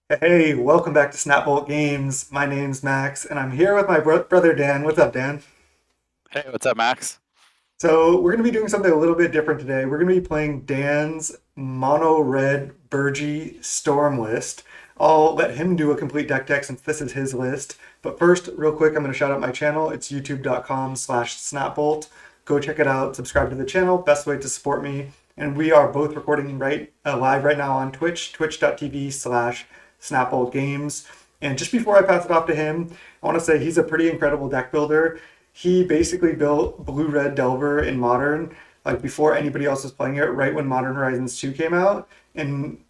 Hey, welcome back to Snapbolt Games. My name's Max, and I'm here with my brother Dan. What's up, Dan? Hey, what's up, Max? So, we're going to be doing something a little bit different today. We're going to be playing Dan's Mono Red Birgi Storm list. I'll let him do a complete deck since this is his list. But first, real quick, I'm going to shout out my channel. It's youtube.com/snapbolt. Go check it out. Subscribe to the channel. Best way to support me. And we are both recording live right now on Twitch, twitch.tv/snapboldgames. And just before I pass it off to him, I want to say he's a pretty incredible deck builder. He basically built Blue Red Delver in Modern, like before anybody else was playing it, right when Modern Horizons 2 came out. And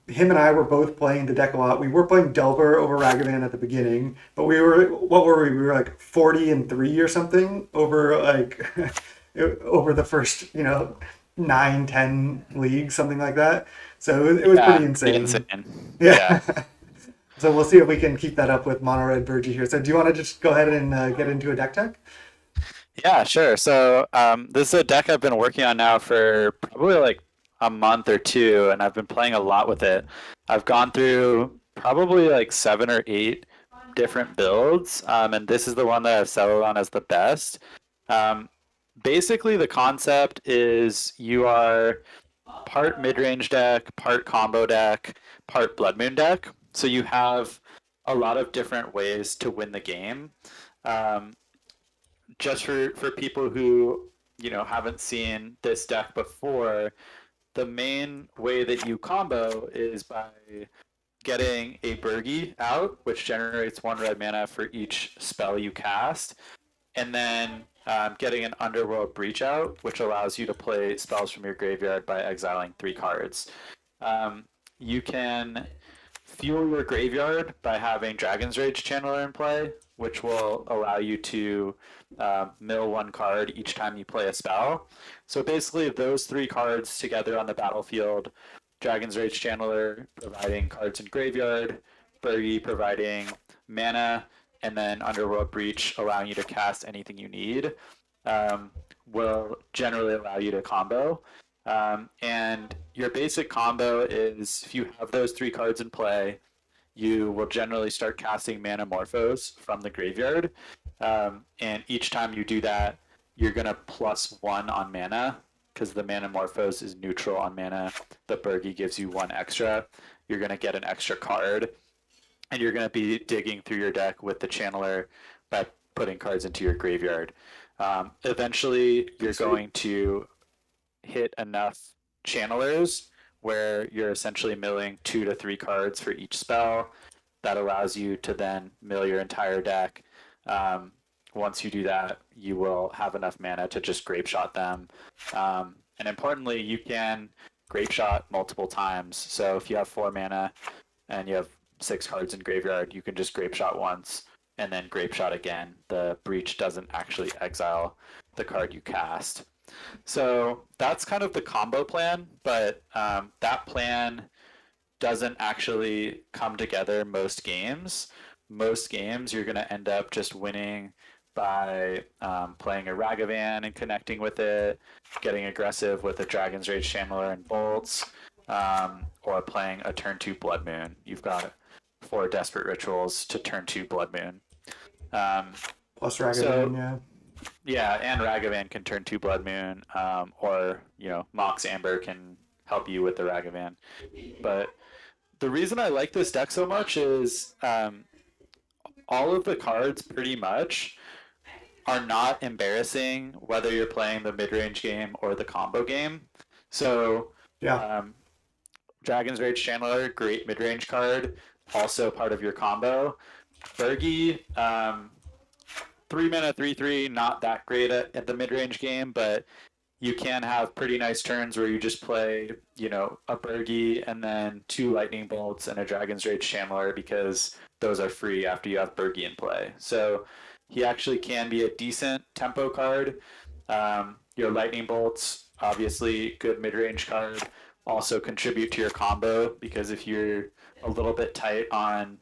him and I were both playing the deck a lot. We were playing Delver over Ragavan at the beginning, but what were we? We were like 40-3 or something over like over the first, 9, 10 leagues, something like that. So it was pretty Yeah, pretty insane. insane. Yeah. Yeah. So we'll see if we can keep that up with Mono Red Virgie here. So do you want to just go ahead and get into a deck tech? Yeah, sure. So, this is a deck I've been working on now for probably like a month or two, and I've been playing a lot with it. I've gone through probably like seven or eight different builds, and this is the one that I've settled on as the best. Um, Basically, the concept is you are part mid-range deck, part combo deck, part Blood Moon deck. So you have a lot of different ways to win the game. Um, just for people who haven't seen this deck before, the main way that you combo is by getting a Birgi out, which generates one red mana for each spell you cast, and then getting an Underworld Breach out, which allows you to play spells from your graveyard by exiling 3 cards. You can fuel your graveyard by having Dragon's Rage Channeler in play, which will allow you to mill 1 card each time you play a spell. So basically, those 3 cards together on the battlefield, Dragon's Rage Channeler providing cards in graveyard, Birgi providing mana, and then Underworld Breach allowing you to cast anything you need, um, will generally allow you to combo. And your basic combo is if you have those 3 cards in play, you will generally start casting Mana Morphos from the graveyard. And each time you do that, you're going to +1 on mana because the Mana Morphos is neutral on mana. The Birgi gives you 1 extra. You're going to get an extra card, and you're going to be digging through your deck with the Channeler by putting cards into your graveyard. Eventually, you're Sweet. going to hit enough channelers where you're essentially milling 2 to 3 cards for each spell. That allows you to then mill your entire deck. Um, Once you do that, you will have enough mana to just grape shot them. And importantly, you can grape shot multiple times. So if you have 4 mana and you have 6 cards in graveyard, you can just grape shot once and then grape shot again. The breach doesn't actually exile the card you cast. So that's kind of the combo plan, but that plan doesn't actually come together most games. Most games, you're going to end up just winning by playing a Ragavan and connecting with it, getting aggressive with a Dragon's Rage Channeler and Bolts, or playing a turn 2 Blood Moon. You've got 4 Desperate Rituals to turn 2 Blood Moon. Um, Plus Ragavan, so yeah. yeah, and Ragavan can turn 2 Blood Moon, or Mox Amber can help you with the Ragavan. But the reason I like this deck so much is all of the cards pretty much are not embarrassing whether you're playing the mid range game or the combo game. So, Yeah. um, Dragon's Rage Chandler, great mid range card, also part of your combo. Birgi, 3 mana, 3/3, not that great at the mid range game, but you can have pretty nice turns where you just play, a Birgi and then 2 Lightning Bolts and a Dragon's Rage Chandler because those are free after you have Birgi in play. So he actually can be a decent tempo card. Your Lightning Bolts, obviously, good mid range card. Also contribute to your combo because if you're a little bit tight on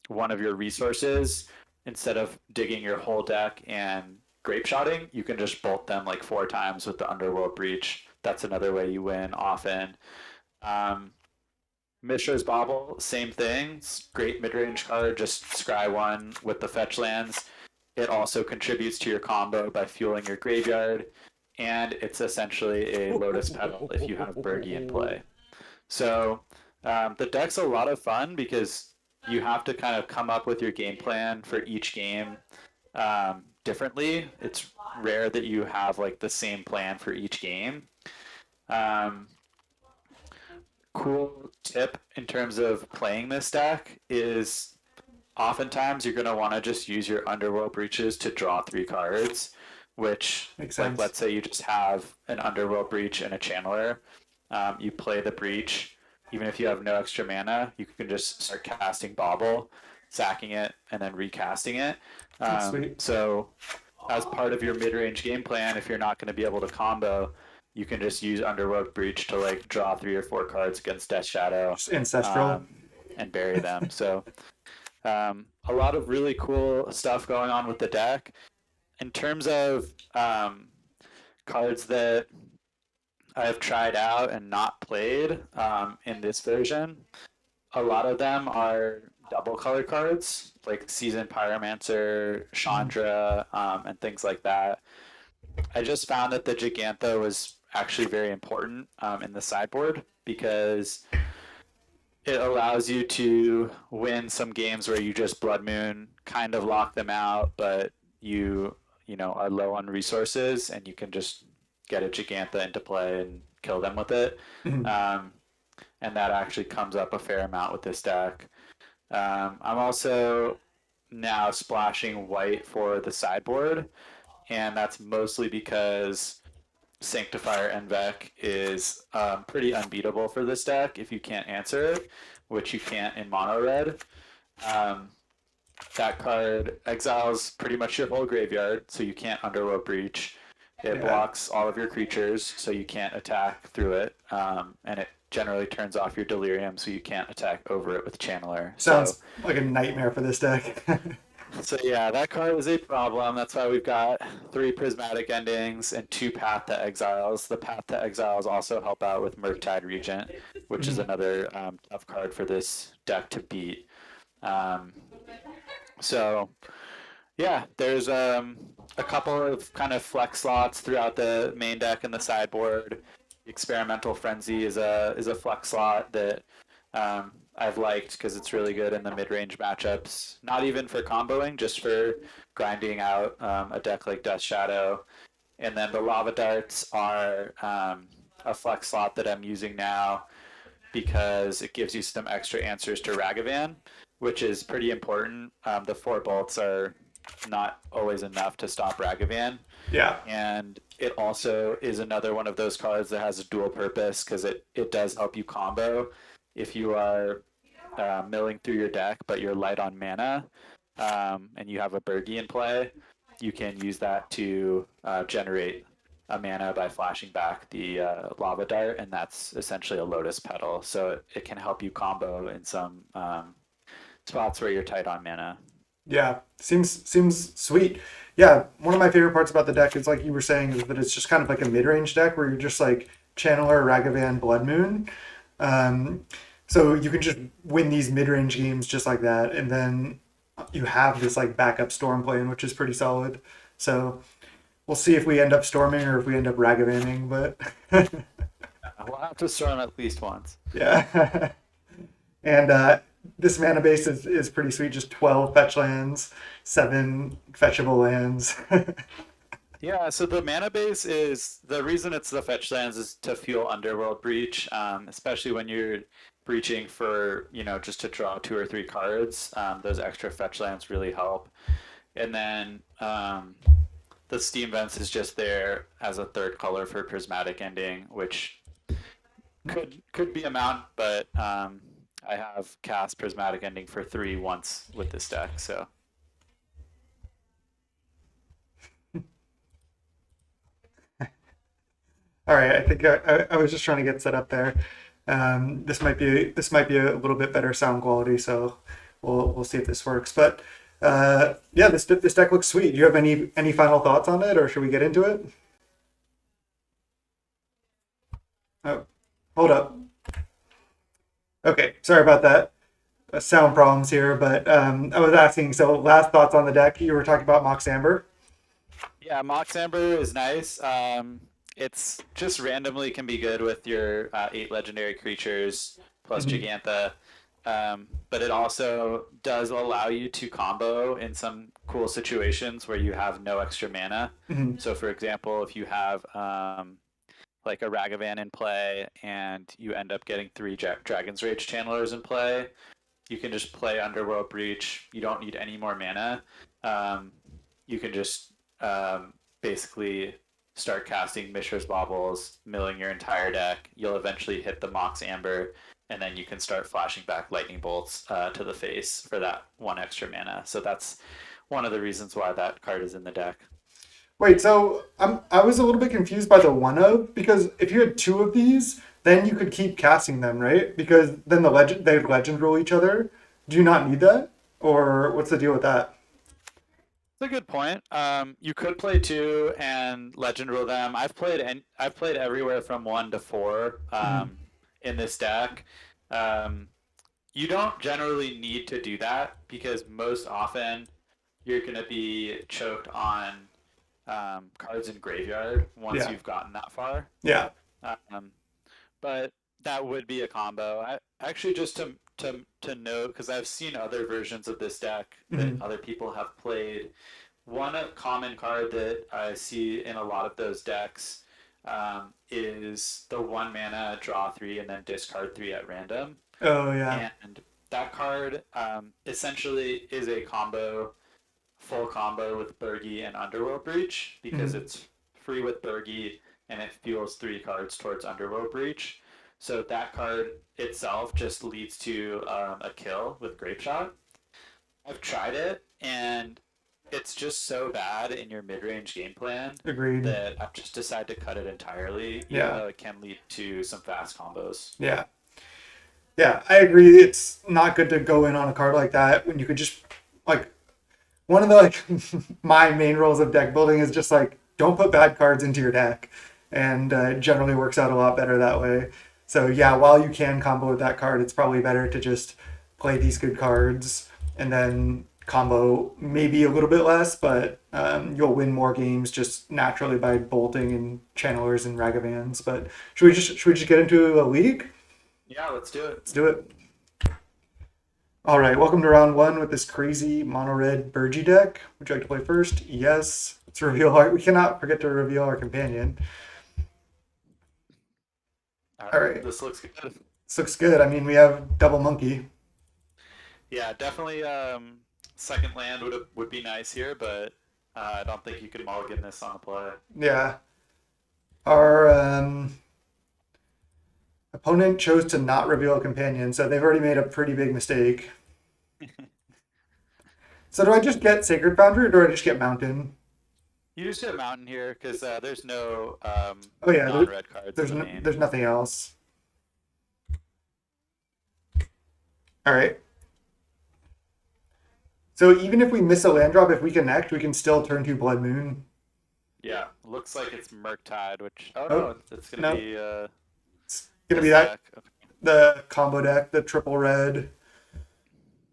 one of your resources, instead of digging your whole deck and grape shotting, you can just bolt them like 4 times with the Underworld Breach. That's another way you win often. Um, Mishra's Bauble, same thing. Great mid-range card. Just scry one with the fetch lands. It also contributes to your combo by fueling your graveyard, and it's essentially a Lotus Petal if you have Birgi in play. So the deck's a lot of fun because you have to kind of come up with your game plan for each game differently. It's rare that you have like the same plan for each game. Um, cool tip in terms of playing this deck is oftentimes you're going to want to just use your Underworld Breaches to draw 3 cards, which, Makes like, sense. let's say you just have an Underworld Breach and a Channeler. You play the Breach. Even if you have no extra mana, you can just start casting Bauble, sacking it, and then recasting it. That's sweet. So, as part of your mid range game plan, if you're not going to be able to combo, you can just use Underworld Breach to like draw 3 or 4 cards against Death Shadow Just ancestral. and bury them. So a lot of really cool stuff going on with the deck. In terms of cards that I have tried out and not played in this version, a lot of them are double color cards, like Seasoned Pyromancer, Chandra, and things like that. I just found that the Gigantha was actually very important in the sideboard because it allows you to win some games where you just Blood Moon, kind of lock them out, but you are low on resources and you can just get a Gigantha into play and kill them with it. Um, and that actually comes up a fair amount with this deck. I'm also now splashing white for the sideboard, and that's mostly because Sanctifier Envec is pretty unbeatable for this deck if you can't answer it, which you can't in mono red. Um, that card exiles pretty much your whole graveyard, so you can't Underworld Breach. It Yeah. blocks all of your creatures, so you can't attack through it, and it generally turns off your Delirium, so you can't attack over it with Channeler. So Sounds like a nightmare for this deck. So yeah, that card is a problem. That's why we've got 3 prismatic endings and 2 path to exiles. The path to exiles also help out with Murktide Regent, which is another tough card for this deck to beat. Um, so yeah, there's a couple of kind of flex slots throughout the main deck and the sideboard. Experimental Frenzy is a flex slot that I've liked because it's really good in the mid range matchups. Not even for comboing, just for grinding out a deck like Death Shadow. And then the Lava Darts are a flex slot that I'm using now because it gives you some extra answers to Ragavan, which is pretty important. The 4 bolts are not always enough to stop Ragavan. Yeah. And it also is another one of those cards that has a dual purpose because it does help you combo if you are milling through your deck, but you're light on mana, and you have a Birgi in play. You can use that to generate a mana by flashing back the lava dart, and that's essentially a lotus petal. So it can help you combo in some spots where you're tight on mana. Yeah, seems sweet. Yeah, one of my favorite parts about the deck is like you were saying is that it's just kind of like a mid-range deck where you're just like Channeler, Ragavan, Blood Moon. Um, so you can just win these mid-range games just like that, and then you have this like backup storm plan, which is pretty solid. So we'll see if we end up storming or if we end up Ragavaning, but We'll have to storm at least once. yeah. And this mana base is pretty sweet. Just 12 fetch lands, 7 fetchable lands. Yeah, so the mana base is the reason it's the fetch lands is to fuel Underworld Breach, especially when you're breaching for, just to draw 2 or 3 cards. Those extra fetch lands really help. And then the Steam Vents is just there as a third color for Prismatic Ending, which could be a mount, but I have cast Prismatic Ending for 3 once with this deck, so. All right, I think I was just trying to get set up there. This might be a little bit better sound quality, so we'll see if this works. But yeah, this deck looks sweet. Do you have any final thoughts on it, or should we get into it? Oh, hold up. Okay, sorry about that. Sound problems here, but I was asking. So, last thoughts on the deck. You were talking about Mox Amber. Yeah, Mox Amber is nice. It's just randomly can be good with your 8 legendary creatures plus Hmm. Gigantha. But it also does allow you to combo in some cool situations where you have no extra mana. Hmm. So, for example, if you have like a Ragavan in play and you end up getting 3 Dragon's Rage Channelers in play, you can just play Underworld Breach. You don't need any more mana. Um, you can just basically start casting Mishra's Baubles, milling your entire deck. You'll eventually hit the Mox Amber, and then you can start flashing back Lightning Bolts to the face for that 1 extra mana. So that's one of the reasons why that card is in the deck. Wait, so I was a little bit confused by the one of because if you had two of these, then you could keep casting them, right? Because then they legend roll each other. Do you not need that, or what's the deal with that? That's a good point. You could play two and legend rule them. I've played everywhere from 1 to 4 Hmm. in this deck. Um, you don't generally need to do that because most often you're going to be choked on cards in graveyard once Yeah, you've gotten that far. yeah. Um, but that would be a combo. I actually just to note because I've seen other versions of this deck that Hmm. other people have played. One common card that I see in a lot of those decks is the 1 mana draw 3 and then discard 3 at random. Oh yeah. And that card essentially is a full combo with Birgi and Underworld Breach because Hmm. it's free with Birgi and it fuels 3 cards towards Underworld Breach. So that card itself just leads to a kill with Grape Shot. I've tried it and it's just so bad in your mid-range game plan Agreed. that I've just decided to cut it entirely, even Yeah, though it can lead to some fast combos. yeah, yeah. I agree. It's not good to go in on a card like that when you could just like one of the like my main rules of deck building is just like don't put bad cards into your deck, and it generally works out a lot better that way. So yeah, while you can combo with that card, it's probably better to just play these good cards and then combo maybe a little bit less, but you'll win more games just naturally by bolting and channelers and ragavans. But should we just get into a league? Yeah, let's do it. Let's do it. All right, welcome to round one with this crazy mono red Birgi deck. Would you like to play first? Yes. Let's reveal our. We cannot forget to reveal our companion. All All right, right, this looks good. this looks good. I mean, we have double monkey. Yeah, definitely. Second land would be nice here, but I don't think you could mulligan this on a play. Yeah. Our opponent chose to not reveal a companion, so they've already made a pretty big mistake. So do I just get Sacred Foundry or do I just get Mountain? You just get mountain here because there's no Oh yeah, non-red cards in there's the no, main. there's nothing else. All right. So even if we miss a land drop, if we connect, we can still turn to Blood Moon. Yeah, looks like it's Murktide, which oh Oh no, it's gonna no, be it's gonna be this that deck. Okay. the combo deck, the triple red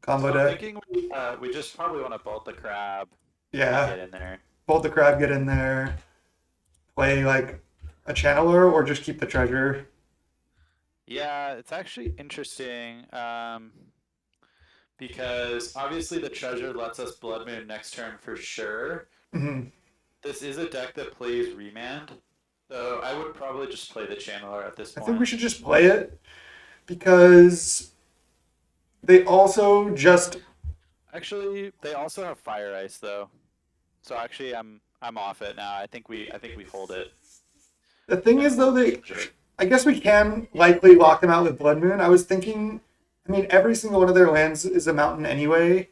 combo So I'm deck. thinking we just probably want to bolt the crab and Yeah, get in there. bolt the crab, get in there, play like a channeler, or just keep the treasure. Yeah, it's actually interesting because obviously the treasure lets us Blood Moon next turn for sure. Hmm. This is a deck that plays Remand, so I would probably just play the Channeler at this I think we point. should just play it because they also just. Actually, they also have Fire Ice though, so actually I'm off it now. I think we hold it The thing and is though, hold the they. treasure. I guess we can likely lock them out with Blood Moon. I was thinking. I mean, every single one of their lands is a mountain anyway.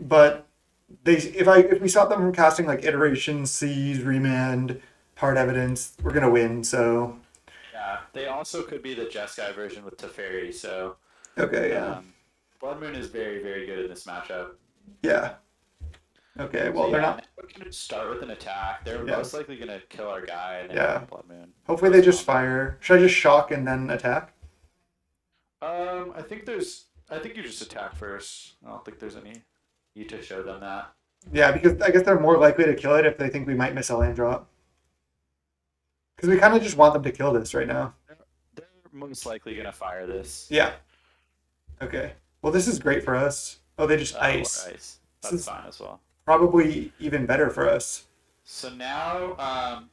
But they if we stop them from casting like iteration, seize, remand, hard evidence, we're gonna win. So Yeah, they also could be the Jeskai version with Teferi, so okay, yeah, um, Blood Moon is very good in this matchup. yeah, okay. So Well, they're yeah, now not. we're gonna start with an attack. They're Yeah, most likely gonna kill our guy, and then we yeah. can Blood Moon Hopefully they post just combo. fire. Should I just shock and then attack? I think you just attack first. I don't think there's any need to show them that. Yeah, because I guess they're more likely to kill it if they think we might miss a land drop. Because we kind of just want them to kill this right now. They're, they're most likely gonna fire this. Yeah. Okay. Well, this is great for us. Oh, they just Oh, or ice. ice. This That's is fine as well. probably even better for us. So now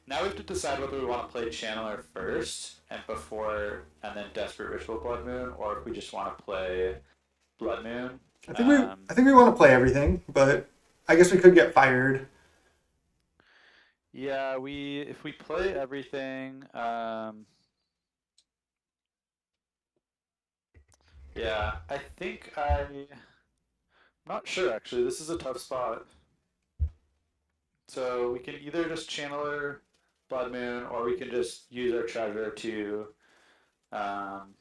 we have to decide whether we want to play Channeler first and then Desperate Ritual Blood Moon, or if we just want to play Blood Moon. I think we Um, I think we want to play everything, but I guess we could get fired. yeah, we if we play everything, yeah, I'm not sure actually. This is a tough spot. So we can either just Channeler Blood Moon, or we can just use our treasure to. Um,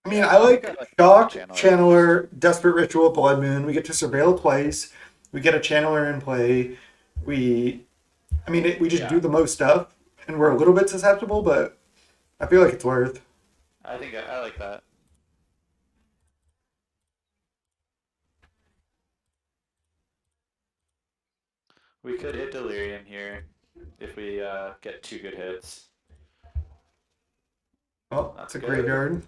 I mean, yeah, I I think I like like Shock, Channeler first. Channeler, Desperate Ritual, Blood Moon. We get to surveil twice. We get a Channeler in play. We, we just do Yeah, the most stuff, and we're a little bit susceptible, but I feel like it's worth. I like that. We could hit Delirium here if we get two good hits. Oh, it's That's a good. graveyard.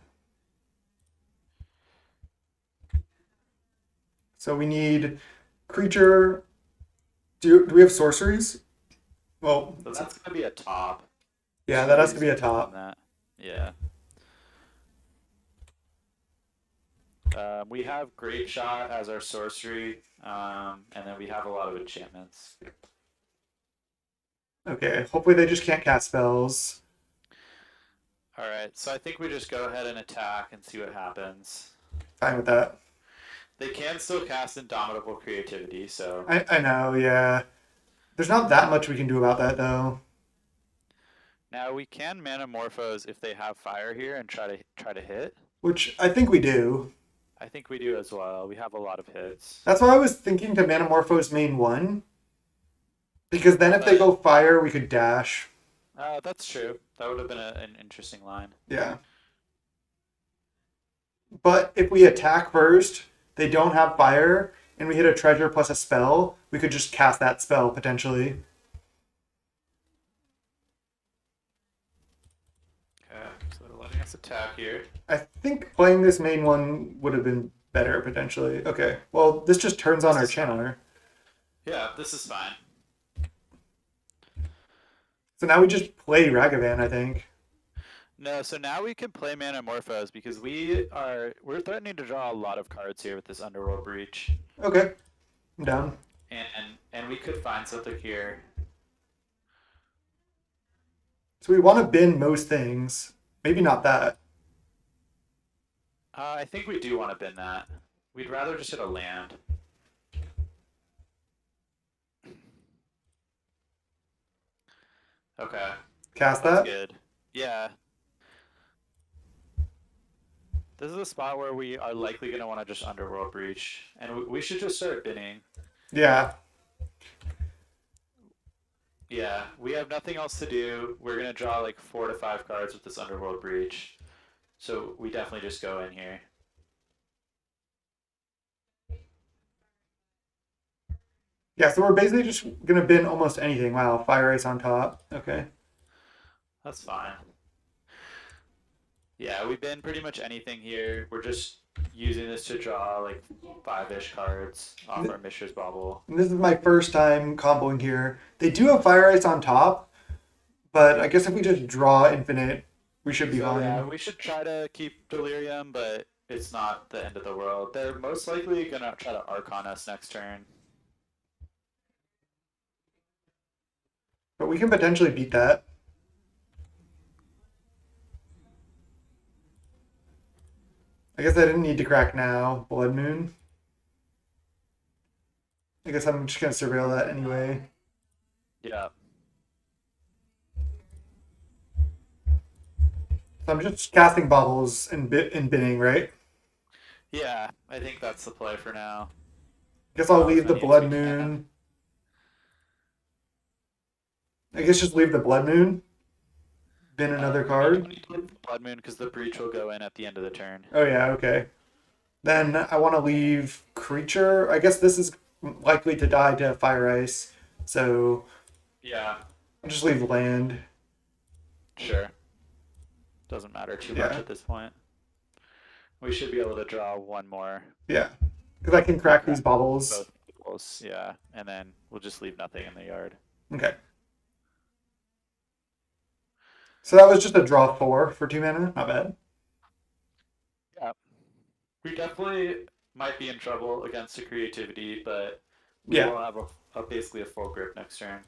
So we need creature. Do we have sorceries? Well, So that's gonna be a top. yeah, that has to Nobody's be a gonna win top. that. Yeah. We have Great Shot as our sorcery, and then we have a lot of enchantments. Okay, hopefully they just can't cast spells. All right, so I think we just go ahead and attack and see what happens. Fine with that. They can still cast Indomitable Creativity, so I know, yeah. There's not that much we can do about that though, now we can Manamorphose if they have fire here and try to hit. which I think we do. I think we do as well. We have a lot of hits. That's why I was thinking to Manamorphose main one, because then if they But go fire, we could dash. that's true. That would have been an interesting line. Yeah. But if we attack first, they don't have fire, and we hit a treasure plus a spell, we could just cast that spell potentially. Okay, so they're letting us attack here. I think playing this main one would have been better potentially. Okay, well, this just turns on This our is fine. channeler. Yeah, this is fine. So now we just play Ragavan, I think. No, so now we can play Manamorphose because we're threatening to draw a lot of cards here with this Underworld Breach, Okay, I'm down. and we could find something here. So we want to bin most things. Maybe not that. I think we do want to bin that. We'd rather just hit a land. Okay, Cast that's that? good. Yeah, this is a spot where we are likely going to want to just Underworld Breach, and we should just start binning. Yeah. Yeah, we have nothing else to do. We're going to draw like 4 to 5 cards with this Underworld Breach. So we definitely just go in here. Yeah, so we're basically just gonna bin almost anything. Wow, fire ice on top. Okay. That's fine. Yeah, we've been pretty much anything here. We're just using this to draw like 5-ish cards off our Mishra's Bauble. And this is my first time comboing here. They do have fire ice on top, but I guess if we just draw infinite, we should be So yeah, fine. we should try to keep Delirium, but it's not the end of the world. They're most likely gonna try to Archon us next turn. But we can potentially beat that. I guess I didn't need to crack now. Blood Moon. I guess I'm just gonna surveil that anyway. Yeah. So I'm just casting bubbles and binning, right? Yeah, I think that's the play for now. Guess I'll Draw as leave the many as we Blood can. Moon. I guess just leave the Blood Moon. bin another You card? don't need to leave the Blood Moon because the breach will go in at the end of the turn. Oh yeah, okay. Then I want to leave creature. I guess this is likely to die to fire ice, so Yeah, I'll just leave land. sure. Doesn't matter too much Yeah, at this point. We should be able to draw one more. yeah, because I can crack these Crack bubbles. both equals, yeah, and then we'll just leave nothing in the yard. Okay. So that was just a draw four for 2 mana. Not bad. Yeah, we definitely might be in trouble against the creativity, but we Yeah. will have basically a full grip next turn.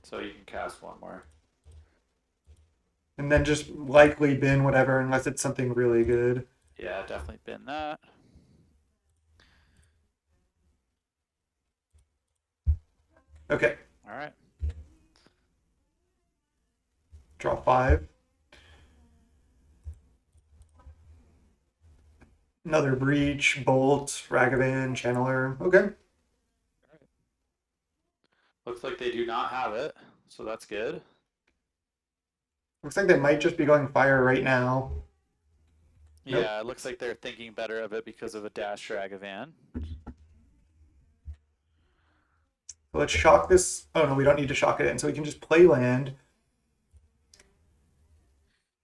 So you can cast one more. And then just likely bin whatever unless it's something really good. Yeah, definitely been that. Okay. All right. Draw five. Another breach, bolt, Ragavan, channeler. Okay. Looks like they do not have it, so that's good. Looks like they might just be going fire right now. Nope. Yeah, it looks like they're thinking better of it because of a dash Dragavan. So let's shock this. Oh no, we don't need to shock it in. So we can just play land. I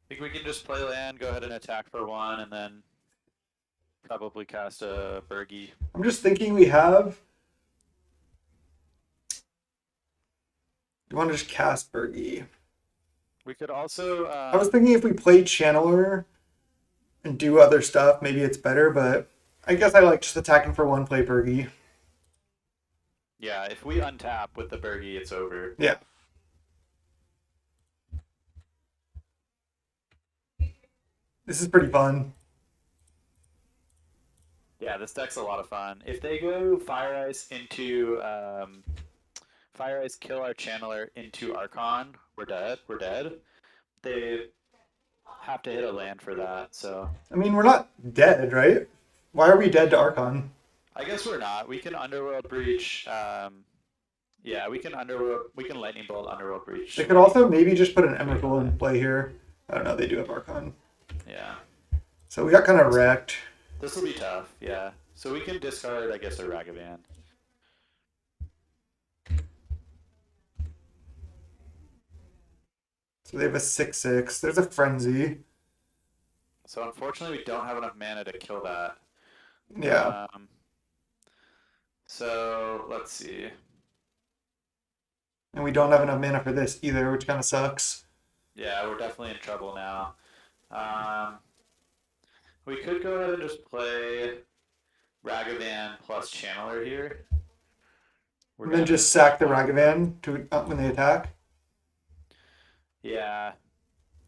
think we can just play land, go ahead and attack for one, and then probably cast a Birgi. I'm just thinking we have. You want to just cast Birgi? We could also. I was thinking if we played channeler and do other stuff, maybe it's better. But I guess I like just attacking for one, play Birgi. Yeah, if we untap with the Birgi, it's over. Yeah. This is pretty fun. Yeah, this deck's a lot of fun. If they go Fire Ice into Fire Ice, kill our Channeler into Archon, we're dead. We're dead. They have to hit a land for that, so I mean, we're not dead, right? Why are we dead to Archon? I guess we're not. We can Underworld Breach. Yeah, we can Underworld. We can Lightning Bolt Underworld Breach. They could also maybe just put an Emrakul in play here. I don't know. They do have Archon. Yeah. So we got kind of wrecked. This will be tough. Yeah. So we can discard, I guess, a Ragavan. So they have a 6/6. There's a Frenzy. So unfortunately, we don't have enough mana to kill that. Yeah. So let's see. And we don't have enough mana for this either, which kind of sucks. Yeah, we're definitely in trouble now. We could go ahead and just play Ragavan plus Channeler here. And then just sack the Ragavan to when they attack. Yeah.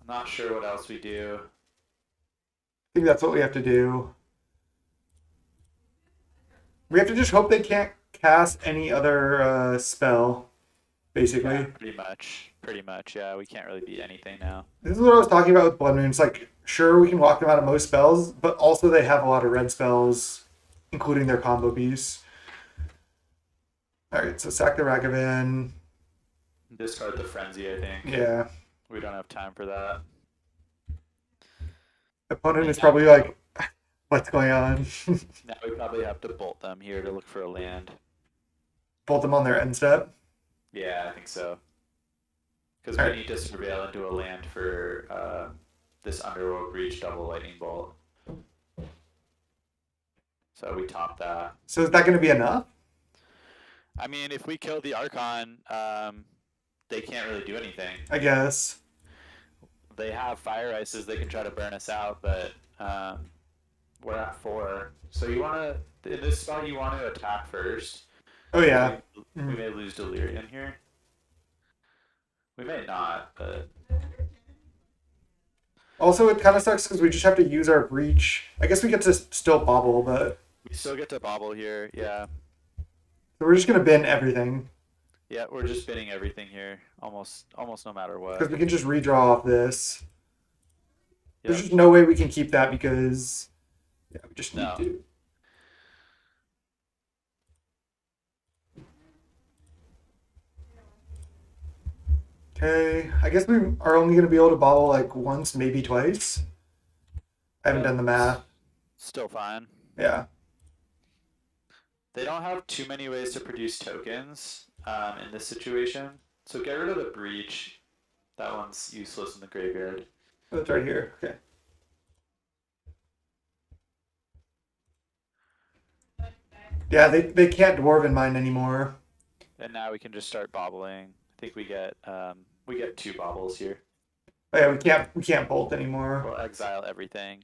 I'm not sure what else we do. I think that's what we have to do. We have to just hope they can't cast any other spell, basically. Yeah, pretty much. Pretty much, yeah. We can't really beat anything now. This is what I was talking about with Blood Moon. It's like, sure, we can lock them out of most spells, but also they have a lot of red spells, including their combo piece. Alright, so sack the Ragavan. Discard the Frenzy, I think. Yeah. We don't have time for that. Opponent is probably like, what's going on? Now we probably have to bolt them here to look for a land. Bolt them on their end step. Yeah, I think so. Because All we right. need to surveil into a land for this Underworld Breach double Lightning Bolt. So we top that. So is that going to be enough? I mean, if we kill the Archon, they can't really do anything. I guess. They have Fire Ices, they can try to burn us out, but we're at 4. So you want to, in this spot, you want to attack first. Oh, yeah. We may lose Delirium here. We may not, but Also, it kind of sucks because we just have to use our breach. I guess we get to still bobble, but we still get to bobble here. Yeah. so we're just going to bin everything Yeah, we're just spinning everything here, almost no matter what. because we can just redraw off this. Yep. There's just no way we can keep that because yeah, we just need to. Okay, I guess we are only going to be able to bobble like once, maybe twice. I haven't done Yep. the math. Still fine. Yeah. They don't have too many ways to produce tokens in this situation. So get rid of the breach. That one's useless in the graveyard. Oh, it's right here. Okay. Yeah, they can't dwarven mine anymore. And now we can just start bobbling. I think we get two bobbles here. Oh, yeah, we can't bolt anymore. We'll exile everything.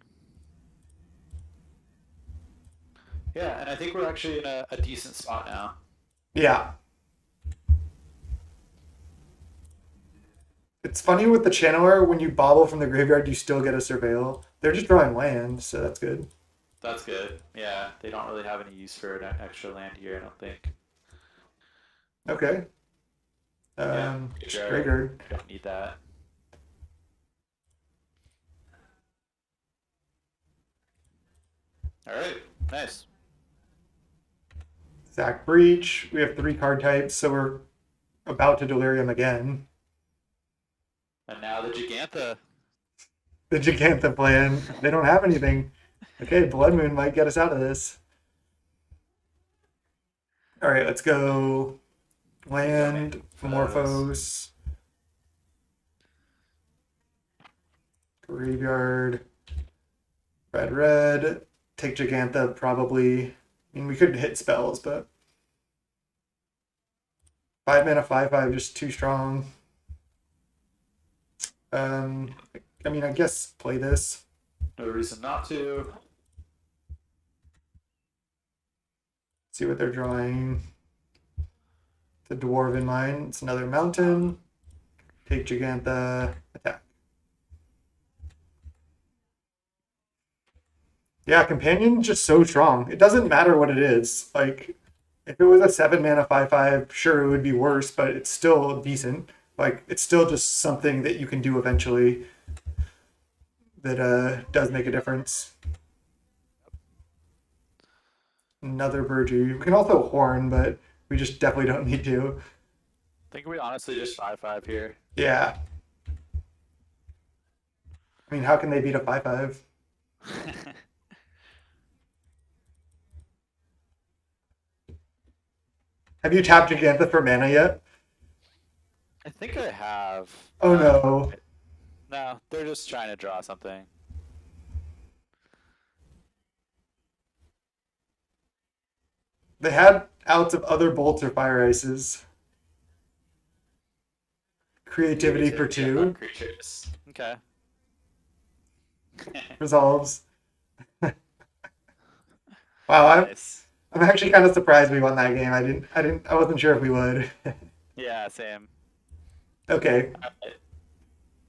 Yeah, and I think we're actually in a decent spot now. Yeah. It's funny with the channeler, when you bobble from the graveyard, you still get a surveil. They're just drawing land, so that's good. That's good. Yeah, they don't really have any use for an extra land here, I don't think. Okay. Yeah, Just graveyard. graveyard. Don't need that. All right, nice. Zach Breach. We have 3 card types, so we're about to delirium again. And now the Gigantha. The Gigantha plan. They don't have anything. Okay, Blood Moon might get us out of this. All right, let's go. Land, Morphos, Graveyard, red. Take Gigantha probably. I mean, we could hit spells, but 5 mana, 5/5, just too strong. I mean, I guess play this. No reason not to. See what they're drawing. The Dwarven Mine. It's another mountain. Take Gigantha. Attack. Yeah, Companion's just so strong. It doesn't matter what it is. Like, if it was a 7 mana 5/5, sure, it would be worse, but it's still decent. Like, it's still just something that you can do eventually that does make a difference. Another Birgi. We can also Horn, but we just definitely don't need to. I think we honestly just 5/5 here. Yeah. I mean, how can they beat a 5/5? Have you tapped Gigantha for mana yet? I think I have. Oh no. No, they're just trying to draw something. They had outs of other bolts or fire ices. Creativity for 2. Creatures. Okay. Resolves. Wow, Nice. I'm actually kind of surprised we won that game. I wasn't sure if we would. Yeah, same. Okay.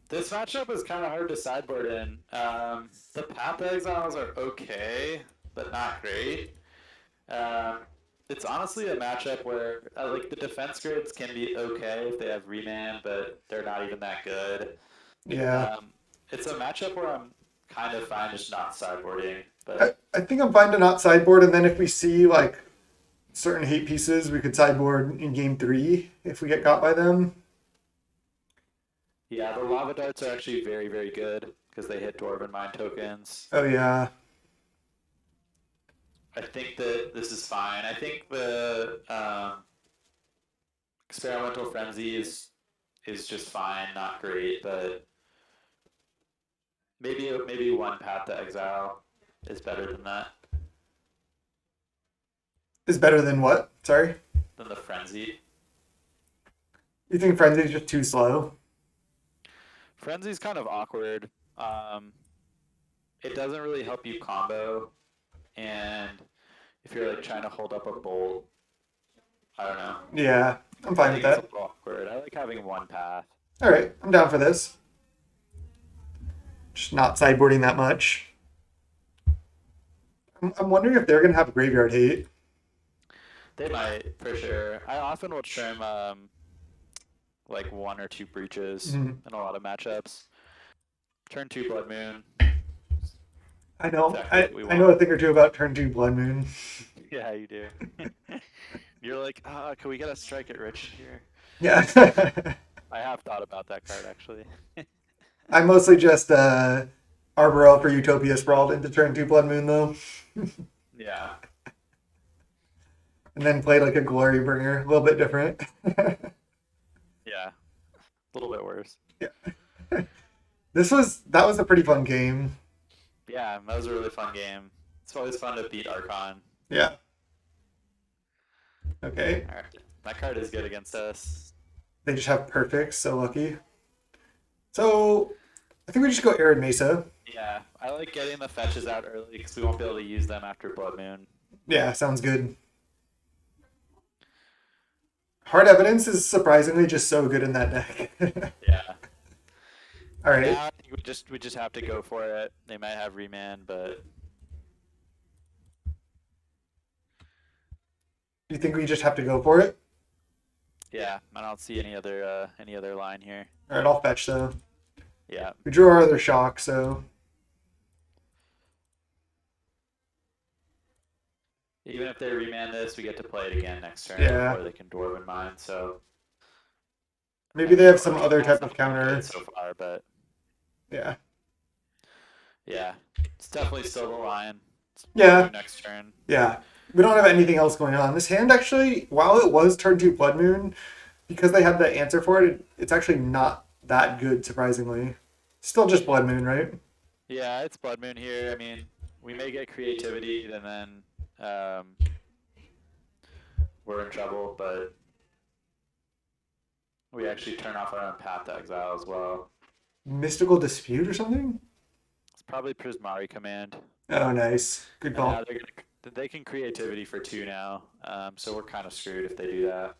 This matchup is kind of hard to sideboard in. The Path Exiles are okay, but not great. It's honestly a matchup where like the defense grids can be okay if they have remand, but they're not even that good. Yeah. It's a matchup where I'm kind of fine just not sideboarding, I, but I think I'm fine to not sideboard, and then if we see like certain hate pieces, we could sideboard in game 3 if we get caught by them. yeah, the lava darts are actually very, very good because they hit Dwarven Mine tokens. Oh yeah. I think that this is fine. I think the Experimental Frenzy is just fine, not great, but maybe one Path to Exile is better than that, Is better than what? Sorry. than the Frenzy. You think Frenzy's just too slow? Frenzy's kind of awkward. It doesn't really help you combo, and if you're like trying to hold up a bolt, I don't know. Yeah, I'm I fine with think it's that. a little awkward. I like having one path. All right, I'm down for this. Just not sideboarding that much. I'm wondering if they're gonna have graveyard hate. They might, for sure. I often will trim like 1 or 2 breaches Mhm. in a lot of matchups. Turn 2 Blood Moon. I know. Exactly what we I know want. a thing or two about turn 2 Blood Moon. Yeah, you do. You're like, can we get a strike it rich here? Yeah. I have thought about that card actually. I mostly just Arbor Elf for Utopia sprawled into turn 2 Blood Moon though, Yeah, and then played like a Glory Bringer, a little bit different. yeah, a little bit worse. Yeah. That was a pretty fun game. Yeah, that was a really fun game. It's always fun to beat Archon. Yeah. Okay. All right, that card is good against us. They just have perfects, so lucky. So I think we just go Arid Mesa. Yeah, I like getting the fetches out early because we won't be able to use them after Blood Moon. Yeah, sounds good. Hard Evidence is surprisingly just so good in that deck. Yeah. All right. Now I think we just have to go for it. They might have remand, but Do you think we just have to go for it? yeah, I don't see any other line here. All right, I'll fetch though. Yeah. We drew our other shock, so Even if they remand this, we get to play it again next turn Yeah. before they can Dwarven Mine. So maybe they have some Dwarven other Mine's type of not been counter. good so far, but Yeah. yeah, it's definitely still the line. It's Yeah. due next turn. Yeah. We don't have anything else going on. This hand actually, while it was turn 2 Blood Moon, because they had the answer for it, it's actually not that good, surprisingly. Still just Blood Moon, right? Yeah, it's Blood Moon here. I mean, we may get creativity and then we're in trouble, but we actually turn off our own Path to Exile as well. Mystical Dispute or something? It's probably Prismari Command. Oh, nice. Good And call. now they can creativity for 2 now, so we're kind of screwed if they do that.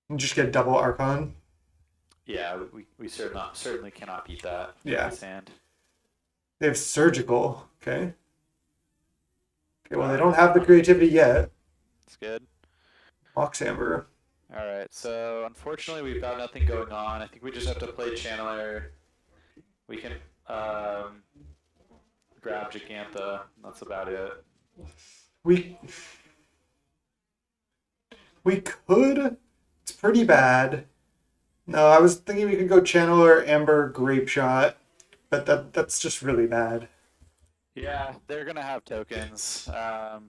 And just get double Archon. Yeah, we certainly cannot beat that. Yeah. This hand. They have Surgical. Okay. Okay, well, they don't have the creativity yet. It's good. Mox Amber. All right, so unfortunately we've got nothing going on. I think we just have to play Channeler. We can grab Gigantha. That's about it. We could. It's pretty bad. No, I was thinking we could go Channeler, Amber, Grape Shot, but that's just really bad. Yeah, they're gonna have tokens. I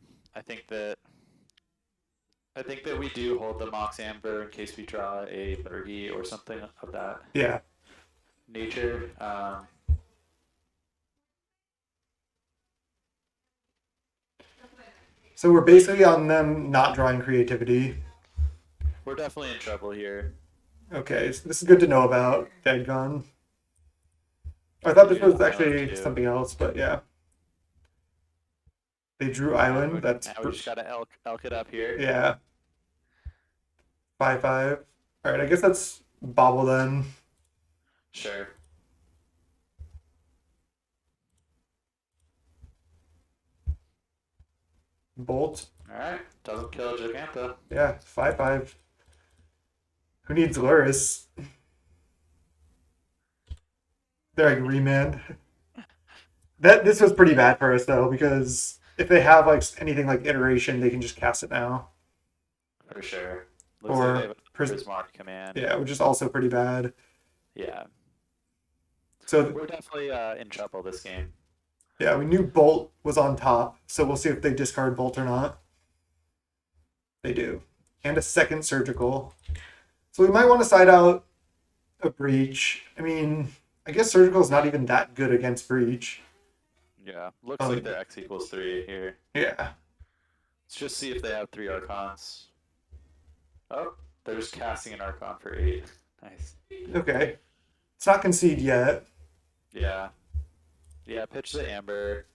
think that we do hold the Mox Amber in case we draw a Birgi or something of that Yeah. nature. So we're basically on them not drawing creativity. We're definitely in trouble here. Okay, so this is good to know about. Dead Gone. I thought this was actually too. something else, but yeah. They drew Island. That's Now we just gotta elk it up here. yeah. 5/5. All right, I guess that's Bobble then. Sure. Bolt. All right. Doesn't kill Gigantha. Yeah, 5/5. Who needs Luris? They're like remand. This was pretty bad for us though, because if they have like anything like iteration, they can just cast it now. For sure. Looks Or like they have a Prismari Command. Yeah, which is also pretty bad. Yeah. So We're definitely in trouble this game. yeah, we knew Bolt was on top, so we'll see if they discard Bolt or not. They do. And a second Surgical. So we might want to side out a Breach. I mean, I guess Surgical is not even that good against Breach. Yeah. Looks like they're X equals 3 here. Yeah. Let's just see if they have 3 Archons. Oh, they're just casting an Archon for 8. Nice. Okay. It's not concede yet. Yeah. Yeah, pitch the Amber.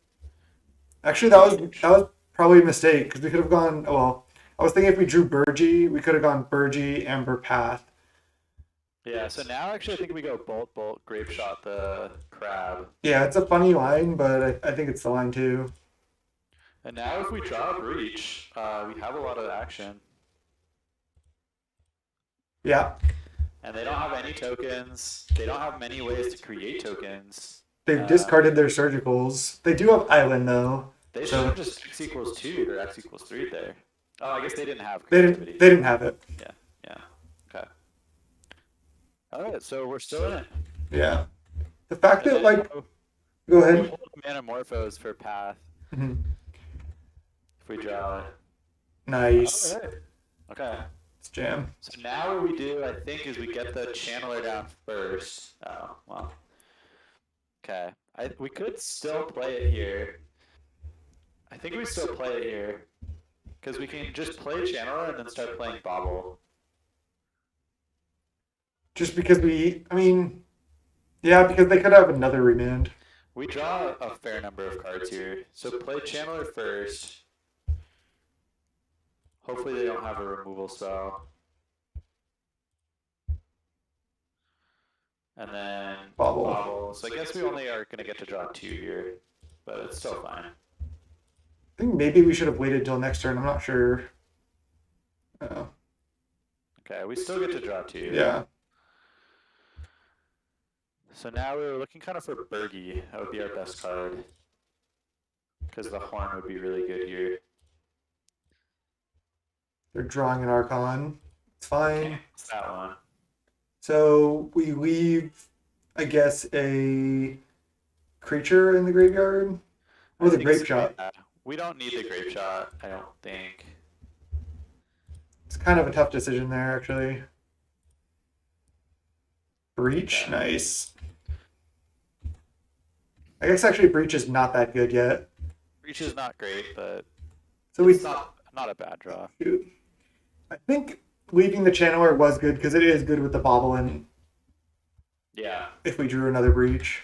Actually, that was probably a mistake because we could have gone. Well, I was thinking if we drew Birgi, we could have gone Birgi, Amber, Path. Yeah, so now actually I think we go Bolt, Grape Shot the Crab. Yeah, it's a funny line, but I think it's the line too. And now if we draw a Breach, we have a lot of action. Yeah. And they don't have any tokens. They don't have many ways to create tokens. They've discarded their Surgicals. They do have Island though. They should have just X equals 2 or X equals 3 there. Oh, I guess they didn't have They creativity. didn't have it. Yeah. Okay. All right, so we're still in it. Yeah. The fact And that then like, go we ahead. hold Manamorphose for path Mhm. if we draw it. All Nice. right. Okay. It's jam. So now what we do, I think, is we get the channeler down first. Oh, well. Okay. We could still play it here. I think we still play it here because we can just play channeler and then start playing bobble. Just because I mean, yeah, because they could have another remand. We draw a fair number of cards here. So play channeler first. Hopefully they don't have a removal spell. And then Bobble. bobble. So I guess we only are going to get to draw two here, but it's still fine. I think maybe we should have waited till next turn. I'm not sure. Uh, Okay, we still get to draw two. yeah. So now we were looking kind of for Birgi. That would be our best card because the horn would be really good here. They're drawing an Archon. It's fine. It's that one. So we leave, I guess, a creature in the graveyard or I the think grape so, shot. yeah. We don't need the grape shot, I don't think. It's kind of a tough decision there, actually. Breach, Okay. nice. I guess actually Breach is not that good yet. Reach is not great, but So it's not a bad draw. I think leaving the Channeler was good because it is good with the bobble and Yeah. if we drew another Breach.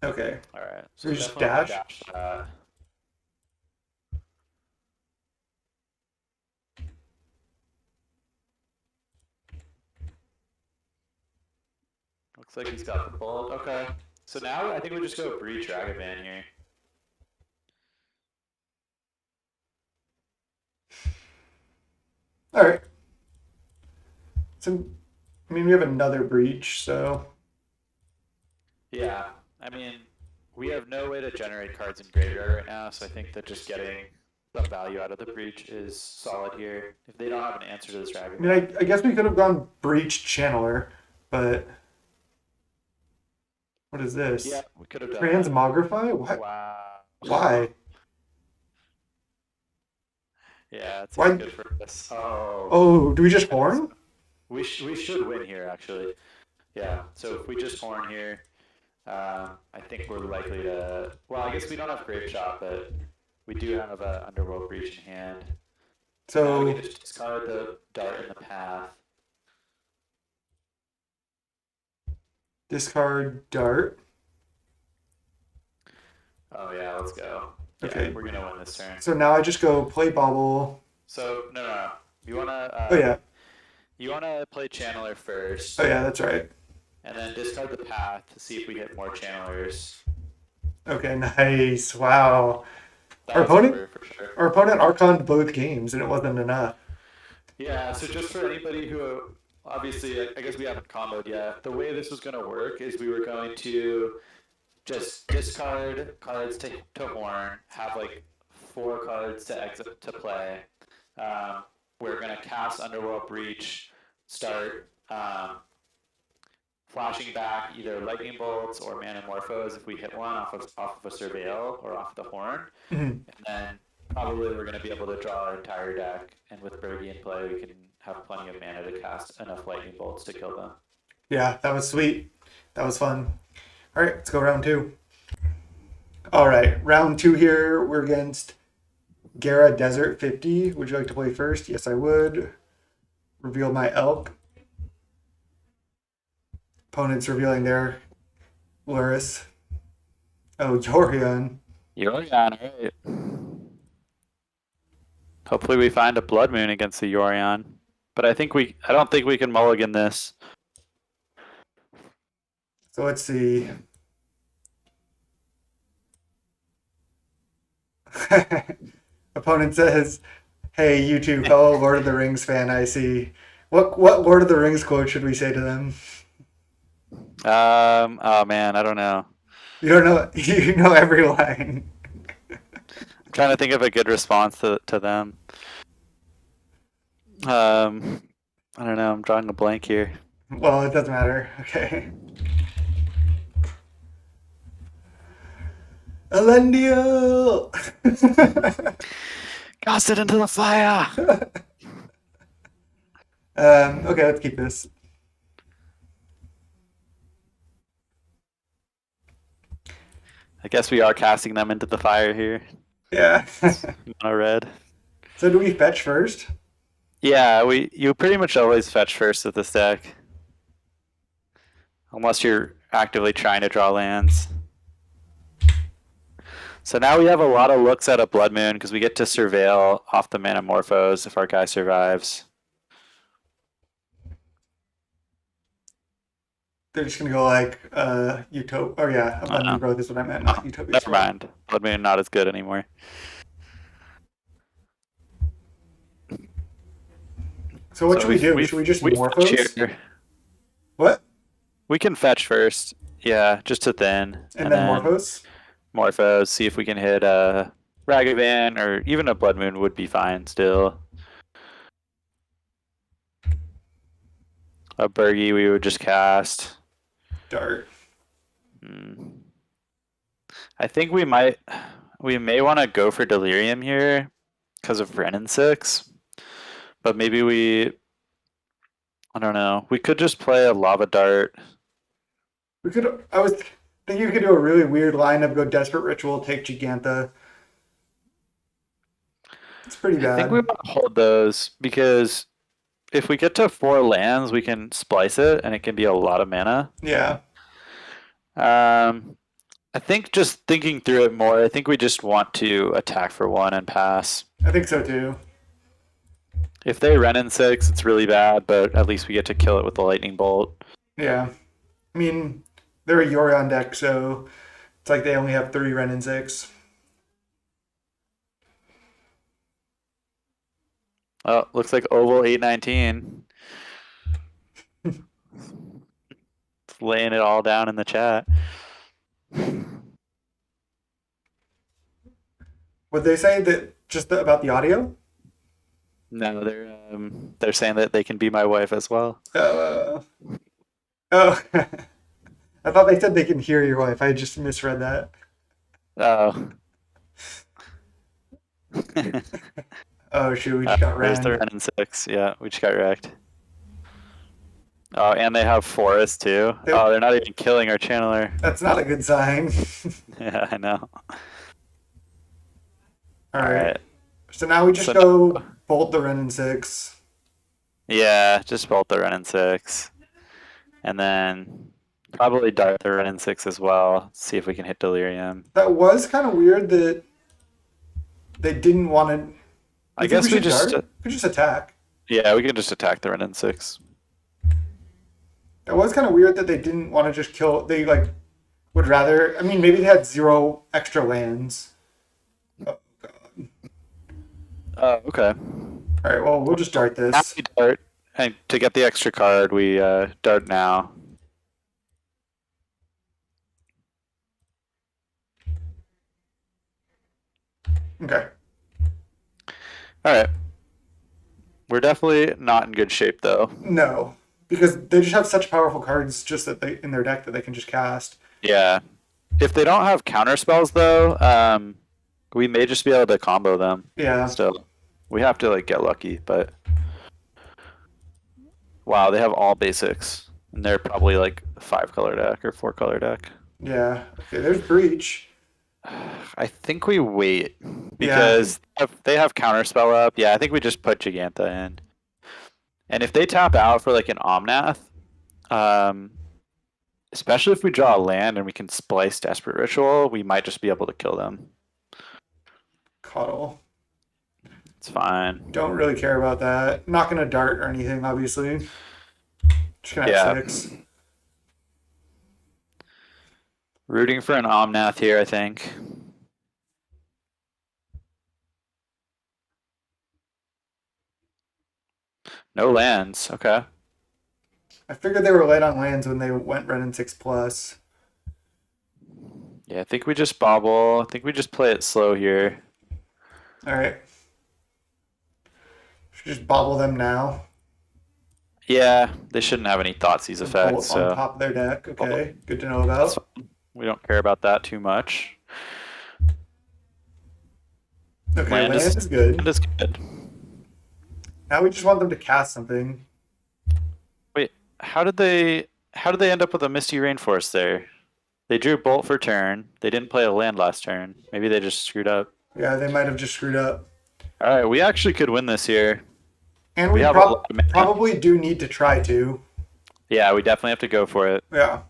Okay. All right. So So we just definitely dash? dash that. Looks like he's got the bullet. Okay. So now I think we just go breach Dragavan here. All right. So, I mean, we have another Breach, so Yeah. I mean, we have no way to generate cards in graveyard right now, so I think that just getting some value out of the breach is solid here. If they don't have an answer to this I mean, Dragavan. I guess we could have gone Breach Channeler, but what is this? Yeah, we could have done that. Transmogrify? What? Wow. Why? Yeah, it seems Why? good for us. Oh. Oh, do we just horn? We should win here, actually. Yeah, so if we just horn here, I think we're likely to. Well, I guess we don't have Grape Shot, but we do have a Underworld Breach in hand. Now we So can just discard the dart in the path. discard dart. Oh yeah, let's go. Yeah, Okay. we're gonna win this turn. So now I just go play bobble. So no. You wanna Oh yeah. you wanna play Channeler first, Oh yeah, that's right. and then discard the path to see if we hit more Channelers. Okay, nice. Wow. That Our was opponent over for sure. our opponent Archoned both games and it wasn't enough. Yeah, so just for anybody who obviously, I guess we haven't comboed yet, the way this was going to work is we were going to just discard cards to horn, have like four cards to exit to play. We're going to cast Underworld Breach, start flashing back either Lightning Bolts or Manamorphose if we hit one off of a Surveil or off the horn. Mhm. And then probably we're going to be able to draw our entire deck, and with Birgi in play, we can have plenty of mana to cast enough lightning bolts to kill them. Yeah, that was sweet. That was fun. All right, let's go round two. All right, round two here. We're against Gara Desert 50. Would you like to play first? Yes, I would. Reveal my elk. Opponents revealing their Luris. Oh, Yorion. Yorion, alright. Hopefully we find a Blood Moon against the Yorion. But I don't think we can mulligan this. So let's see. Opponent says, "Hey, you two fellow Lord of the Rings fan, I see. What Lord of the Rings quote should we say to them? Oh man, I don't know. You don't know. You know every line. I'm trying to think of a good response to them. Um, I don't know. I'm drawing a blank here. Well, it doesn't matter. Okay. Elendio! Cast it into the fire. Okay, let's keep this. I guess we are casting them into the fire here. Yeah. It's mono red. So do we fetch first? Yeah, we you pretty much always fetch first with this deck, unless you're actively trying to draw lands. So now we have a lot of looks at a Blood Moon because we get to surveil off the Manamorphose if our guy survives. They're just gonna go like Utopia. Oh yeah, Oh Lemon no. Growth is what I meant, not Oh, Utopia never Swell. mind. Blood Moon not as good anymore. So what So should we do? we Should we just we fetch Morphos? here. What? We can fetch first. Yeah, just to thin, And and then then Morphos? Morphos. See if we can hit a Ragavan or even a Blood Moon would be fine still. A Birgi we would just cast. Dart. Hmm. I think we may want to go for Delirium here because of Ren and 6, but maybe I don't know. We could just play a Lava Dart. We could. I was thinking we could do a really weird lineup. Go Desperate Ritual, take Giganta. It's pretty I think we bad. want to hold those because if we get to 4 lands, we can splice it and it can be a lot of mana. Yeah, Um, I think just thinking through it more, I think we just want to attack for 1 and pass. I think so too. If they Ren in 6, it's really bad, but at least we get to kill it with the Lightning Bolt. Yeah, I mean they're a Yorion deck, so it's like they only have 3 Ren and 6. Oh, looks like Oval 819. It's laying it all down in the chat. Would they say that just about the audio? No, they're saying that they can be my wife as well. Uh, oh, I thought they said they can hear your wife. I just misread that. Oh. Oh shoot, we just got There's the ran. Ren and 6. Yeah, we just got wrecked. Oh, and they have Forest too. They- Oh, they're not even killing our channeler. That's not a good sign. Yeah, I know. All All right. right. So now we just So go bolt the Ren and 6. yeah, just bolt the Ren and 6. And then probably dart the Ren and 6 as well. See if we can hit Delirium. That was kind of weird that they didn't want to. I You think we guess we should just dart? We could just attack. yeah, we can just attack the Ren and 6. It was kind of weird that they didn't want to just kill. They like would rather. I mean, maybe they had 0 extra lands. Oh god. Oh, okay. All right. Well, we'll just dart Now this. we dart, and to get the extra card, we dart now. Okay. All right. We're definitely not in good shape though. No, because they just have such powerful cards just that they in their deck that they can just cast. Yeah. If they don't have counter spells though, we may just be able to combo them. Yeah. Still, we have to like get lucky. But wow, they have all basics, and they're probably like a 5 color deck or 4 color deck. Yeah. Okay. There's breach. I think we wait Yeah. because if they have counter spell up. Yeah, I think we just put Giganta in, and if they tap out for like an Omnath, um, especially if we draw a land and we can splice Desperate Ritual, we might just be able to kill them. Coddle. It's fine. Don't really care about that. Not gonna dart or anything, obviously. Just gonna have Yeah. 6. Rooting for an Omnath here, I think. No lands. Okay. I figured they were light on lands when they went Ren and 6 plus. Yeah, I think we just bobble. I think we just play it slow here. All right. Should just bobble them now. Yeah, they shouldn't have any Thoughtseize A effects, bolt on so top of their deck. well, Okay, good to know that's about. fine. We don't care about that too much. Okay, Land is land is good. land is good. Now we just want them to cast something. Wait, how did they end up with a Misty Rainforest there? They drew Bolt for turn. They didn't play a land last turn. Maybe they just screwed up. Yeah, they might have just screwed up. All right, we actually could win this here. And We we have a lot of mana. probably do need to try to. Yeah, we definitely have to go for it. Yeah.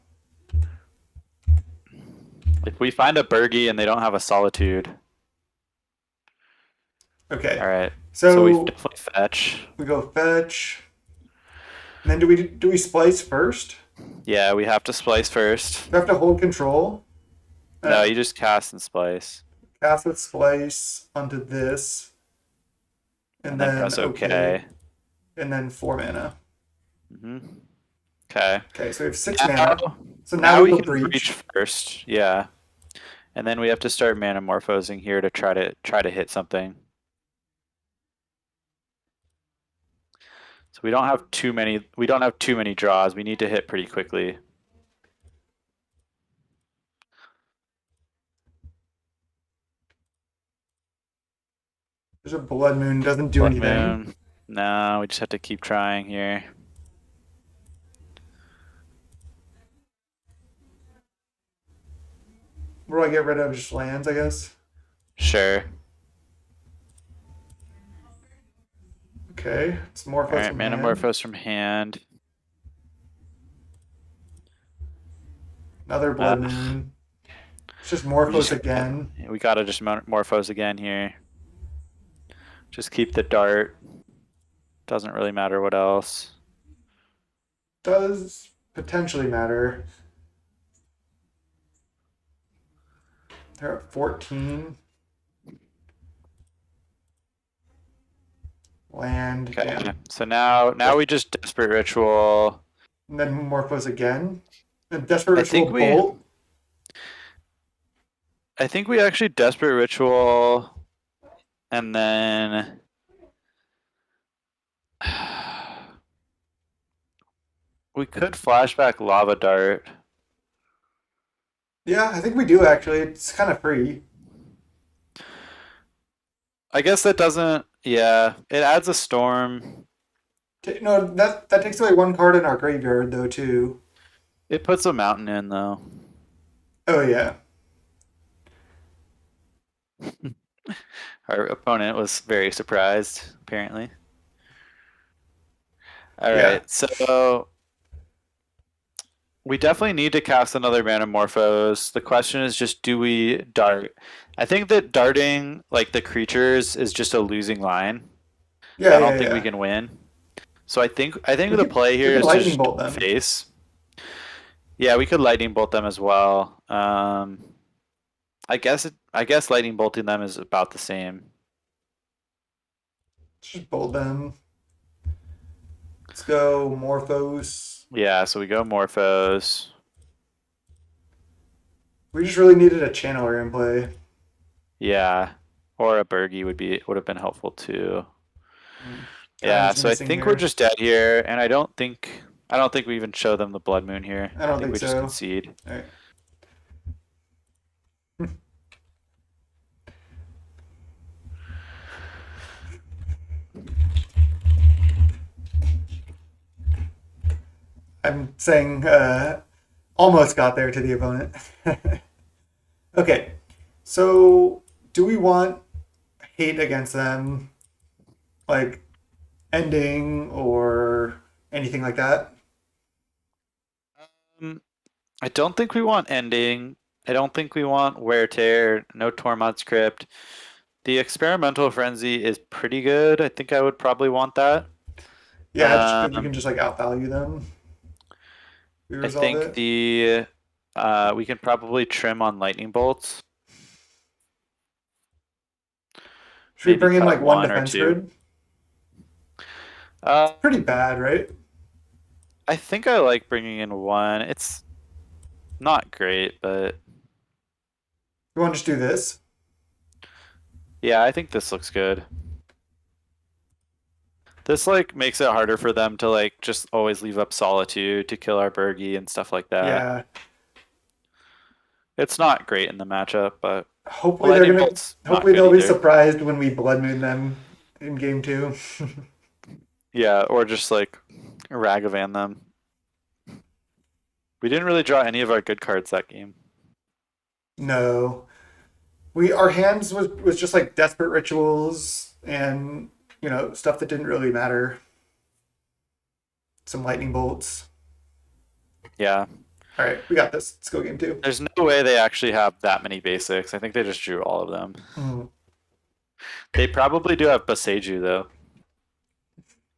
If we find a Birgi and they don't have a Solitude, all Okay. right. So we So definitely fetch. we go fetch. And then do we splice first? Yeah, we have to splice first. Do I have to hold control? No, you just cast and splice, Cast with splice onto this, and and then then press okay, OK. and then 4 mana. hmm Okay. Okay, so we have 6 mana. Now, So now now we we go can breach. breach first. Yeah, and then we have to start manamorphosing here to try to hit something. So we don't have too many. We don't have too many draws. We need to hit pretty quickly. There's a blood moon. Doesn't do Blood anything. Moon. No, we just have to keep trying here. What do I get rid of? Just lands, I guess. Sure. Okay, it's All Morphos right, from hand. manamorphose from hand. Another Uh, blood moon. It's just we Morphos just again. we gotta just morphose again here. Just keep the dart. Doesn't really matter what else. Does potentially matter. They're at 14. Land, Okay. damn. So now we just desperate ritual. And then Morphos again. And Desperate I think Ritual we Bolt. I think we actually desperate ritual and then we could flashback lava dart. Yeah, I think we do actually. It's kind of free. I guess that doesn't. Yeah, it adds a storm. No, that takes away 1 card in our graveyard though too. It puts a mountain in though. Oh yeah, Our opponent was very surprised, apparently. All yeah, right, so we definitely need to cast another Manamorphose. The question is just, do we dart? I think that darting like the creatures is just a losing line. yeah, I yeah, don't think we yeah. can win. So I think We the could play we here could is to lightning just bolt them. face. Yeah, we could lightning bolt them as well. I guess lightning bolting them is about the same. Just bolt them. Let's go Morphos. Yeah, so we go Morphos. We just really needed a channeler in play. Yeah, or a Birgi would have been helpful too. Yeah, Time's so I missing think we're here. just dead here, and I don't think we even show them the blood moon here. I I don't think think we just so. concede. All right. I'm saying almost got there to the opponent. Okay, so do we want hate against them, like ending or anything like that? Um, I don't think we want ending. I don't think we want wear tear. No Tormod's crypt. The experimental frenzy is pretty good. I think I would probably want that. Yeah, just because we Um, can just like outvalue them. We I resolve think it. the we can probably trim on lightning bolts. Should we Maybe bring in cut like one one or defense two. grid? It's Uh, pretty bad, right? I think I like bringing in one. It's not great, but We want to just do this. yeah, I think this looks good. This like makes it harder for them to like just always leave up Solitude to kill our Birgi and stuff like that. Yeah. It's not great in the matchup, but Hopefully they're Lightning gonna. Bolt's not Hopefully good they'll be either. surprised when we Blood Moon them in game two. Yeah, or just like Ragavan them. We didn't really draw any of our good cards that game. No, we our hands was just like desperate rituals and stuff that didn't really matter. Some lightning bolts. Yeah, All right, we got this. Let's go game two. there's no way they actually have that many basics. I think they just drew all of them. Mm. They probably do have Boseiju though.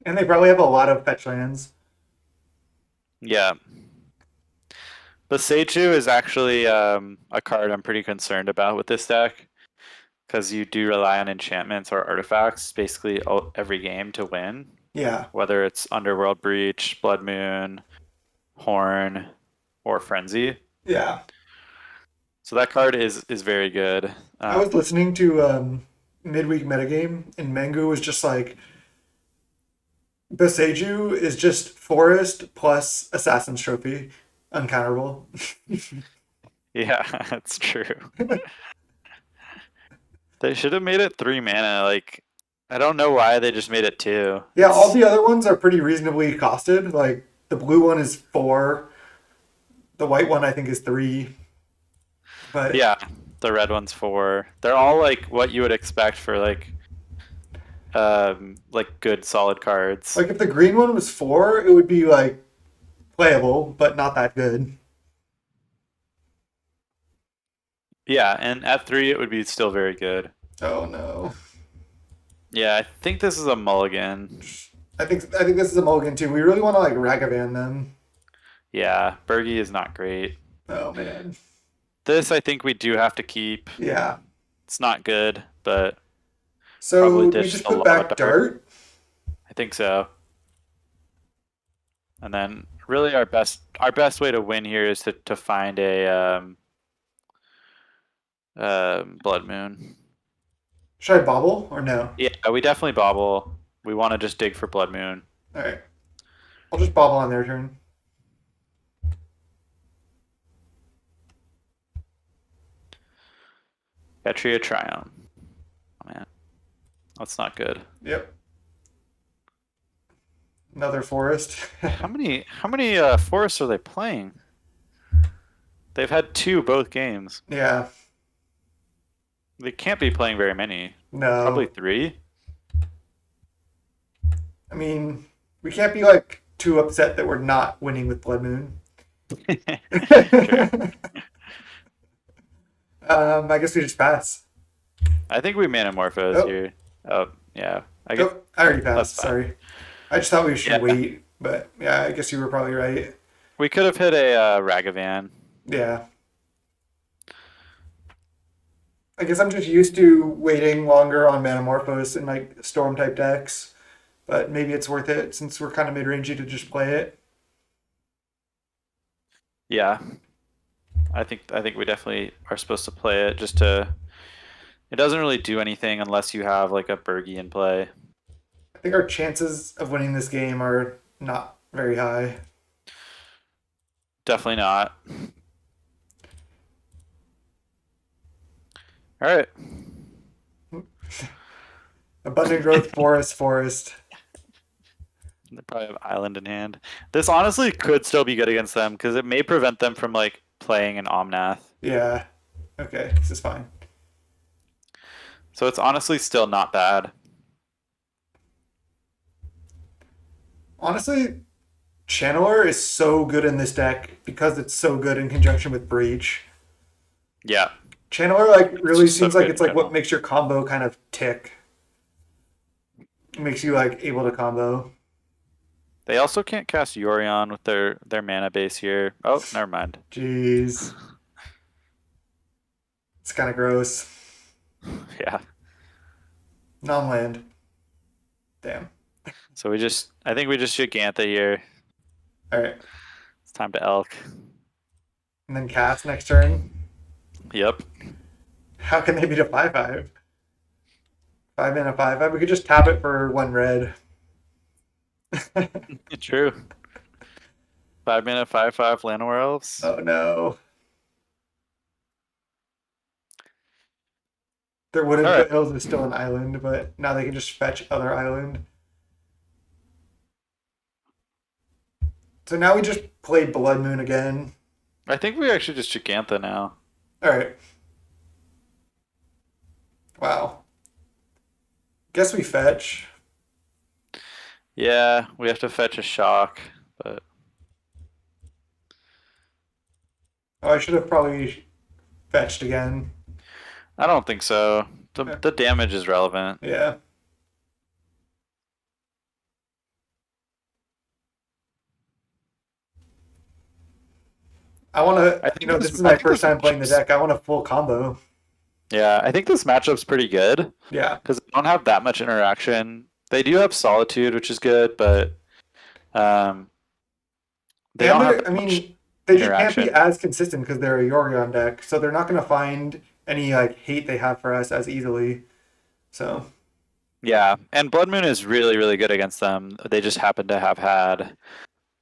And they probably have a lot of fetch lands. Yeah, Boseiju is actually a card I'm pretty concerned about with this deck because you do rely on enchantments or artifacts basically every game to win, Yeah, whether it's Underworld Breach, Blood Moon, Horn, or Frenzy. yeah. So that card is very good. I was listening to midweek metagame, and Mengu was just like, Beseju is just forest plus assassin's trophy, uncounterable. Yeah, that's true. They should have made it 3 mana. Like, I don't know why they just made it two. Yeah, all the other ones are pretty reasonably costed. Like the blue one is 4, the white one I think is 3. But Yeah, the red one's 4. They're all like what you would expect for like good solid cards. like if the green one was 4, it would be like playable, but not that good. Yeah, and at 3 it would be still very good. Oh no. Yeah, I think this is a mulligan. I think this is a mulligan too. We really want to like Ragavan them. Yeah, Birgi is not great. Oh man. This I think we do have to keep. Yeah. It's not good, but So probably do we ditch just a put lot back better. Dart? I think so. And then really our best way to win here is to find a Blood Moon. Should I bobble or no? Yeah, we definitely bobble. We want to just dig for Blood Moon. All right. I'll just bobble on their turn. Petria Triumph. Oh man, that's not good. Yep. Another forest. How many forests are they playing? They've had two both games. Yeah. They can't be playing very many. Probably No. 3. I mean, we can't be like too upset that we're not winning with Blood Moon. Sure. I guess we just pass. I think we Manamorphose Oh, here. Oh yeah, I guess oh, I already that's passed. fine. Sorry. I just thought we should Yeah, wait, but yeah, I guess you were probably right. we could have hit a Ragavan. Yeah. I guess I'm just used to waiting longer on Manamorphose in like storm type decks, but maybe it's worth it since we're kind of mid rangey to just play it. Yeah, I think we definitely are supposed to play it just to. It doesn't really do anything unless you have like a Birgi in play. I think our chances of winning this game are not very high. Definitely not. All right. Abundant growth, forest. They probably have Island in hand. This honestly could still be good against them because it may prevent them from like playing an Omnath. Yeah. Okay, this is fine. So it's honestly still not bad. Honestly, Channeler is so good in this deck because it's so good in conjunction with Breach. Yeah, Channeler like it's really just so seems like good in it's like what general. makes your combo kind of tick. Makes you like able to combo. They also can't cast Yorion with their mana base here. Oh, never mind. Jeez. It's kind of gross. Yeah. Non-land. Damn. So I think we just shoot Gantha here. All right. It's time to Elk. And then cast next turn. Yep. How can they beat a 5/5? 5 mana 5/5. We could just tap it for 1 red. True. 5 mana, 5/5 Llanowar Elves. Oh no. Their All Wooden right. Foothills is still an island, but now they can just fetch other island. So now we just play Blood Moon again. I think we actually just Gigantha now. All right. Wow. Guess we fetch. Yeah, we have to fetch a shock, but Oh, I should have probably fetched again. I don't think so. The Yeah. the damage is relevant. Yeah. I want I to, think this this is I my think first this time playing the matchup's deck. I want a full combo. yeah, I think this matchup's pretty good Yeah. because they don't have that much interaction. They do have Solitude, which is good, but um, they And don't have they're, I that much mean, they just can't be interaction. as consistent because they're a Yorion deck. So they're not going to find any like hate they have for us as easily. So, Yeah, and Blood Moon is really, really good against them. They just happen to have had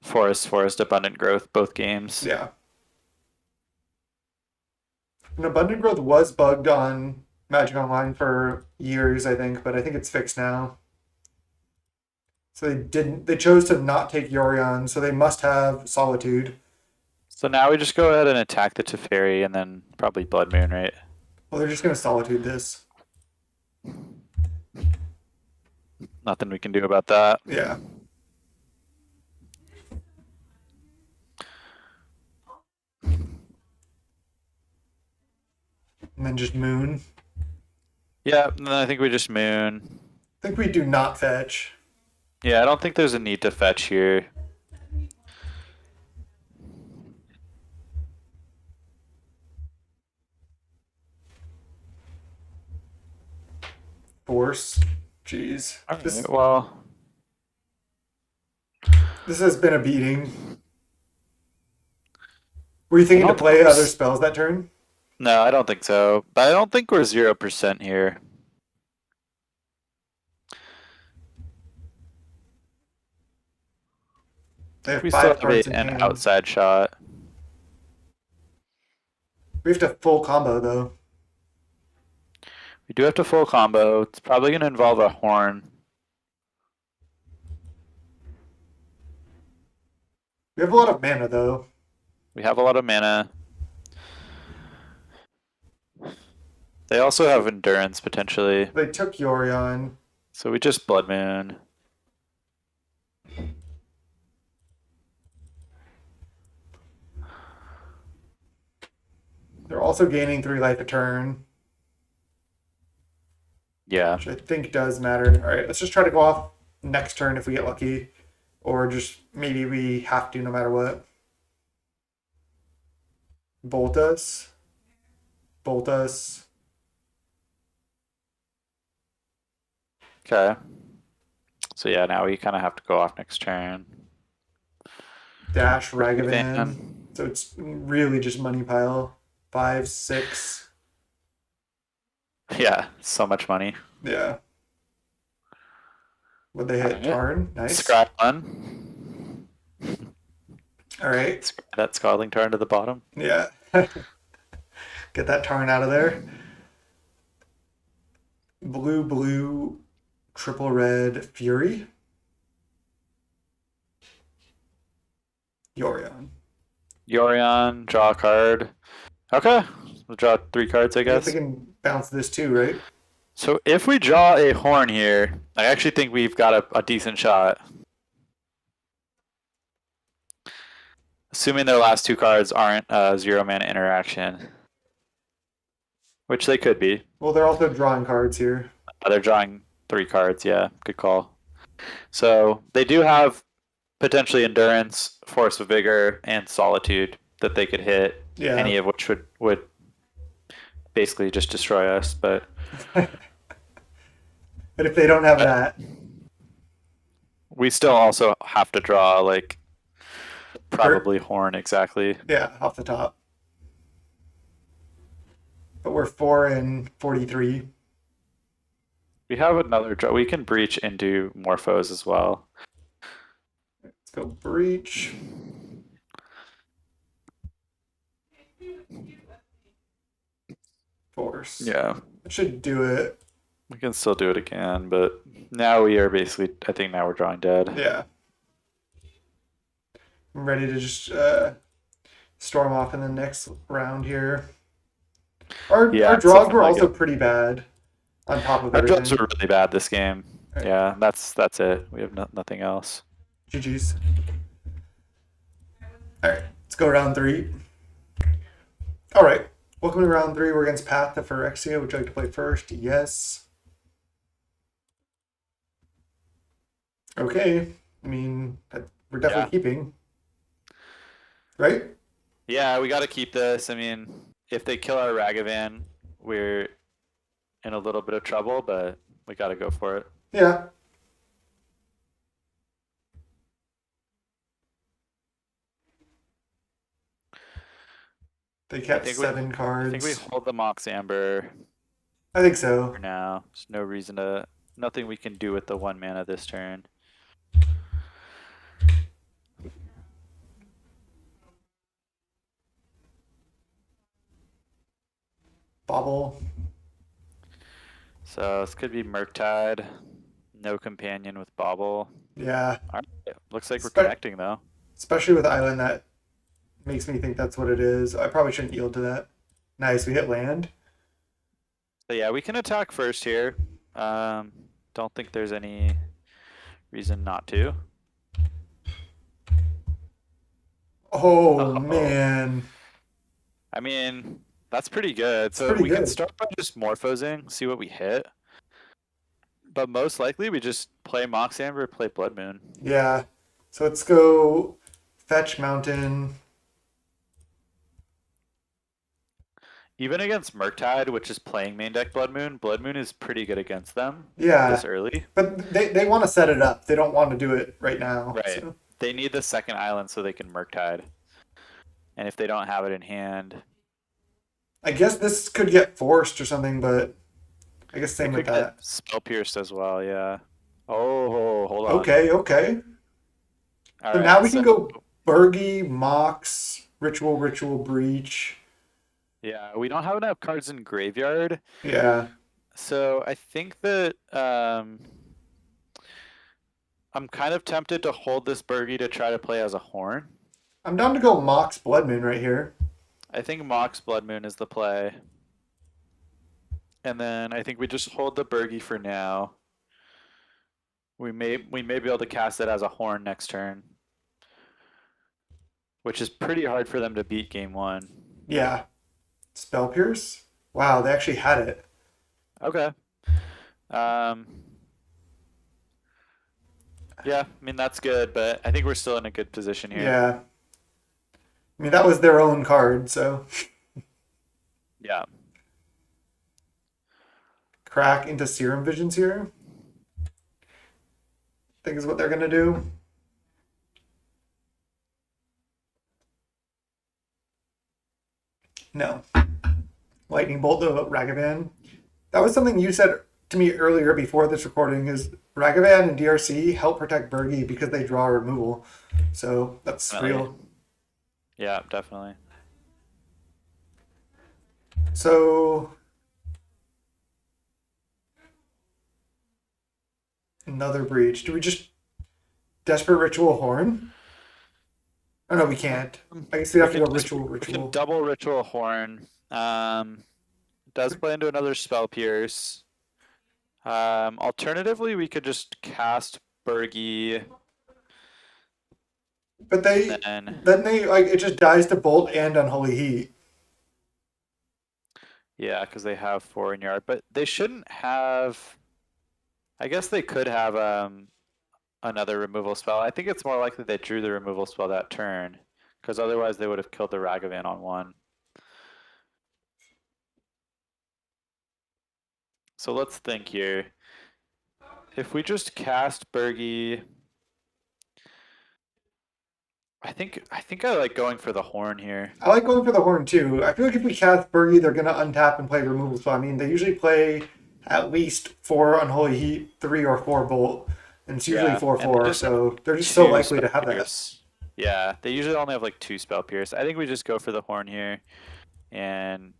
Forest Abundant Growth both games. yeah. And Abundant Growth was bugged on Magic Online for years, I think, but I think it's fixed now. So they chose to not take Yorion, so they must have Solitude. So now we just go ahead and attack the Teferi and then probably Blood Moon, right? Well, they're just going to Solitude this. Nothing we can do about that. Yeah. And then just Moon. Yeah, and then I think we just Moon. I think we do not fetch. Yeah, I don't think there's a need to fetch here. Force. Jeez. All right, This well, this has been a beating. Were you I thinking to don't think play we're. other spells that turn? No, I don't think so. But I don't think we're 0% here. They have We still five have cards in an hand. outside shot. We have to full combo though. We do have to full combo. It's probably going to involve a horn. We have a lot of mana though. We have a lot of mana. They also have endurance potentially. They took Yorion. So we just Blood Moon. They're also gaining 3 life a turn, Yeah. which I think does matter. All right, let's just try to go off next turn if we get lucky, or just maybe we have to no matter what. Bolt us. Bolt us. Okay. So yeah, now we kind of have to go off next turn. Dash Fan. Ragavan. So it's really just money pile. 5, 6. Yeah, so much money. Yeah. Would they hit Alright. Tarn? Nice. Scry one. All right. Scry that Scalding Tarn to the bottom. Yeah. Get that Tarn out of there. Blue, blue, triple red, Fury. Yorion. Yorion, draw a card. Okay. We'll draw 3 cards, I I guess they guess. can bounce this too, right? So if we draw a horn here, I actually think we've got a decent shot. Assuming their last 2 cards aren't 0 mana interaction. Which they could be. Well, they're also drawing cards here. They're drawing 3 cards, yeah. Good call. So they do have potentially endurance, force of vigor, and solitude that they could hit. Yeah. Any of which would basically just destroy us. But But if they don't have that, we still also have to draw like probably horn exactly. yeah, off the top. But we're 4 and 43. We have another draw. We can breach into Morphos as well. go breach. Force. Yeah, That should do it. we can still do it again, but now we are basically. I think now we're drawing dead. Yeah. I'm ready to just storm off in the next round here. Our Yeah, it's draws looking were like also it. pretty bad on top of Our jobs are everything. really bad this game. All right. Yeah, that's it. We have nothing else. GG's. All right. Let's go round three. All right. Welcome to round three. We're against Path to Phyrexia. Would you like to play first? Yes. Okay. I mean, we're definitely keeping. Right? Yeah, we got to keep this. I mean, if they kill our Ragavan, we're in a little bit of trouble, but we got to go for it. Yeah. They kept seven I think we cards. hold the Mox Amber I think so. for now. There's no reason to, nothing we can do with the 1 mana this turn. Bobble. So this could be Murktide. No companion with Bobble. Yeah. All right. Looks like we're Spe- connecting though. Especially with Island, that makes me think that's what it is. I probably shouldn't yield to that. Nice. We hit land. So yeah, we can attack first here. Don't think there's any reason not to. Oh, Oh. man. I mean, that's pretty good. So pretty we can good. start by just morphosing, see what we hit. But most likely we just play Mox Amber, play Blood Moon. Yeah. So let's go fetch mountain. Even against Murktide, which is playing main deck Blood Moon is pretty good against them Yeah. this early. But they want to set it up. They don't want to do it right now. Right. So. They need the second island so they can Murktide. And if they don't have it in hand, I guess this could get forced or something, but I guess same it with could that. get Spell Pierced as well, yeah. Oh, hold on. Okay, okay. All So right, now we can go Birgi, Mox, Ritual, Breach. Yeah, we don't have enough cards in Graveyard. Yeah. So I think that I'm kind of tempted to hold this Birgi to try to play as a Horn. I'm down to go Mox Blood Moon right here. I think Mox Blood Moon is the play. And then I think we just hold the Birgi for now. We may be able to cast it as a Horn next turn. Which is pretty hard for them to beat game one. Yeah. Spell Pierce? Wow, they actually had it. Okay. Yeah, I mean that's good, but I think we're still in a good position here. Yeah. I mean, that was their own card, so. Yeah. Crack into Serum Visions here. I think is what they're going to do. No. Lightning Bolt to Ragavan. That was something you said to me earlier before this recording is Ragavan and DRC help protect Birgi because they draw removal. So that's Definitely. real. Yeah, definitely. So another breach. Do we just Desperate Ritual Horn? Oh no, we can't. I guess we have to go Ritual. We can double Ritual Horn. Does play into another Spell Pierce. Alternatively, we could just cast Birgi. But then they like it just dies to Bolt and Unholy Heat. Yeah, because they have 4 in yard, but they shouldn't have. I guess they could have another removal spell. I think it's more likely they drew the removal spell that turn, because otherwise they would have killed the Ragavan on 1. So let's think here. If we just cast Birgi, I think I like going for the Horn here. I like going for the Horn too. I feel like if we cast Birgi, they're gonna untap and play removal spell. I mean, they usually play at least 4 Unholy Heat, 3 or 4 Bolt. and it's usually Yeah, and they 4/4, just have so they're just so two likely spell to have that. pierce. Yeah, they usually only have like two spell pierce. I think we just go for the horn here, and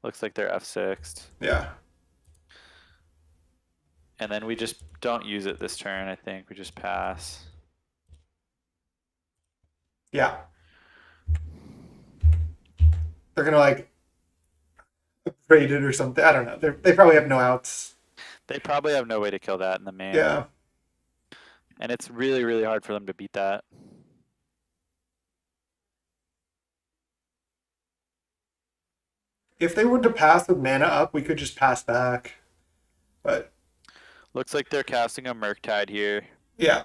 looks like they're F6'd. Yeah. And then we just don't use it this turn, I think. We just pass. Yeah. They're gonna like trade it or something. I don't know. They probably have no outs. They probably have no way to kill that in the main. Yeah. And it's really, really hard for them to beat that. If they were to pass with mana up, we could just pass back. But Looks like they're casting a Murktide here. yeah.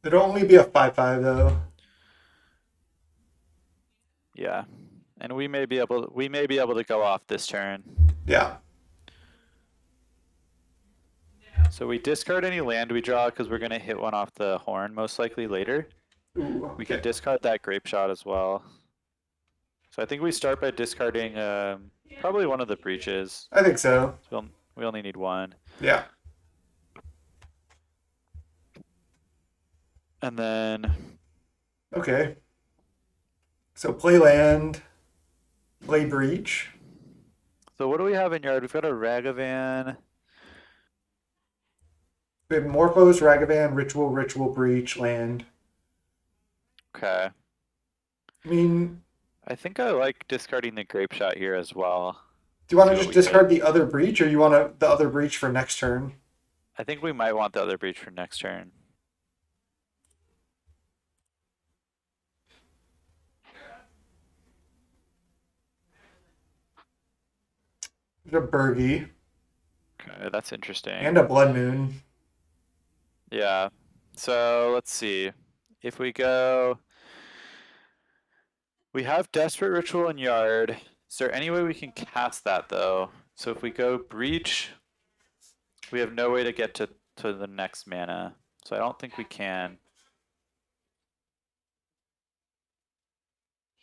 It'll only be a 5/5 though. Yeah. And we may be able to go off this turn. Yeah. So we discard any land we draw because we're gonna hit one off the horn most likely later. Ooh, We can okay. discard that grape shot as well. So I think we start by discarding probably one of the breaches. I think so. So we only need one. Yeah. And then Okay. So play land, play breach. so what do we have in yard? We've got a Ragavan. We have Morphos, Ragavan, Ritual, Ritual, Breach, land. Okay. I mean, I think I like discarding the grape shot here as well. do you want See to what just we get. discard the other breach, or you want the other breach for next turn? I think we might want the other breach for next turn. There's a Birgi Okay, that's interesting. and a Blood Moon. Yeah. So let's see. If we go, we have Desperate Ritual in yard. Is there any way we can cast that though? So if we go breach, we have no way to get to the next mana. So I don't think we can.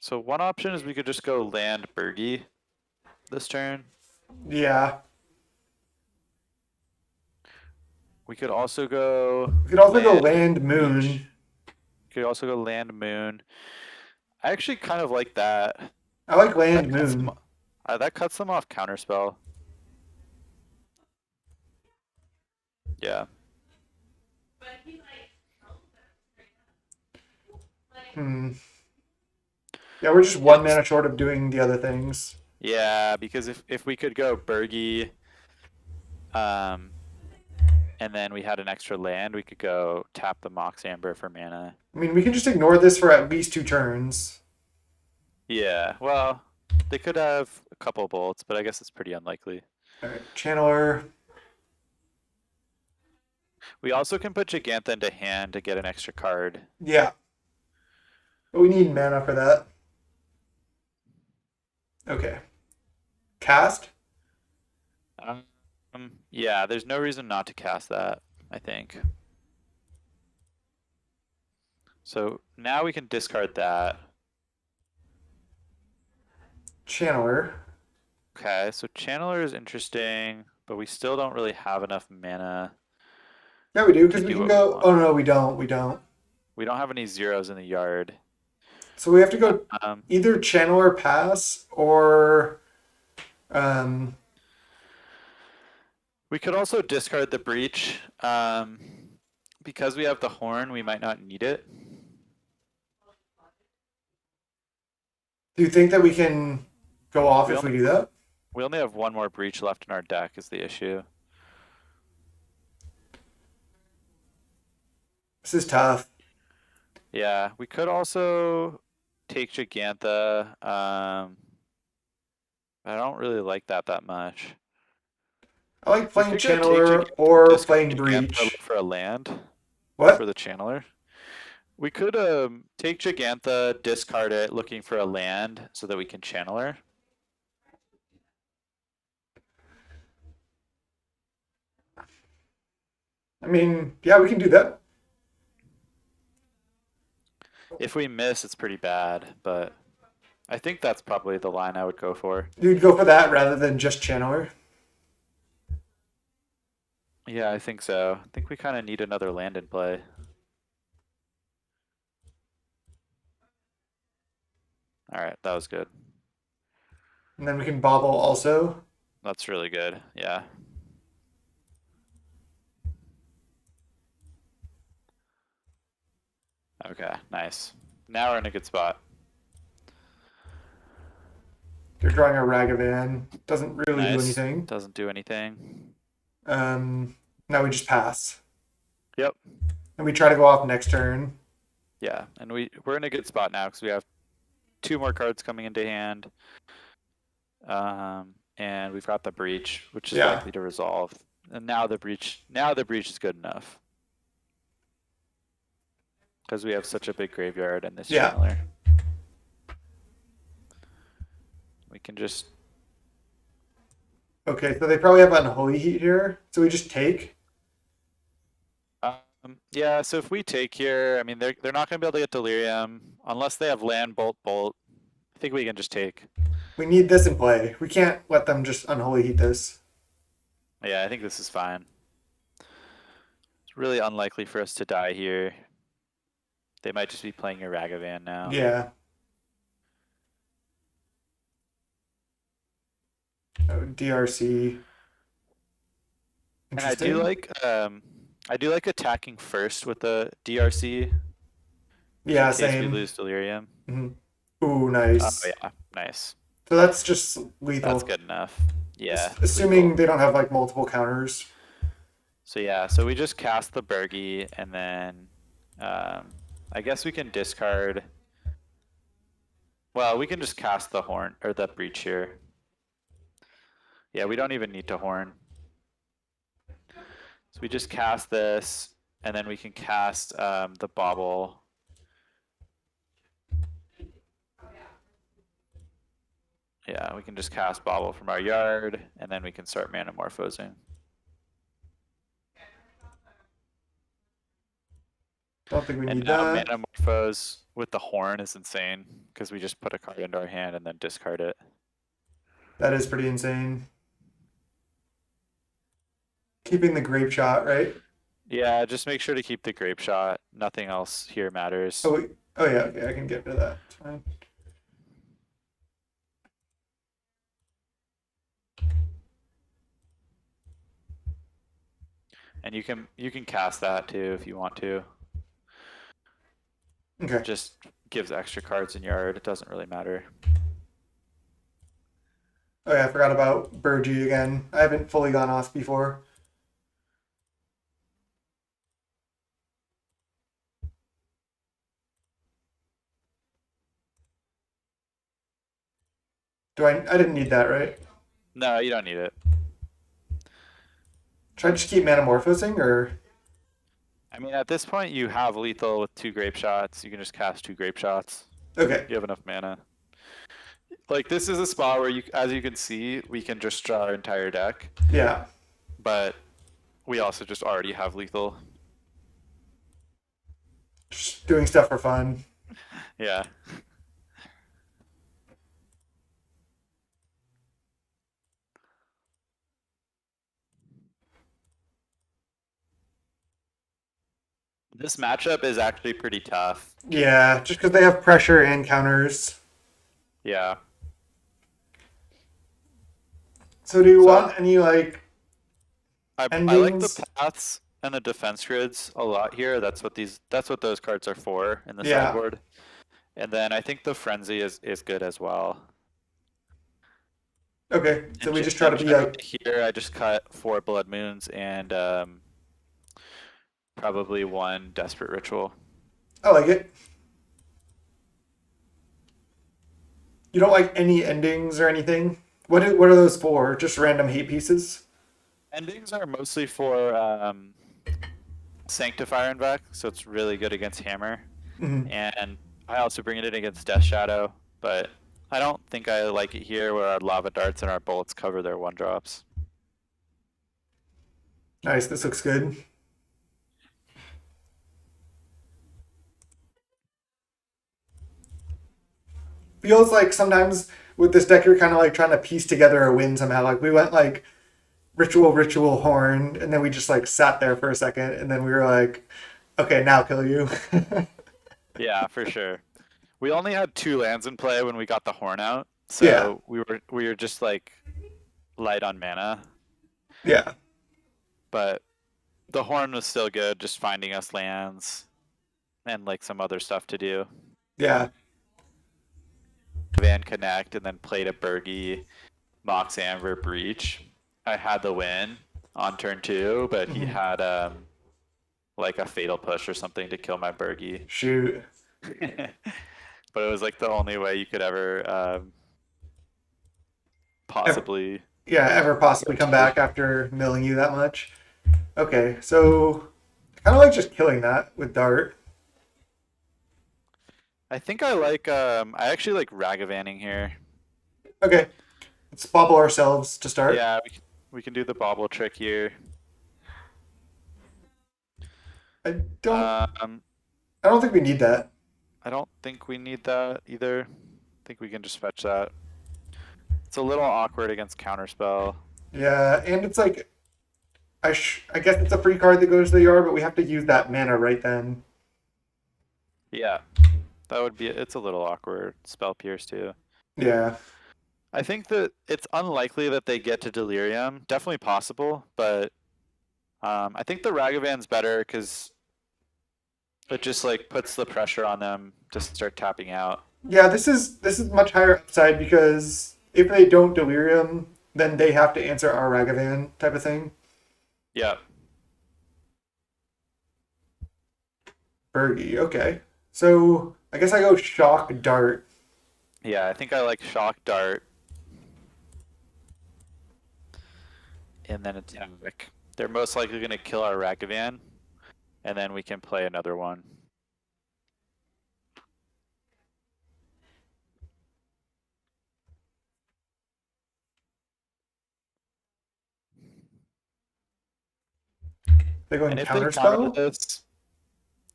So one option is we could just go land Birgi this turn. Yeah. We could also go. We could also go land land Breach. Moon. We could also go land Moon. I actually kind of like that. I like land That cuts them, Moon. that cuts them off counterspell. Yeah. Hmm. Yeah, we're just one mana short of doing the other things. Yeah, because if we could go Birgi, um, and then we had an extra land, we could go tap the Mox Amber for mana. I mean, we can just ignore this for at least 2 turns. Yeah, well, they could have a couple bolts, but I guess it's pretty unlikely. All right, Channeler. We also can put Gigantha into hand to get an extra card. Yeah. But we need mana for that. Okay. Cast? Yeah, there's no reason not to cast that, I think. So now we can discard that. Channeler. Okay, so Channeler is interesting, but we still don't really have enough mana. Yeah, we do, because To we do can what we go. want. Oh, no, we don't. We don't. We don't have any zeros in the yard. So we have to go Um, either Channeler pass or. we could also discard the breach. Because we have the horn, we might not need it. Do you think that we can go off We if we only- do that? We only have one more breach left in our deck is the issue. This is tough. Yeah, we could also take Gigantha. I don't really like that much. I like We playing could go take Channeler Gigantha, or discard playing Gigantha, Breach. look for a land What? for the Channeler. We could take Gigantha, discard it, looking for a land so that we can Channeler. I mean, yeah, we can do that. If we miss, it's pretty bad, but I think that's probably the line I would go for. You'd go for that rather than just Channeler. Yeah, I think so. I think we kind of need another land in play. All right, that was good. And then we can bobble also. That's really good. Yeah. Okay, nice. Now we're in a good spot. You're drawing a Ragavan. Doesn't really do Nice. anything. Doesn't do anything. Um, Now we just pass. Yep. And we try to go off next turn. Yeah, and we're in a good spot now because we have two more cards coming into hand. And we've got the breach, which is Yeah. likely to resolve. And now the breach is good enough because we have such a big graveyard and this Yeah. channeler. We can just Okay, so they probably have Unholy Heat here. So we just take. yeah. So if we take here, I mean they're not going to be able to get delirium unless they have land bolt bolt. I think we can just take. We need this in play. We can't let them just Unholy Heat this. Yeah, I think this is fine. It's really unlikely for us to die here. They might just be playing a Ragavan now. Yeah. Oh, DRC. And I Interesting. do like attacking first with the DRC just in Yeah, case we same. lose delirium. Ooh, Oh nice. yeah, nice. So that's just That's lethal. good enough. Yeah, Assuming lethal. they don't have like multiple counters. So yeah, so we just cast the Birgi and then I guess we can discard. Well, we can just cast the horn or the breach here. Yeah, we don't even need to horn. So we just cast this, and then we can cast the bauble. Yeah, we can just cast bauble from our yard, and then we can start manamorphosing. Don't think we And need now that. manamorphose with the horn is insane because we just put a card into our hand and then discard it. That is pretty insane. Keeping the grape shot, right? Yeah, just make sure to keep the grape shot. Nothing else here matters. Oh, wait. Oh yeah, okay, I can get rid of that. It's fine. And you can cast that too if you want to. Okay. Just gives extra cards in yard. It doesn't really matter. Oh yeah, I forgot about Birgi again. I haven't fully gone off before. I didn't need that, right? No, you don't need it. Should I just keep Manamorphosing or I mean, at this point, you have lethal with two grape shots. You can just cast two grape shots. okay. You have enough mana. Like, this is a spot where, as you can see, we can just draw our entire deck. Yeah. But we also just already have lethal. Just doing stuff for fun. Yeah. This matchup is actually pretty tough. Yeah, just because they have pressure and counters. Yeah. So do you So want any like I like the endings? paths and the defense grids a lot here. That's what those cards are for in the Yeah. sideboard. And then I think the frenzy is good as well. Okay. So And, we just try to be generally like here, I just cut 4 blood moons and probably 1 desperate ritual. I like it. You don't like any endings or anything? What are those for? Just random hate pieces? Endings are mostly for Sanctifier and Vec, so it's really good against Hammer. Mm-hmm. And I also bring it in against Death Shadow, but I don't think I like it here where our Lava Darts and our Bullets cover their 1-drops. Nice. This looks good. Feels like sometimes with this deck you're kind of like trying to piece together a win somehow. Like we went like ritual horn, and then we just like sat there for a second, and then we were like, okay, now kill you. Yeah, for sure. We only had two lands in play when we got the horn out, Yeah, so we were just like light on mana, yeah, but the horn was still good, just finding us lands and like some other stuff to do. yeah. Van Connect and then played a Birgi, Mox Amber Breach. I had the win on turn two, but he Mhm. had like a fatal push or something to kill my Birgi. Shoot. But it was like the only way you could ever Ever, possibly yeah, ever possibly come achieve. back after milling you that much? Okay, so kind of like just killing that with dart. I think I actually like Ragavanning here. Okay, let's bobble ourselves to start. Yeah, we can do the bobble trick here. I don't Um, I don't think we need that. I don't think we need that either. I think we can just fetch that. It's a little awkward against counterspell. Yeah, and it's like I guess it's a free card that goes to the yard, but we have to use that mana right then. Yeah, that would be it's a little awkward. Spell Pierce too. Yeah. I think that it's unlikely that they get to Delirium. Definitely possible, but I think the Ragavan's better because it just like puts the pressure on them to start tapping out. Yeah, this is much higher upside because if they don't delirium, then they have to answer our Ragavan type of thing. Yeah, Birgi, okay. So I guess I go shock dart. yeah. I think I like Shock Dart and then attack. They're most likely going to kill our Ragavan, and then we can play another one. They go in And if they counter counterspell. this,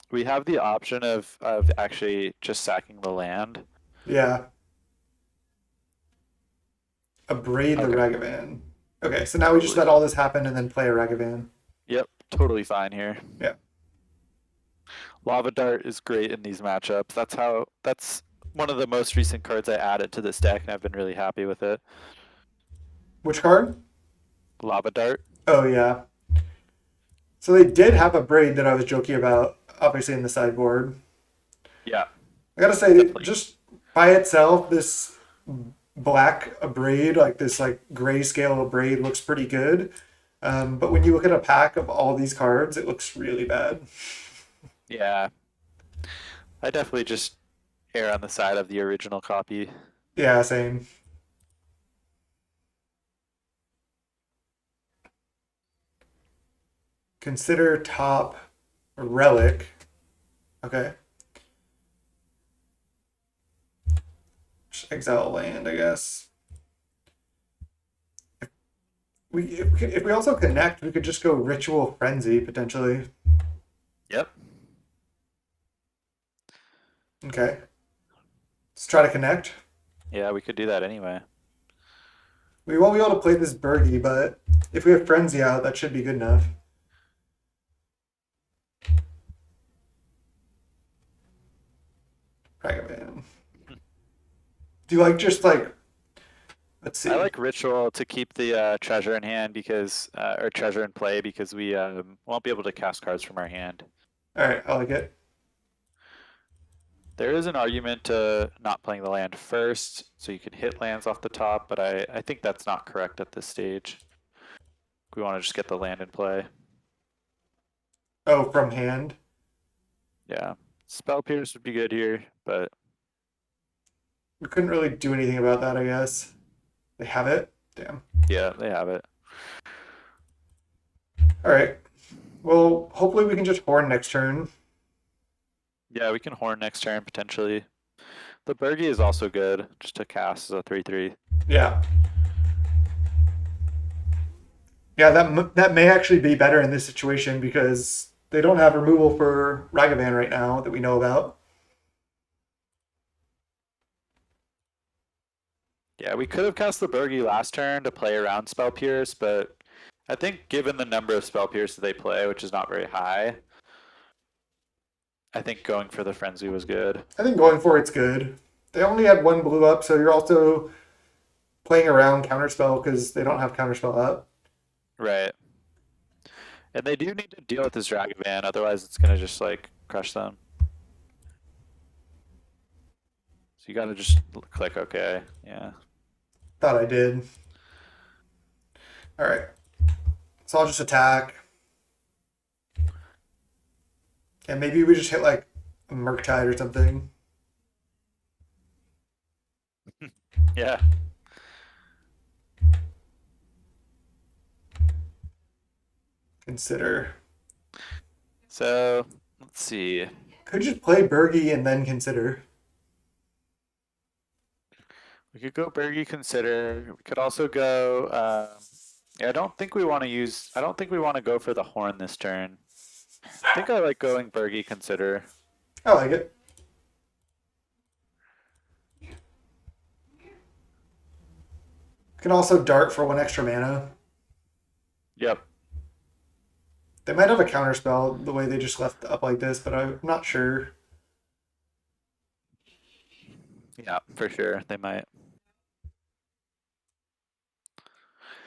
we have the option of actually just sacking the land. Yeah, abrade the Okay, Ragavan. Okay, so now we just totally let all fine. this happen and then play a Ragavan. Yep, totally fine here. Yeah. Lava Dart is great in these matchups. That's one of the most recent cards I added to this deck, and I've been really happy with it. Which card? Lava Dart. Oh yeah. So they did have a braid that I was joking about, obviously in the sideboard. Yeah, I gotta say, definitely. just by itself, this black braid, like this like grayscale braid, looks pretty good. But when you look at a pack of all these cards, it looks really bad. Yeah, I definitely just err on the side of the original copy. Yeah, same. Consider top relic. Okay. Just exile land, I guess. If we also connect, we could just go ritual frenzy potentially. Yep. Okay. Let's try to connect. Yeah, we could do that anyway. We won't be able to play this Birgi, but if we have frenzy out, that should be good enough. Ragavan. Do you like just like let's I see. like Ritual to keep the treasure in hand because, or treasure in play because we won't be able to cast cards from our hand. Alright, I like it. There is an argument to not playing the land first, so you can hit lands off the top, but I think that's not correct at this stage. We want to just get the land in play. Oh, from hand. Yeah. Spell Pierce would be good here, but We couldn't really do anything about that, I guess. They have it? Damn. yeah, they have it. Alright. Well, hopefully we can just horn next turn. Yeah, we can Horn next turn potentially. The Birgi is also good, just to cast as a 3/3. Yeah. Yeah, that may actually be better in this situation because they don't have removal for Ragavan right now that we know about. Yeah, we could have cast the Birgi last turn to play around Spell Pierce, but I think given the number of spell pierces they play, which is not very high, I think going for the frenzy was good. I think going for it's good. They only had one blue up, so you're also playing around counterspell because they don't have counterspell up. Right. And they do need to deal with this Dragavan, otherwise it's gonna just like crush them. So you gotta just click OK. Yeah. Thought I did. All right, so I'll just attack, and maybe we just hit like a Murktide or something. Yeah. Consider. So let's see. Could just play Birgi and then consider. We could go Birgi consider. We could also go. Yeah, I don't think we want to use. I don't think we want to go for the horn this turn. I think I like going Birgi consider. I like it. Can also dart for one extra mana. Yep. They might have a counterspell the way they just left up like this, but I'm not sure. Yeah, for sure. They might.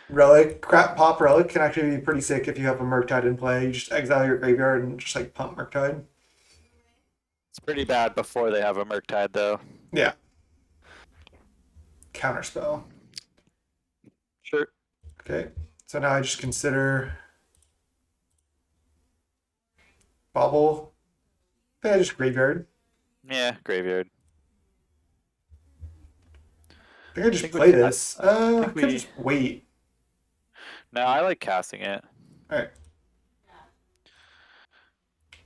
Relic, crap pop relic can actually be pretty sick if you have a Murktide in play. You just exile your graveyard and just like pump Murktide. It's pretty bad before they have a Murktide, though. Yeah. Counterspell. Sure. Okay. So now I just consider bobble. I think I just graveyard. Yeah, graveyard. I think I just think play we- I- this. I I think could we- just wait. No, I like casting it. All right.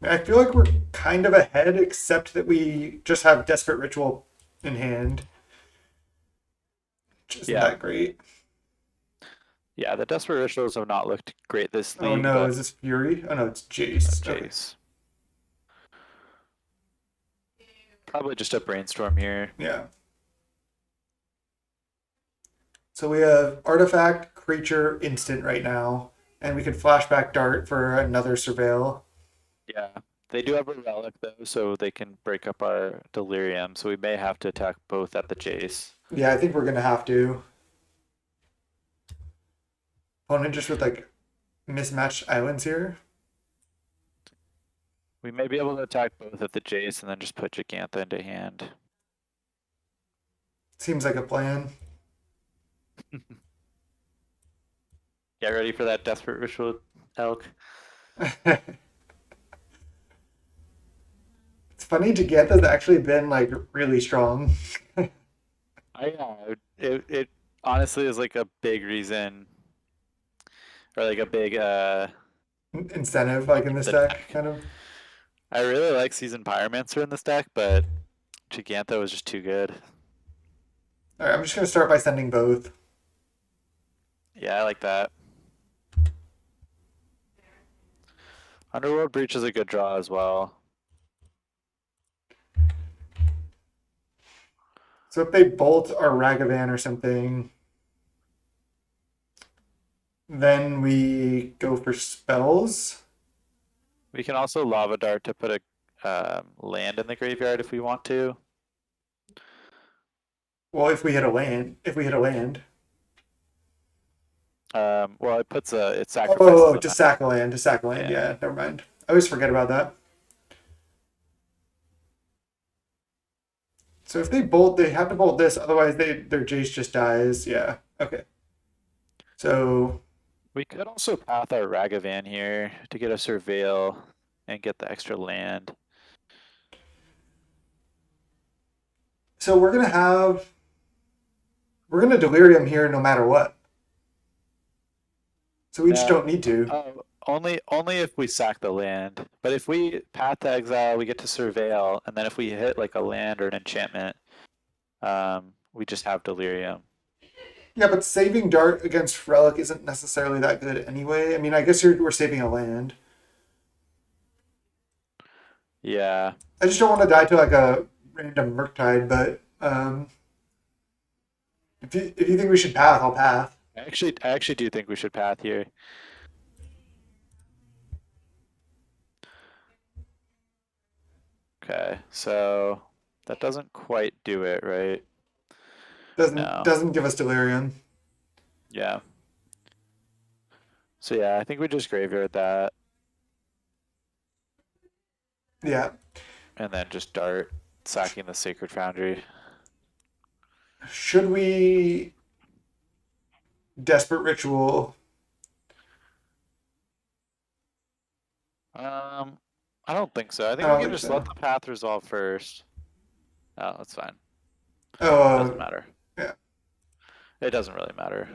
I feel like we're kind of ahead, except that we just have Desperate Ritual in hand. Which isn't Yeah. that great. Yeah, the Desperate Rituals have not looked great this Oh league, no, but is this Fury? Oh no, it's Jace. Okay. Jace. Probably just a brainstorm here. Yeah. So we have Artifact, Creature, Instant right now, and we could Flashback Dart for another Surveil. Yeah. They do have a relic though, so they can break up our delirium, so we may have to attack both at the Jace. Yeah, I think we're gonna have to. Opponent just with like mismatched islands here. We may be able to attack both at the Jace and then just put Gigantha into hand. Seems like a plan. Get ready for that Desperate Ritual, Elk. It's funny, Gigantha's actually been like really strong. It honestly is like a big reason, or like a big Incentive like in this The deck, deck. kind of. I really like Seasoned Pyromancer in this deck, but Gigantha was just too good. All right, I'm just gonna start by sending both. Yeah, I like that. Underworld Breach is a good draw as well. So if they bolt our Ragavan or something, then we go for spells. We can also Lava Dart to put a land in the graveyard if we want to. Well, if we hit a land. Well, it puts it Oh, sacrifices. to sack a land, Yeah. Yeah, never mind. I always forget about that. So if they bolt, they have to bolt this. Otherwise, their Jace just dies. Yeah. Okay. So We could also path our Ragavan here to get a Surveil and get the extra land. so we're gonna delirium here no matter what. So we just No. don't need to. Oh, only if we sack the land. But if we path to exile, we get to Surveil, and then if we hit like a land or an enchantment, we just have Delirium. Yeah, but saving Dart against Relic isn't necessarily that good anyway. I mean, I guess we're saving a land. Yeah. I just don't want to die to like a random Murktide, but if you think we should path, I'll path. I actually do think we should path here. Okay, so that doesn't quite do it, right? Doesn't No. doesn't give us delirium. Yeah. So yeah, I think we just graveyard that Yeah. and then just dart, sacking the Sacred Foundry. Should we desperate ritual? Um, I don't think so. I I think we don't can think just let so. the path resolve first. Oh, that's fine. Doesn't Oh, matter. yeah. It doesn't really matter.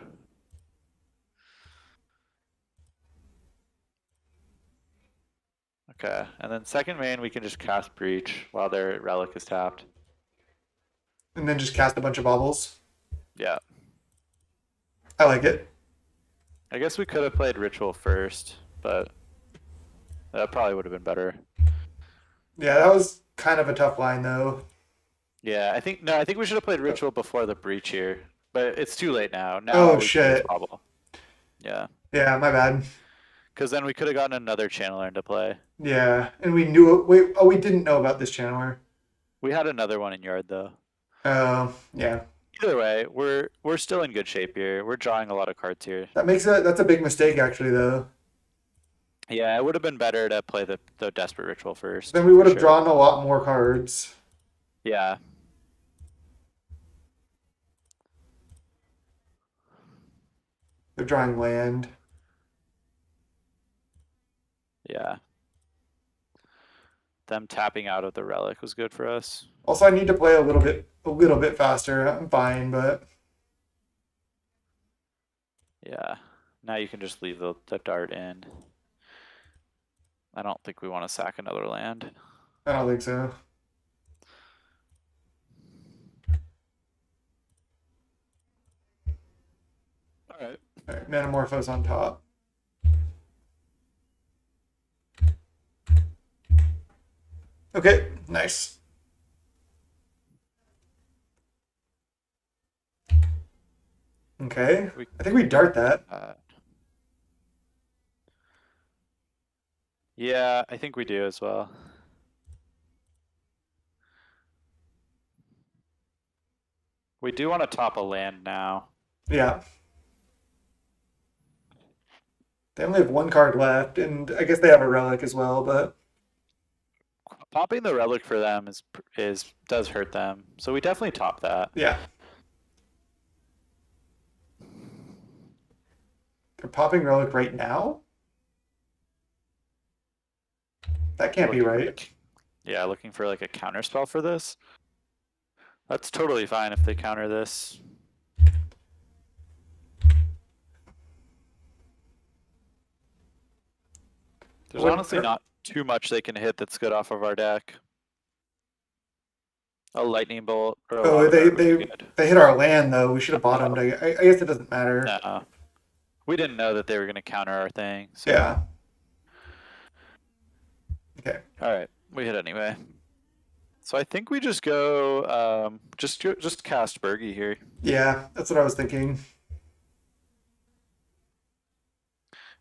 Okay, and then second main, we can just cast Breach while their relic is tapped. And then just cast a bunch of baubles. Yeah. I like it. I guess we could have played Ritual first, but that probably would have been better. Yeah, that was kind of a tough line though. Yeah, I think we should have played Ritual before the Breach here, but it's too late now. Oh Now we can just shit. bobble. Yeah, Yeah, my bad. because then we could have gotten another channeler into play. Yeah, and we knew it. Wait, oh, we didn't know about this channeler. We had another one in yard though. Yeah. Either way, we're still in good shape here. We're drawing a lot of cards here. That's a big mistake actually though. Yeah, it would have been better to play the Desperate Ritual Then first, we would for have sure. drawn a lot more cards. Yeah, They're drawing land. yeah. Them tapping out of the relic was good for us. Also, I need to play a little bit faster. I'm fine, but Yeah. Now you can just leave the dart in. I don't think we want to sack another land. I don't think so. All right. All right, Manamorphose on top. Okay, nice. Okay, We I think we dart that. Yeah, I think we do as well. We do want to top a land now. Yeah. They only have one card left, and I guess they have a relic as well, but Popping the relic for them is does hurt them, so we definitely top that. yeah. They're popping relic right now? That can't be Looking for right. like, yeah, looking for like a counter spell for this. That's totally fine if they counter this. There's honestly not too much they can hit that's good off of our deck. A lightning bolt or a Oh, lava dart would be good. they hit our land though. We should have bottomed. I guess it doesn't matter. No, we didn't know that they were going to counter our thing. So. Yeah. Okay. All right, we hit anyway. So I think we just go, just cast Birgi here. Yeah, that's what I was thinking.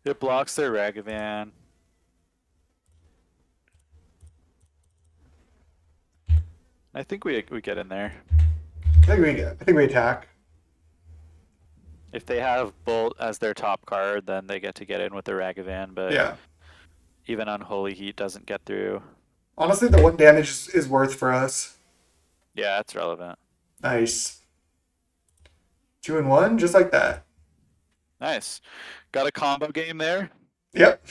It blocks their Ragavan. I think we get in there. I think we attack. If they have Bolt as their top card, then they get in with the Ragavan, but Yeah. even Unholy Heat doesn't get through. Honestly, the one damage is worth for us. Yeah, it's relevant. Nice. 2-1, just like that. Nice. Got a combo game there. Yep.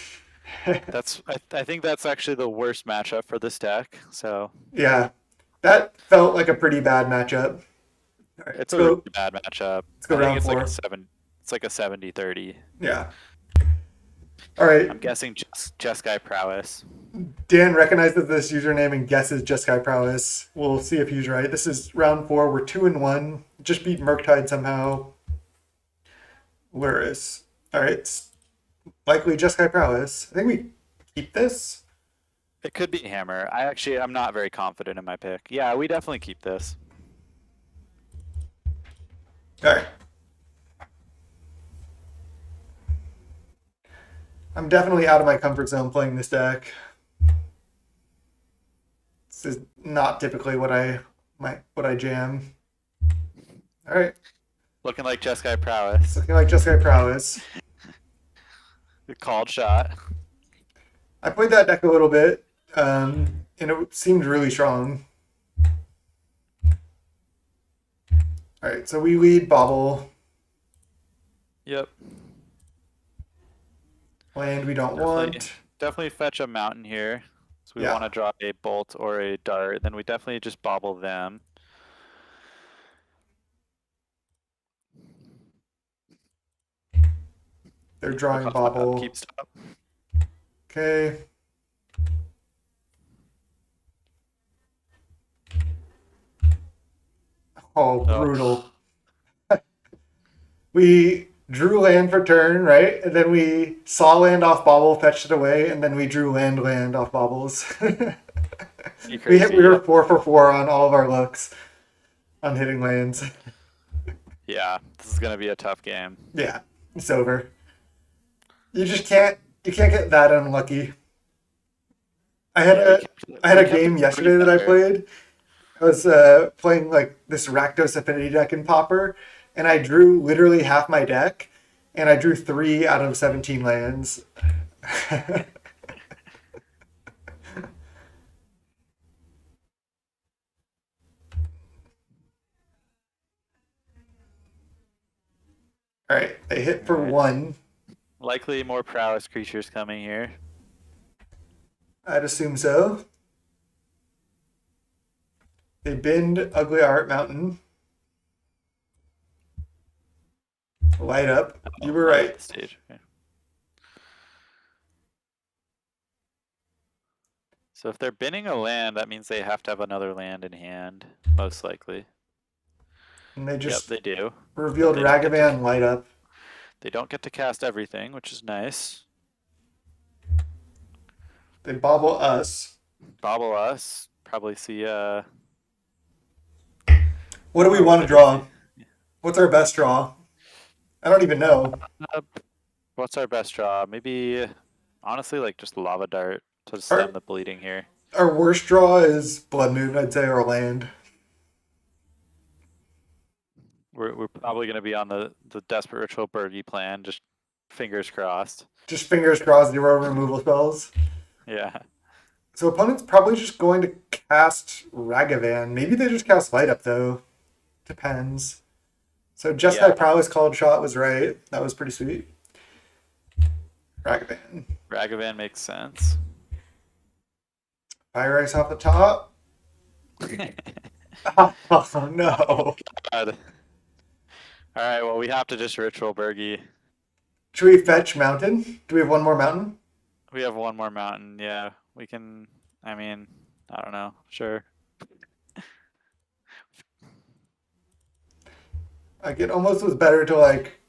I think that's actually the worst matchup for this deck. So Yeah. That felt like a pretty bad matchup. All right, it's a really bad matchup. Let's go I think round it's four. like a 7. It's like a 70-30. Yeah. All right. I'm guessing just guy prowess. Dan recognizes this username and guesses Just Guy Prowess. We'll see if he's right. This is round 4. We're 2-1. Just beat Murktide somehow. Luris. All right. It's likely Just Guy Prowess. I think we keep this. It could be hammer. I'm not very confident in my pick. Yeah, we definitely keep this. All right. I'm definitely out of my comfort zone playing this deck. This is not typically what I jam. All right, Looking like Jeskai prowess. looking like Jeskai prowess. Good called shot. I played that deck a little bit, and it seemed really strong. All right, so we lead Bobble. Yep. Land we don't Definitely, want. definitely fetch a mountain here. So we Yeah, want to draw a bolt or a dart. Then we definitely just bobble them. they're I'll drawing cost my Bobble. upkeep stop. Okay. Oh, Oh, brutal. We drew land for turn, right? And then we saw land off Bobble, fetched it away, and then we drew land off Bobbles. pretty We crazy. were Yeah. 4 for 4 on all of our looks on hitting lands. Yeah, this is gonna be a tough game. Yeah, it's over. You can't get that unlucky. I had Yeah, we a kept I had we a kept it game pretty yesterday that I better. played. I was playing like this Rakdos Affinity deck in Pauper, and I drew literally half my deck, and I drew 3 out of 17 lands. All right, they hit All for right. 1. Likely more prowess creatures coming here. I'd assume so. They bend Ugly Art Mountain. Light up. You Oh, were light up right. the stage. Okay. So if they're binning a land, that means they have to have another land in hand, most likely. And they Yep, just they do. But revealed Ragavan Light Up. they don't get to cast everything, which is nice. They bobble us. Bobble us. Probably see What do we oh, want to could we see draw? What's our best draw? I don't even know. uh, what's our best draw? Maybe honestly like just lava dart to stem Our the bleeding here. our worst draw is Blood Moon, I'd say, or land. We're probably gonna be on the desperate ritual Birgi plan, just fingers crossed. Just fingers crossed, 0 removal spells. Yeah. So opponent's probably just going to cast Ragavan. Maybe they just cast Light Up though. Depends. So just Yeah. that prowess called shot was right. That was pretty sweet. Ragavan. Ragavan makes sense. Fire ice off the top. Oh no. God. Alright, well we have to just ritual Birgi. Should we fetch mountain? Do we have one more mountain? We have one more mountain, yeah. We can I mean, I don't know. Sure. Like it almost was better to like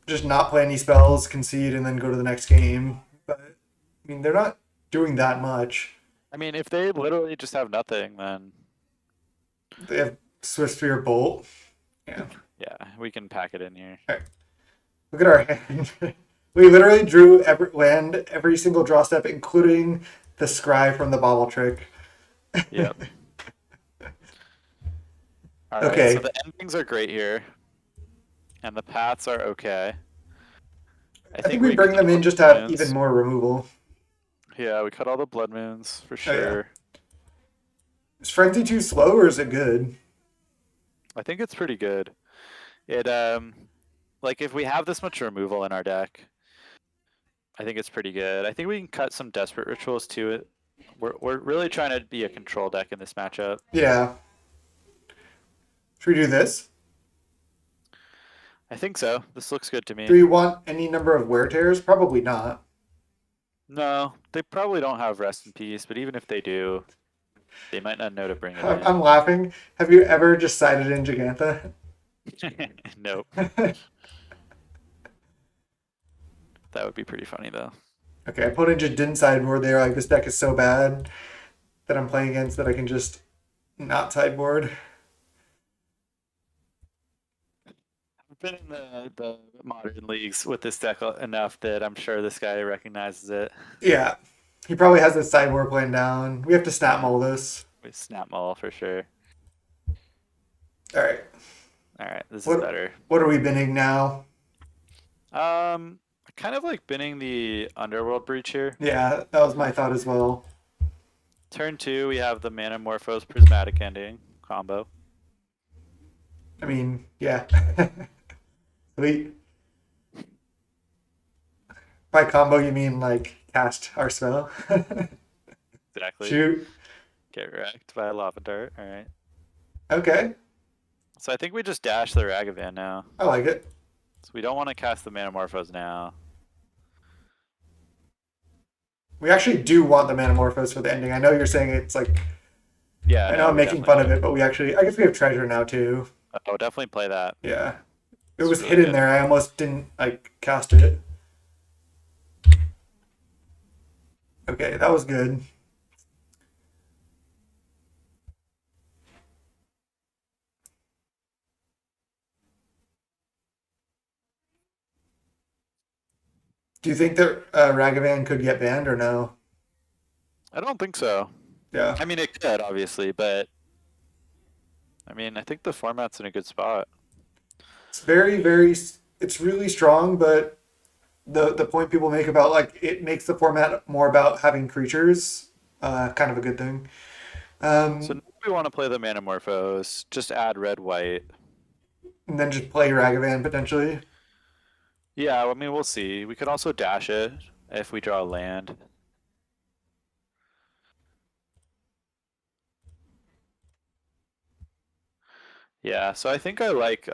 just not play any spells, concede, and then go to the next game. But I mean, they're not doing that much. I mean if they literally just have nothing, then They have Swift Spear Bolt. Yeah. yeah, we can pack it in here. All right. Look at our hand. We literally drew land every single draw step, including the scry from the bobble trick. Yep. Alright, so Okay. the endings are great here. And the paths are okay. I I think think we we bring cut them all in the just to blood have even moons. more removal. Yeah, we cut all the blood moons for Oh yeah. sure. Is Frenzy too slow or is it good? I think it's pretty good. It like if we have this much removal in our deck, I think it's pretty good. I think we can cut some desperate rituals to it. We're really trying to be a control deck in this matchup. Yeah. Should we do this? I think so. This looks good to Do me. we want any number of wear tears? Probably not. No, they probably don't have rest in peace, but even if they do, they might not know to bring it I'm in. laughing. Have you ever just sided in Gigantha? Nope. That would be pretty funny though. Okay, opponent just didn't sideboard. They're like, this deck is so bad that I'm playing against that I can just not sideboard. I've been in the modern leagues with this deck enough that I'm sure this guy recognizes it. Yeah, he probably has this sideboard plan down. We have to snap mull this. We snap maul for sure. All right. All right, this is What better. what are we binning now? I kind of like binning the Underworld Breach here. Yeah, that was my thought as well. Turn two, we have the Manamorphose Prismatic Ending combo. I mean, yeah. Sweet. By combo, you mean like cast our spell? Exactly. Shoot. Get wrecked by a Lava Dart. All right. Okay, So I think we just dash the Ragavan now. I like it. So we don't want to cast the Manamorphose now. We actually do want the Manamorphose for the ending. I know you're saying it's like, Yeah, I know no, I'm we making fun definitely of do. it, but we actually, I guess we have treasure now too. Oh, definitely play that. Yeah, it It's was really hidden good. there. I almost didn't like cast it. Okay, that was good. Do you think that Ragavan could get banned or no? I don't think so. Yeah, I mean, it could, obviously, but I mean, I think the format's in a good spot. it's very, it's really strong, but the point people make about like it makes the format more about having creatures, kind of a good thing. So Um, now we want to play the Manamorphose. Just add red, white. and then just play Ragavan potentially. Yeah, I mean, we'll see. We could also dash it if we draw a land. Yeah, so I think I like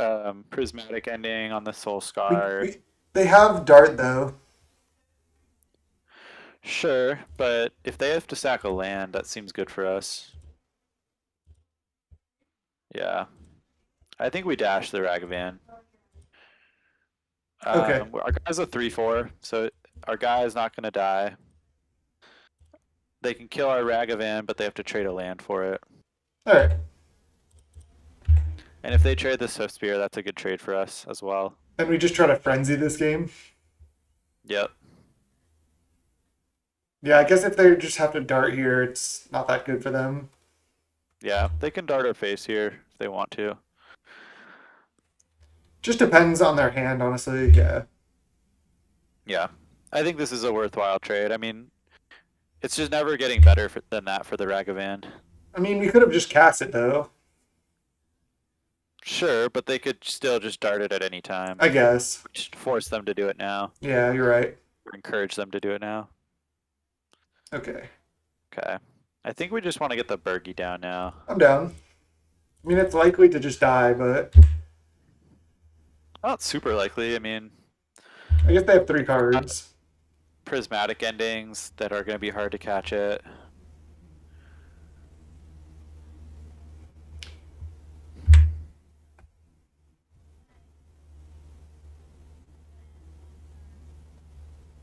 Prismatic Ending on the Soul We, Scar. we they have Dart though. Sure, but if they have to sack a land, that seems good for us. Yeah, I think we dash the Ragavan. Okay, Our guy's a 3/4, so our guy is not going to die. They can kill our Ragavan, but they have to trade a land for it. all right. And if they trade the Swift Spear, that's a good trade for us as well. And we just try to frenzy this game. Yep. Yeah, I guess if they just have to Dart here, it's not that good for them. Yeah, they can dart our face here if they want to. Just depends on their hand, honestly. Yeah. Yeah. I think this is a worthwhile trade. I mean, it's just never getting better than that for the Ragavan. I mean, we could have just cast it though. Sure, but they could still just dart it at any time. I guess. Just force them to do it now, Yeah, you're right. or encourage them to do it now. Okay, Okay. I think we just want to get the Birgi down now. I'm down. I mean, it's likely to just die, but Not super likely. I mean, I guess they have three got cards. prismatic endings that are going to be hard to catch it.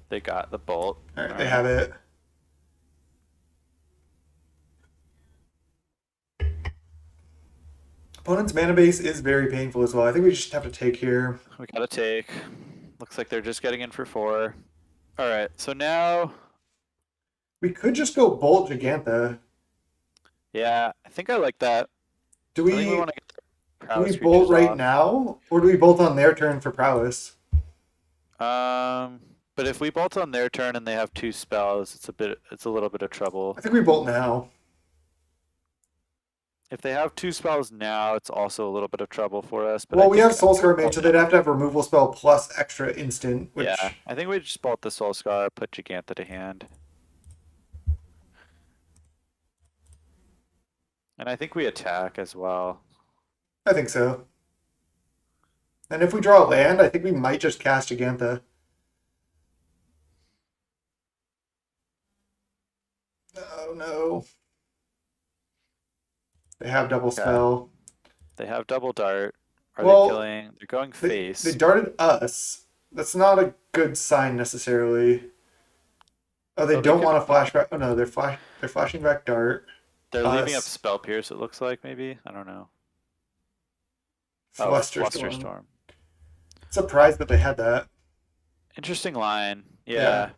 They got the bolt. All right, All they right. have it. Opponent's mana base is very painful as well. I think we just have to take here. We got to take. Looks like they're just getting in for 4. All right. So now, We could just go Bolt Gigantha. yeah, I think I like that. Do I think we we want to get the do we prowess bolt creatures right off. now, or do we bolt on their turn for prowess? But if we bolt on their turn and they have 2 spells, it's a little bit of trouble. I think we bolt now. If they have 2 spells now, it's also a little bit of trouble for us. But Well, I we have think, Soulscar Mage, so they'd have to have removal spell plus extra instant, yeah, which I think we just bolt the Soul Scar, put Giganta to hand, and I think we attack as well. I think so. And if we draw a land, I think we might just cast Gigantha. Oh no. They have double Okay, spell. they have double dart. Are they Well, killing? They're going they face. darted us. That's not a good sign necessarily. Oh, they Oh, they don't could want be. to flash back. Oh no, they're flashing back dart. They're leaving up Us. Spell Pierce. It looks like maybe. I don't know. Oh, Flusterstorm. Flusterstorm. Surprised that they had that. Interesting line. Yeah. Yeah.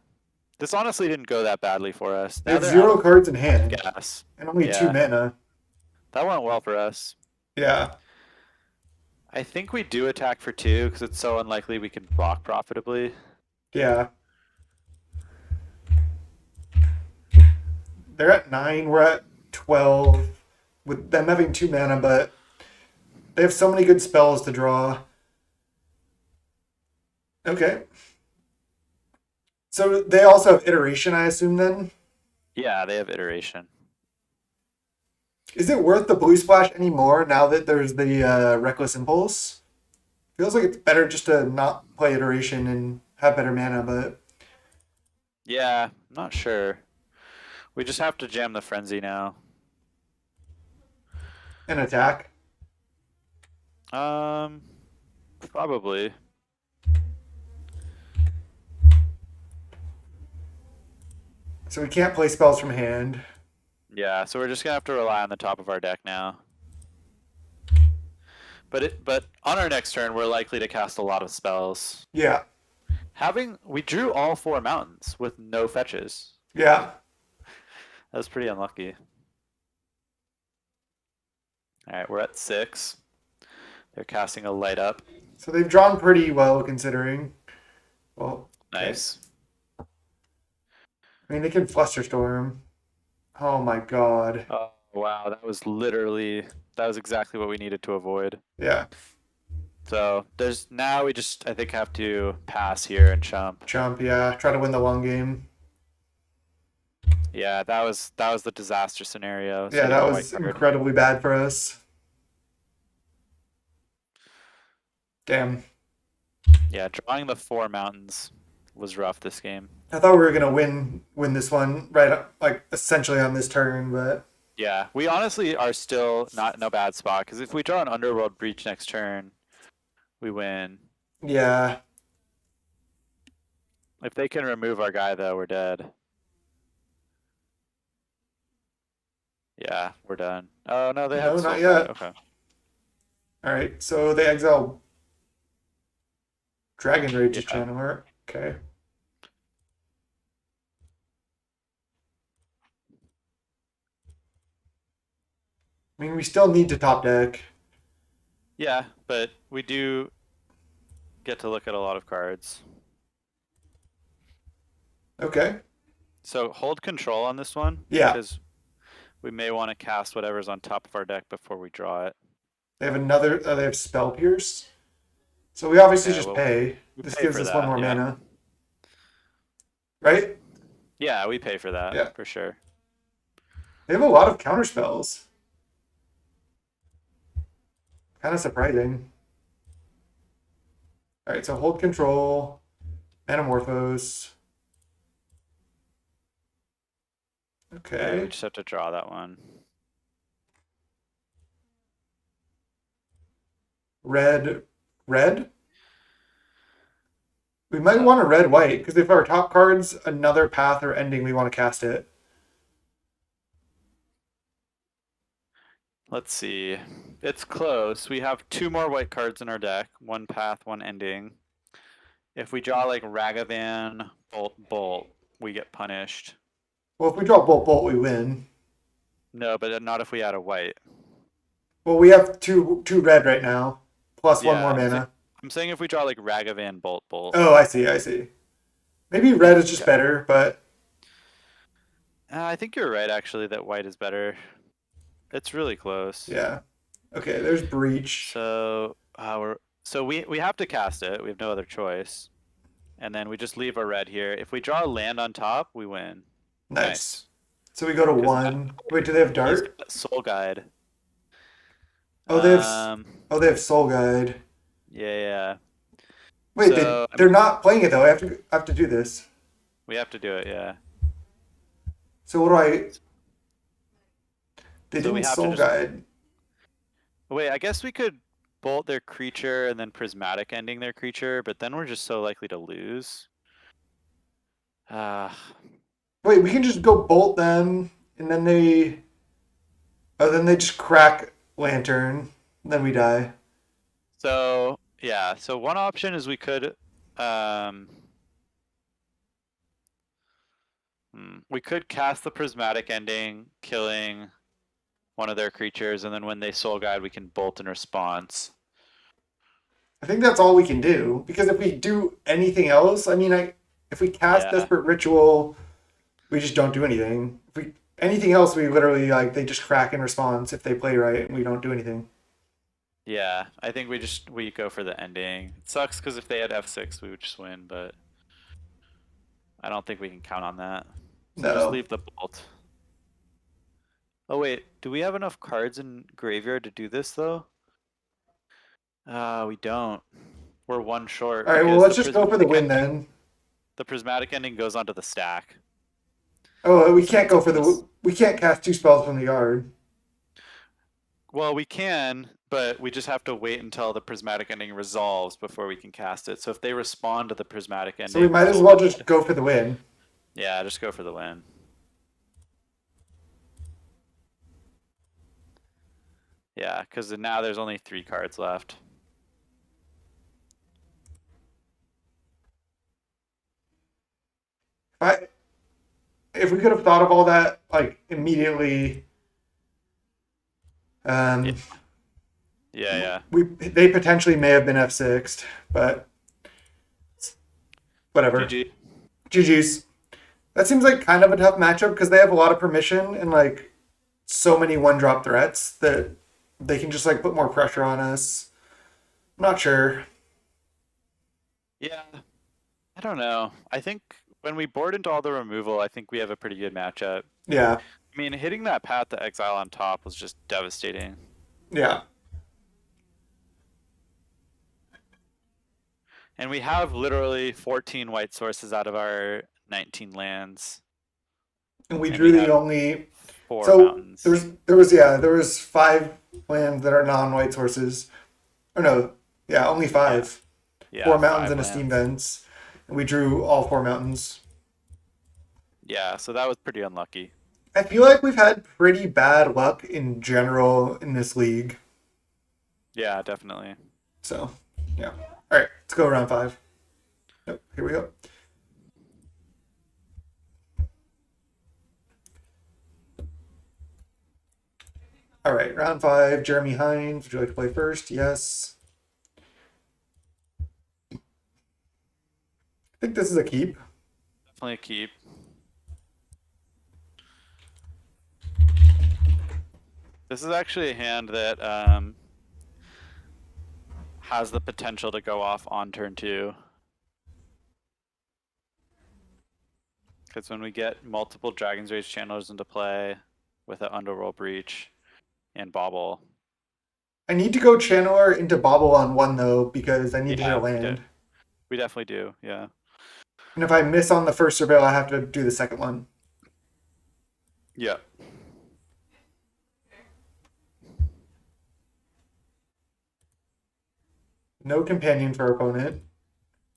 This honestly didn't go that badly for us. They Now have they're out zero of cards in hand gas. and only two Yeah. mana. That went well for us. Yeah, I think we do attack for 2 because it's so unlikely we can block profitably. yeah. They're at 9. We're at 12. With them having 2 mana, but they have so many good spells to draw. Okay. So they also have iteration, I assume. Then Yeah, they have iteration. is it worth the blue splash anymore now that there's the reckless impulse? Feels like it's better just to not play iteration and have better mana, but Yeah, I'm not sure. We just have to jam the frenzy now. an attack. Um, Probably. So we can't play spells from hand. Yeah, so we're just gonna have to rely on the top of our deck now. But on our next turn, we're likely to cast a lot of spells. Yeah, We drew all 4 mountains with no fetches. yeah. That was pretty unlucky. All right, we're at 6. They're casting a light up. So they've drawn pretty well considering. Well, okay. Nice. I mean, they can Flusterstorm. Oh my god. Oh wow, that was exactly what we needed to avoid. Yeah, So there's now we just I think have to pass here and chump. jump. Yeah, try to win the long game. Yeah, that was the disaster scenario. Yeah, Setting that a white was card. incredibly bad for us. Damn. Yeah, drawing the 4 mountains was rough this game. I thought we were gonna win this one right like essentially on this turn, but Yeah, we honestly are still not in a bad spot because if we draw an Underworld Breach next turn, we win. yeah. If they can remove our guy though, we're dead. Yeah, we're done. Oh no, they No, had not Soul Guide. yet. Okay. All right, so they exile Dragon Rage is Yeah. trying to work. Okay. I mean, we still need to top deck. Yeah, but we do get to look at a lot of cards. Okay. So hold control on this one Yeah, because we may want to cast whatever's on top of our deck before we draw it. they have another. They have Spell Pierce. So we obviously Okay, just well, pay. we This pay gives for us one that. more Yeah. mana, right? Yeah, we pay for that Yeah. for sure. They have a lot of counter spells. Kind of surprising. All right, so hold control, Metamorphose. Yeah, we Okay. just have to draw that one. Red, red. We might want a red white because if our top card's another path or ending, we want to cast it. Let's see. It's close. We have 2 more white cards in our deck. One path, one ending. If we draw like Ragavan, Bolt, Bolt, we get punished. Well, if we draw Bolt Bolt, we win. No, but not if we add a white. Well, we have two red right now, plus one more Yeah, mana. I'm saying if we draw like Ragavan, Bolt, Bolt. Oh, I see, I see. Maybe red is just Okay. better, but I think you're right, actually, that white is better. It's really close. yeah. Okay, there's Breach. So we have to cast it. We have no other choice. And then we just leave a red here. If we draw a land on top, we win. Nice. So we go to 'Cause one. Wait, do they have he's Dart? got Soul Guide. Oh, they have. Um, Oh, they have Soul Guide. yeah. Wait, So they're not playing it though. I have to do this. we have to do it, yeah. So what do I? They So we didn't have to Soul just Guide. wait. I guess we could bolt their creature and then prismatic ending their creature, but then we're just so likely to lose. Uh, Wait, we can just go bolt them, and then they. Oh, then they just crack Lantern. Then we die. so yeah. So one option is we could um, we could cast the prismatic ending, killing one of their creatures, and then when they soul guide, we can bolt in response. I think that's all we can do because if we do anything else, I mean, if we cast Yeah, Desperate Ritual, we just don't do anything. If we anything else, we literally like they just crack in response if they play right and we don't do anything. yeah. I think we go for the ending. It sucks because if they had F6, we would just win, but I don't think we can count on that. So just No. leave the bolt. Oh wait, do we have enough cards in graveyard to do this though? We don't. We're one short All right. Well, because let's just go for the win then. the prismatic ending goes onto the stack. Oh, we So can't it's go for the. We can't cast two spells from the yard. well, we can, but we just have to wait until the prismatic ending resolves before we can cast it. So if they respond to the prismatic So we ending, might as full well just dead. go for the win. Yeah, just go for the win. Yeah, because now there's only 3 cards left. I, if we could have thought of all that like immediately, Yeah, um, yeah. they potentially may have been F6'd, but whatever. GG. GG's. That seems like kind of a tough matchup because they have a lot of permission and like so many one drop threats that they can just like put more pressure on us. I'm not sure. Yeah, I don't know. I think when we board into all the removal, I think we have a pretty good matchup. Yeah, I mean, hitting that path to exile on top was just devastating. yeah. And we have literally 14 white sources out of our 19 lands, And we and drew we the have only. 4 So mountains. there was five lands that are non-white sources. Or no, yeah, only Yeah, five. yeah, Four mountains 5 and a steam lands. vents. And we drew all four mountains. Yeah, so that was pretty unlucky. I feel like we've had pretty bad luck in general in this league. Yeah, definitely. So, yeah. All right, let's go round five. Yep, here we go. All right, round five. Jeremy Hines, would you like to play first? Yes. I think this is a keep. Definitely a keep. This is actually a hand that has the potential to go off on turn 2. Because when we get multiple Dragon's Rage channelers into play with an Underworld Breach and Bobble. I need to go Channeler into Bobble on one though because I need to hit a Yeah, land. we definitely do. Yeah. And if I miss on the first surveil, I have to do the second one. Yeah. No companion for opponent.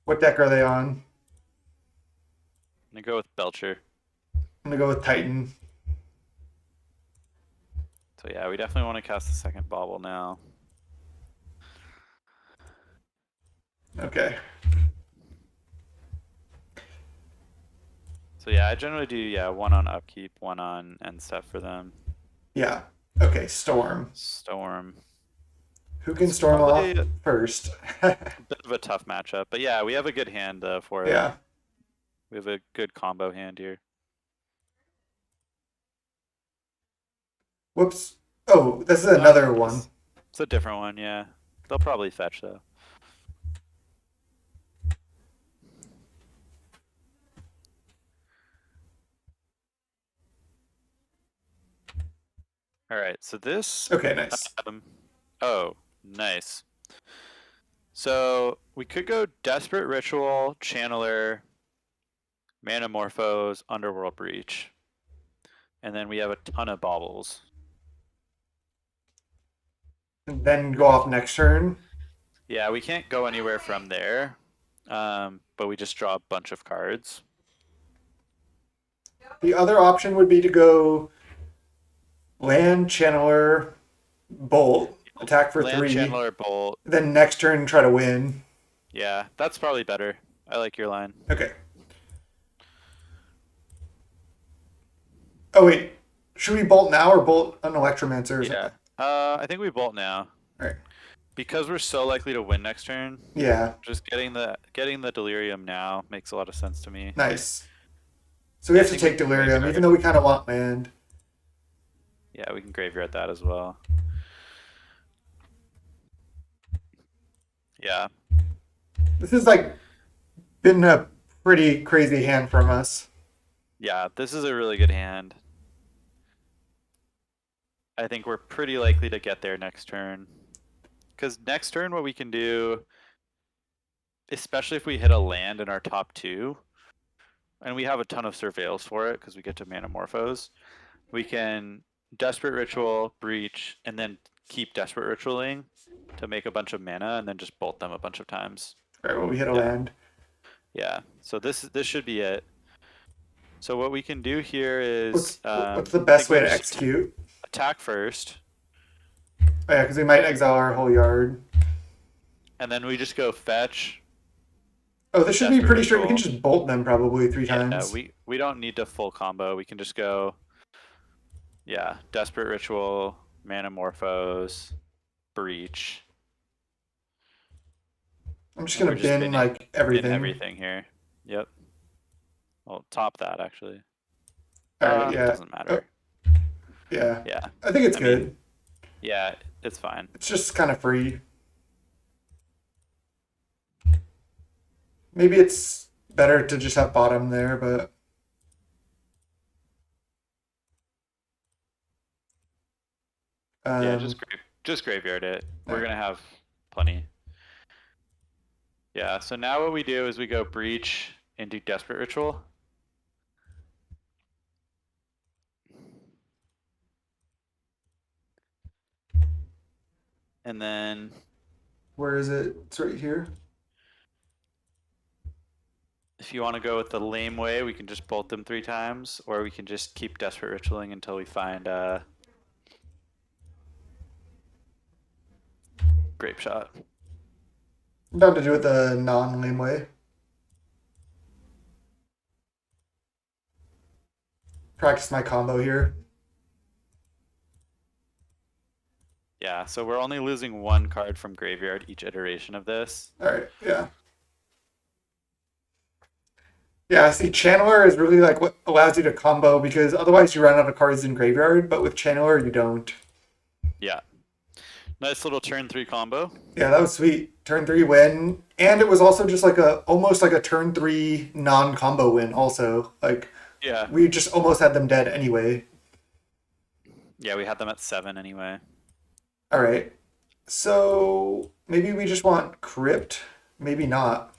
What deck are they on? I'm gonna go with Belcher. I'm gonna go with Titan. So yeah, we definitely want to cast the second Bobble now. Okay. So yeah, I generally do one on upkeep, one on end step for them. Yeah. Okay, Storm. Storm. Who can It's storm off probably a first? bit of a tough matchup, but yeah, we have a good hand for it. Yeah. We have a good combo hand here. Whoops. Oh, this is another one. It's a different one, yeah. They'll probably fetch though. All right, so this. Okay, nice. Oh, nice. So we could go Desperate Ritual, Channeler, Manamorphose, Underworld Breach. And then we have a ton of baubles. And then go off next turn. Yeah, we can't go anywhere from there. But we just draw a bunch of cards. The other option would be to go land, channeler, bolt, attack for Land, 3. Channeler, Bolt. Then next turn try to win. Yeah, that's probably better. I like your line. Okay. Oh wait. Should we bolt now or bolt an Electromancer or Yeah. something? I think we bolt now All right. because we're so likely to win next turn. Yeah. Just getting the delirium now makes a lot of sense to me. Nice. So we Yeah, I have to think we take can Delirium, even graveyard. though we kind of want land. Yeah, we can graveyard that as well. Yeah. This has like been a pretty crazy hand from us. Yeah, this is a really good hand. I think we're pretty likely to get there next turn. Because next turn, what we can do, especially if we hit a land in our top two, and we have a ton of surveils for it because we get to Manamorphose, we can Desperate Ritual, Breach, and then keep Desperate Ritualing to make a bunch of mana and then just bolt them a bunch of times. All right, well, we hit a Yeah, land. yeah. So this should be it. So what we can do here is, What's the I best think we way to just execute? attack first, Oh, yeah, because we might exile our whole yard. and then we just go fetch, Oh, this should be Desperate pretty straight. We can Ritual. just bolt them probably three Yeah, times. we don't need to full combo. We can just go, yeah, Desperate Ritual, Manamorphose, Breach, I'm just and gonna we're just bin like bin everything. everything here. Yep. Well, top that actually. All right, yeah. Doesn't Oh, matter. yeah. Yeah. I think it's I mean, good. yeah, it's fine. It's just kind of free. Maybe it's better to just have bottom there, but Yeah, um, just graveyard it. all We're right. gonna have plenty. Yeah. So now what we do is we go breach into desperate ritual. And then Where is it? It's right here. if you want to go with the lame way, we can just bolt them three times, or we can just keep desperate ritualing until we find grape shot. I'm down to do it the non-lame way. Practice my combo here. Yeah, so we're only losing one card from graveyard each iteration of this. All right, yeah. Yeah, see, Channeler is really like what allows you to combo because otherwise you run out of cards in graveyard, but with Channeler you don't. Yeah. Nice little turn three combo. Yeah, that was sweet. Turn three win, and it was also just like a almost like a turn three non-combo win. Also, like Yeah. we just almost had them dead anyway. Yeah, we had them at 7 anyway. All right, so maybe we just want Crypt. Maybe not.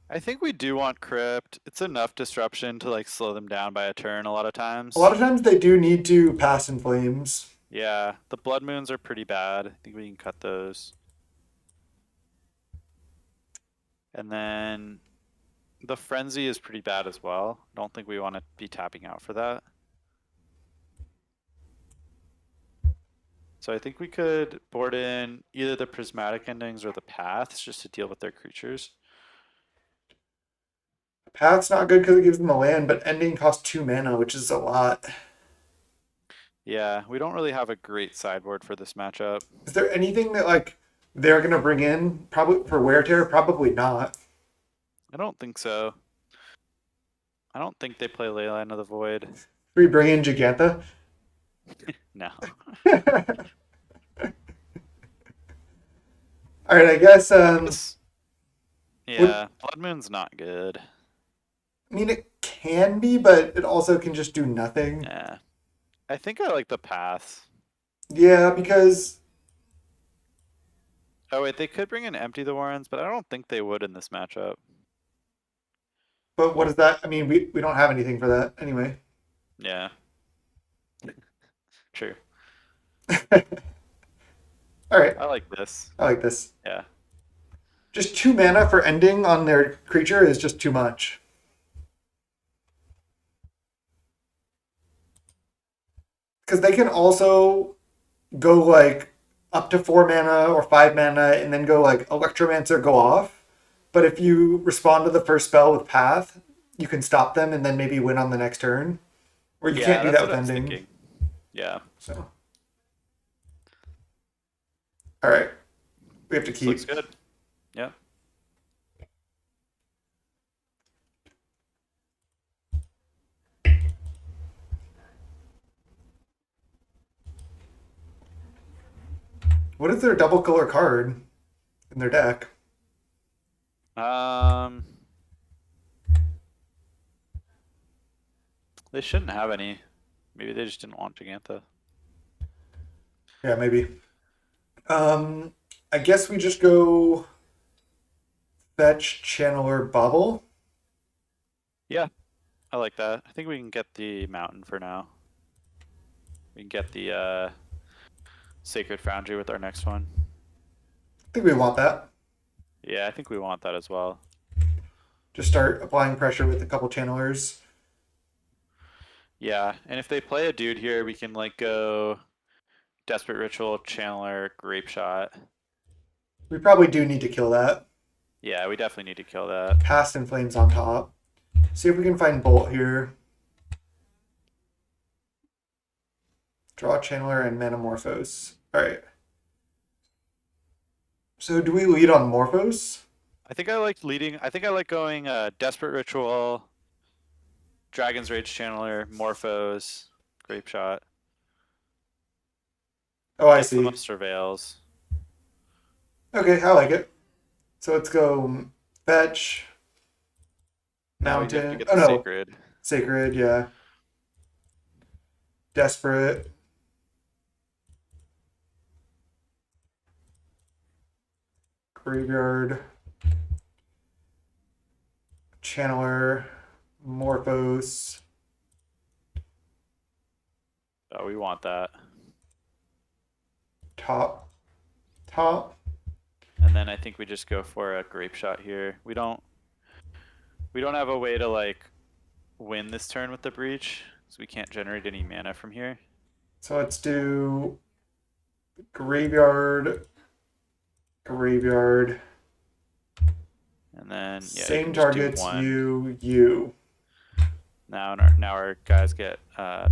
I think we do want crypt. It's enough disruption to like slow them down by a turn a lot of A lot times. of times they do need to pass in flames. Yeah, the blood moons are pretty bad. I think we can cut those. And then the frenzy is pretty bad as well. I don't think we want to be tapping out for that. So I think we could board in either the prismatic endings or the paths just to deal with their creatures. Path's not good because it gives them a land, but ending costs 2 mana, which is a lot. Yeah, we don't really have a great sideboard for this matchup. Is there anything that like they're gonna bring in? Probably for wear tear. Probably not. I don't think so. I don't think they play Leyline of the Void. We bring in Giganta. No. All right, I guess. Yeah, Blood Moon's not good. I mean, it can be, but it also can just do nothing. Yeah. I think I like the path. Yeah, because. Oh wait, they could bring in Empty the Warrens, but I don't think they would in this matchup. But what is that? I mean, we don't have anything for that anyway. Yeah. True. All right, I like this. I like this. Yeah. Just 2 mana for ending on their creature is just too much. Because they can also go like up to 4 mana or 5 mana and then go like Electromancer, go off. But if you respond to the first spell with Path, you can stop them and then maybe win on the next turn. Or you can't Yeah, do that's that what with I was ending. thinking. Yeah, So, all right, we have to this looks keep. good. Yeah. What is their double color card in their deck? Um, they shouldn't have any. Maybe they just didn't want Giganta. Yeah, maybe. Um, I guess we just go fetch, channeler, bubble. Yeah, I like that. I think we can get the mountain for now. We can get the Sacred Foundry with our next one. I think we want that. Yeah, I think we want that as well. Just start applying pressure with a couple channelers. Yeah, and if they play a dude here, we can like go Desperate Ritual, Channeler, Grape Shot. We probably do need to kill that. Yeah, we definitely need to kill that. Past and flames on top. See if we can find bolt here. Draw channeler and metamorphose. All right. So do we lead on Morphos? I think I like leading. I think I like going Desperate Ritual, Dragon's Rage Channeler, Morphos, Grape Shot. Oh, I Gets them up see. Surveils. Okay, I like it. So let's go fetch, Now we have to mountain. get Oh the no, Sacred. sacred. Yeah, desperate, graveyard, channeler, Morphos, Oh, we want that. top, top. And then I think we just go for a Grape Shot here. We don't have a way to like win this turn with the Breach, so we can't generate any mana from here. So let's do graveyard, graveyard. And then yeah, you Same can just do targets. one. You. Now our guys get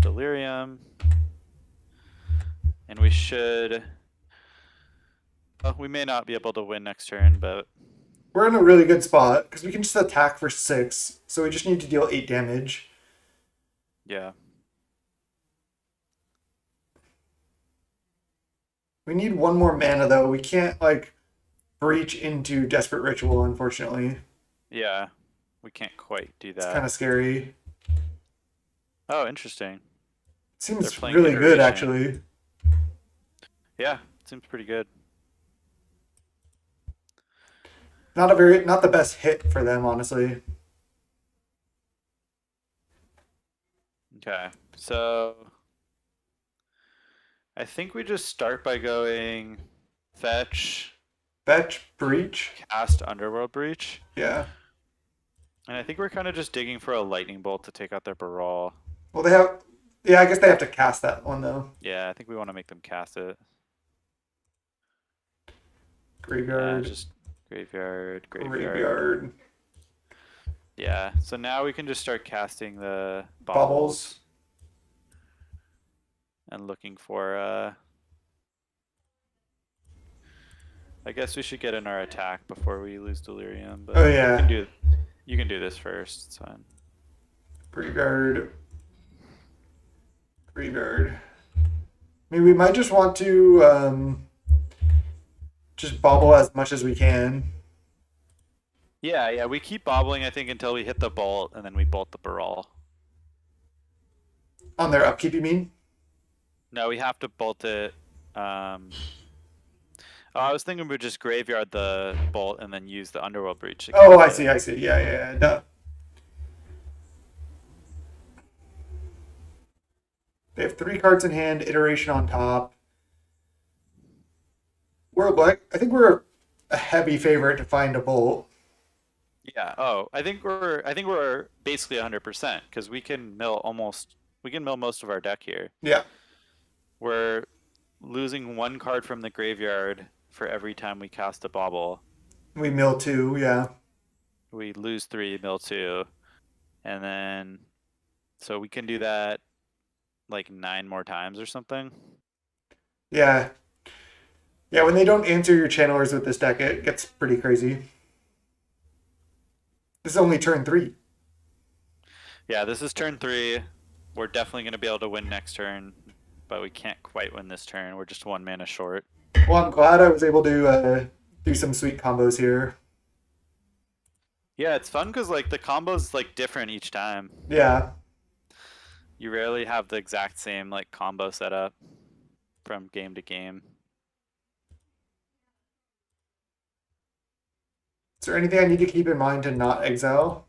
Delirium, and we should. Well, we may not be able to win next turn, but We're in a really good spot because we can just attack for 6. So we just need to deal 8 damage. yeah, We need one more mana though. We can't like breach into Desperate Ritual, unfortunately. yeah, we can't quite do It's kind that. of scary. Oh, interesting. They're Seems playing really good Iteration. actually. Yeah, seems pretty good. Not the best hit for them, honestly. Okay, so I think we just start by going fetch, Fetch, breach. cast Underworld Breach, Yeah. and I think we're kind of just digging for a lightning bolt to take out their Baral. Well, they have. Yeah, I guess they have to cast that one though. Yeah, I think we want to make them cast it. Yeah, Graveyard. just graveyard, graveyard. Graveyard. Yeah, so now we can just start casting the Bubbles. baubles and looking for I guess we should get in our attack before we lose Delirium, but Oh yeah. you can do this first, it's fine. Graveyard. Graveyard. I mean, we might just want to just bobble as much as we can. Yeah, we keep bobbling I think until we hit the bolt and then we bolt the Baral. On their upkeep, you mean? No, we have to bolt it. Oh, I was thinking we'd just graveyard the bolt and then use the Underworld Breach. Oh, I see. Yeah. No. They have 3 cards in hand, iteration on top. I think we're a heavy favorite to find a bolt. Yeah. Oh, I think we're basically 100% because we can mill most of our deck here. Yeah. We're losing 1 card from the graveyard for every time we cast a bauble. We mill 2, yeah. We lose 3, mill 2, and then so we can do that. like 9 more times or something. Yeah. Yeah, when they don't answer your channelers with this deck, it gets pretty crazy. This is only turn 3. Yeah, this is turn 3. We're definitely going to be able to win next turn, but we can't quite win this turn. We're just 1 mana short. Well, I'm glad I was able to do some sweet combos here. Yeah, it's fun because like the combo's like different each time. Yeah. You rarely have the exact same like combo setup from game to game. Is there anything I need to keep in mind to not exile?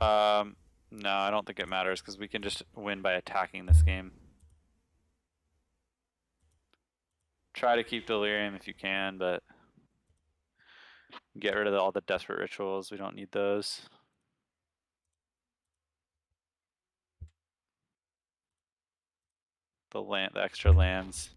Um, no, I don't think it matters because we can just win by attacking this game. Try to keep Delirium if you can, but get rid of all the Desperate Rituals. We don't need those. The extra lands.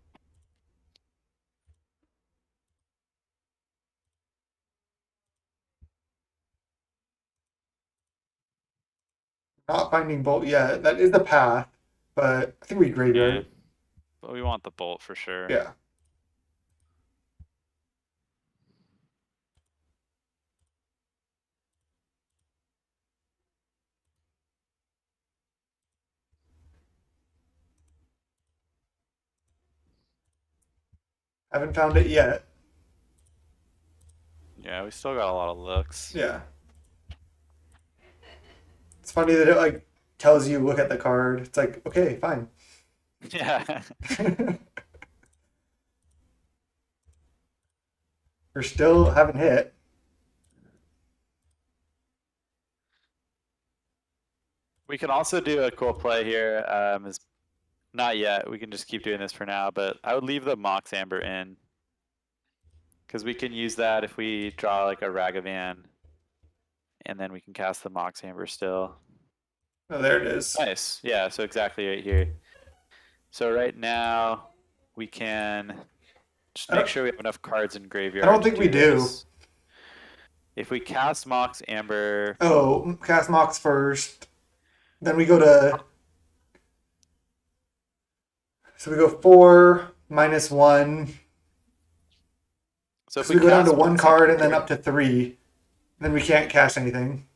Not finding Bolt yet. That is the path, but I think we Yeah, graveyard it. but we want the Bolt for sure. Yeah. Haven't found it yet. Yeah, we still got a lot of looks. Yeah. It's funny that it like tells you look at the card. It's like, okay, fine. Yeah. We're still haven't hit. We can also do a cool play here. Is not yet. We can just keep doing this for now, but I would leave the Mox Amber in because we can use that if we draw like a Ragavan, and then we can cast the Mox Amber still. Oh, there it is. Nice. Yeah. So exactly right here. So right now we can just make sure we have enough cards in graveyard. I don't think to we do. this. If we cast Mox Amber, Oh, cast Mox first. Then we go to. So we go 4 -1. so if So we go down to cast one Mox card and Amber- then up to 3. Then we can't cast anything.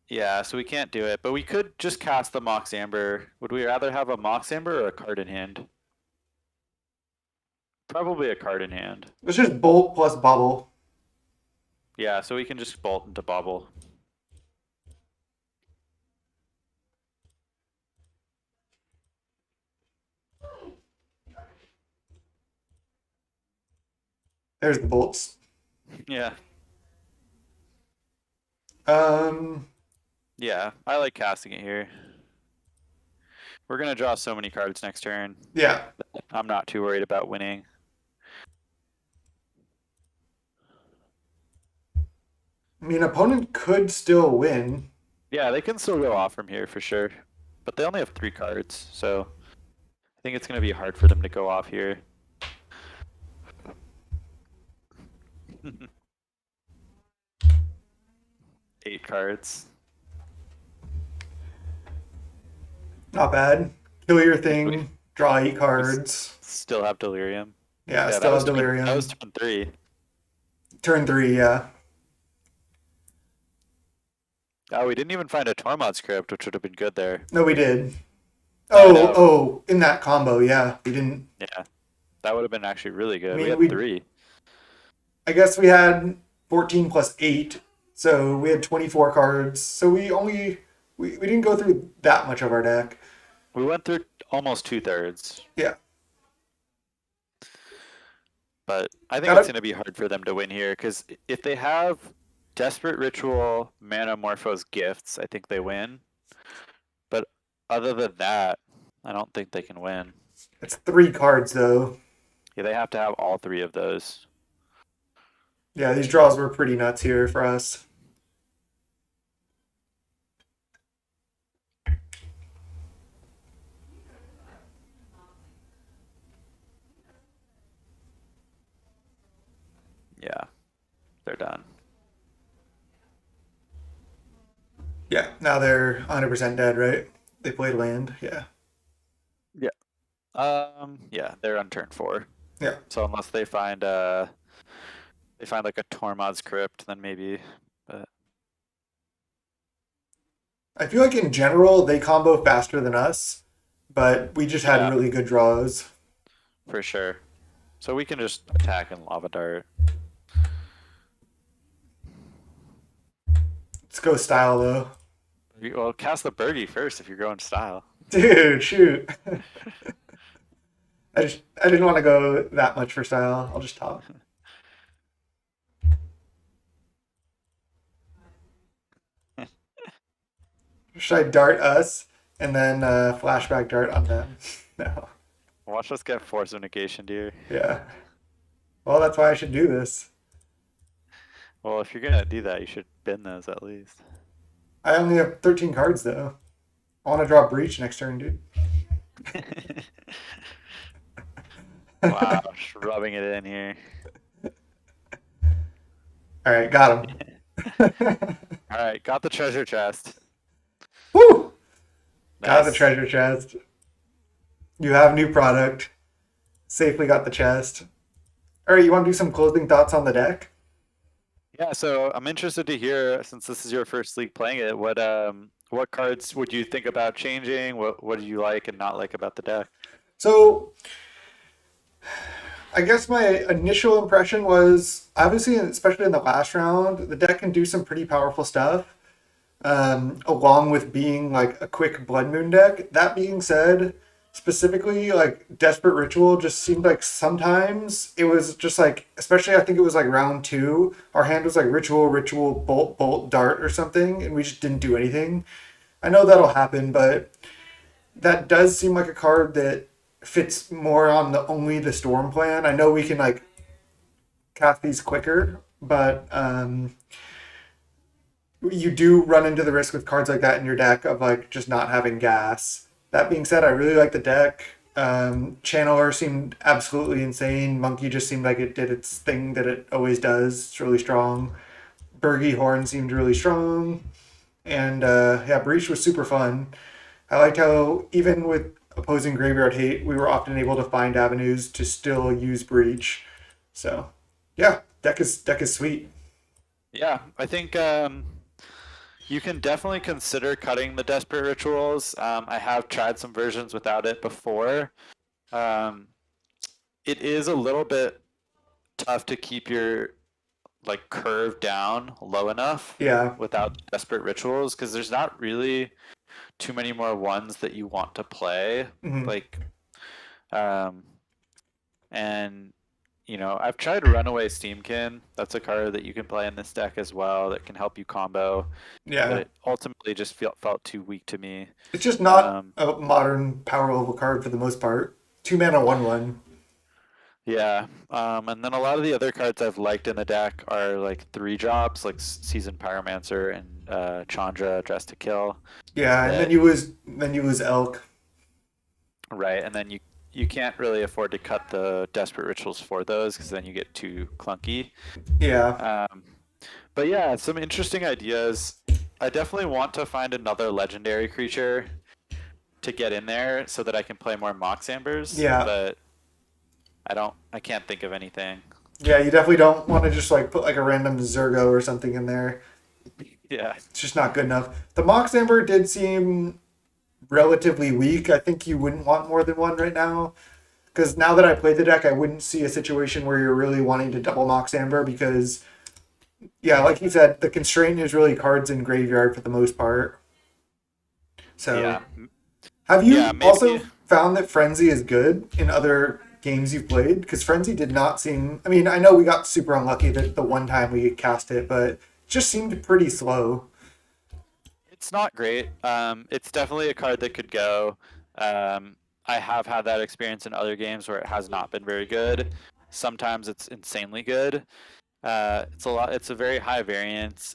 Yeah, so we can't do it, but we could just cast the Mox Amber. Would we rather have a Mox Amber or a card in hand? Probably a card in hand. It's just Bolt plus Bubble. Yeah, so we can just bolt into Bobble. There's the bolts. Yeah. Um, Yeah, I like casting it here. We're gonna draw so many cards next turn. yeah. I'm not too worried about winning. I mean, opponent could still win. Yeah, they can still go off from here for sure. But they only have 3 cards, so I think it's gonna be hard for them to go off here. Eight cards. Not bad. Kill your thing. Draw 8 cards. Still have Delirium. Yeah, Yeah, still have Delirium. That was turn 3. Turn 3, yeah. Oh, we didn't even find a Tormod script, which would have been good there. No, we did. I know. Oh, in that combo, yeah. We didn't. Yeah, that would have been actually really good. I mean, we had we- 3. I guess we had 14 plus 8. So we had 24 cards. So we didn't go through that much of our deck. We went through almost 2/3. Yeah. But I think Gotta- it's going to be hard for them to win here because if they have Desperate Ritual, Mana Morphos Gifts, I think they win. But other than that, I don't think they can win. It's 3 cards, though. Yeah, they have to have all 3 of those. Yeah, these draws were pretty nuts here for us. Yeah, they're done. Yeah, now they're 100% dead, right? They played land, yeah. Yeah, they're on turn 4. Yeah. So unless they find like a Tormod's Crypt, then maybe. But I feel like in general they combo faster than us, but we just had yeah, really good draws. for sure. So we can just attack and lava dart. Let's go style though. Well, cast the Birgi first if you're going style. Dude, shoot. I didn't want to go that much for style. I'll just top. Should I dart us and then flashback dart on them? No. Watch us get Force of Negation, dear. Yeah. Well, that's why I should do this. Well, if you're gonna do that, you should bin those at least. I only have 13 cards though. I want to draw breach next turn, dude. Wow, just rubbing it in here. All right, got him. All right, got the treasure chest. Woo! Got the Nice. treasure chest. You have new product. Safely got the chest. All right, you want to do some closing thoughts on the deck? Yeah, so I'm interested to hear, since this is your first league playing it, what cards would you think about changing? What do you like and not like about the deck? So, I guess my initial impression was obviously, especially in the last round, the deck can do some pretty powerful stuff, along with being like a quick Blood Moon deck. That being said, specifically like Desperate Ritual just seemed like sometimes it was just like, especially I think it was like round two, our hand was like Ritual, Ritual, Bolt, Bolt, Dart or something, and we just didn't do anything. I know that'll happen, but that does seem like a card that fits more on the only the storm plan. I know we can like cast these quicker, but you do run into the risk with cards like that in your deck of like just not having gas. That being said, I really like the deck. Channeler seemed absolutely insane. Monkey just seemed like it did its thing that it always does. It's really strong. Birgi Horn seemed really strong. And yeah, Breach was super fun. I liked how even with opposing graveyard hate, we were often able to find avenues to still use Breach. So yeah, deck is sweet. Yeah, I think you can definitely consider cutting the Desperate Rituals. I have tried some versions without it before. Um, it is a little bit tough to keep your like curve down low enough Yeah. without Desperate Rituals because there's not really too many more ones that you want to play. Mhm. Like, um, and I've tried Runaway Steamkin. That's a card that you can play in this deck as well that can help you combo, but Yeah. it ultimately just felt too weak to me. It's just not Um, a modern power level card for the most part. 2 mana, 1/1. yeah, and then a lot of the other cards I've liked in the deck are like 3 drops, like Seasoned Pyromancer and Chandra Dress to Kill. Yeah, and That then you lose Elk. right, and then you can't really afford to cut the Desperate Rituals for those because then you get too clunky. Yeah. Um, but yeah, some interesting ideas. I definitely want to find another legendary creature to get in there so that I can play more Mox Ambers, Yeah. but I can't think of anything. Yeah, you definitely don't want to just like put like a random Zergo or something in there. Yeah, It's just not good enough. The Mox Amber did seem relatively weak. I think you wouldn't want more than one right now. Because now that I played the deck, I wouldn't see a situation where you're really wanting to double Mox Amber because, yeah, like you said, the constraint is really cards in graveyard for the most part. So, yeah, have yeah. you Maybe also found that Frenzy is good in other games you've played? Because Frenzy did not seem. I mean, I know we got super unlucky the one time we cast it, but it just seemed pretty slow. it's not great. It's definitely a card that could go. I have had that experience in other games where it has not been very good. Sometimes it's insanely good. It's a lot. It's a very high variance.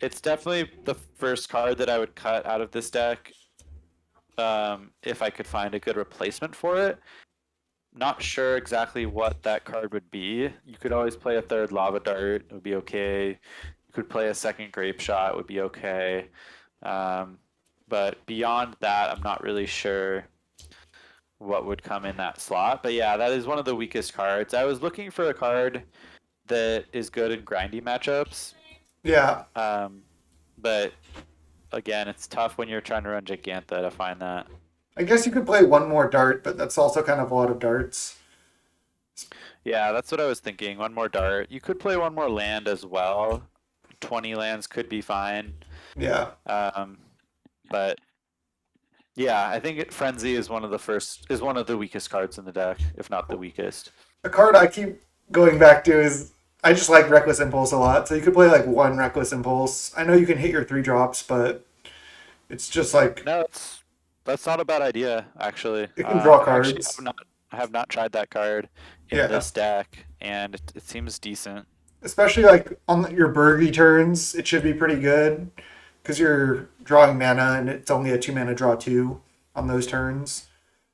It's definitely the first card that I would cut out of this deck if I could find a good replacement for it. Not sure exactly what that card would be. You could always play a third Lava Dart, it would be okay. You could play a second Grape Shot, it would be okay. Um, but beyond that, I'm not really sure what would come in that slot. But yeah, that is one of the weakest cards. I was looking for a card that is good in grindy matchups. Yeah, Um, but again, it's tough when you're trying to run Giganta to find that. I guess you could play one more dart, but that's also kind of a lot of darts. Yeah, that's what I was thinking. One more dart. You could play one more land as well. 20 lands could be fine. Yeah. Um, but yeah, I think Frenzy is one of the weakest cards in the deck, if not the weakest. A card I keep going back to is I just like Reckless Impulse a lot. So you could play like one Reckless Impulse. I know you can hit your three drops, but it's just like No, that's not a bad idea, actually. it can draw I actually cards. I have not tried that card in Yeah. this deck, and it seems decent. Especially like on your Birgi turns, it should be pretty good because you're drawing mana and it's only a 2 mana draw two on those turns.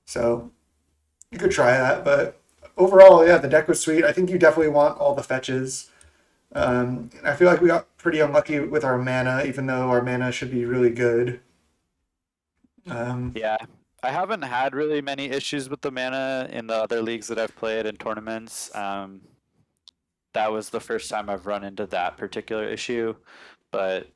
So you could try that, but overall, yeah, the deck was sweet. I think you definitely want all the fetches. And I feel like we got pretty unlucky with our mana, even though our mana should be really good. Um, Yeah, I haven't had really many issues with the mana in the other leagues that I've played in tournaments. That was the first time I've run into that particular issue, but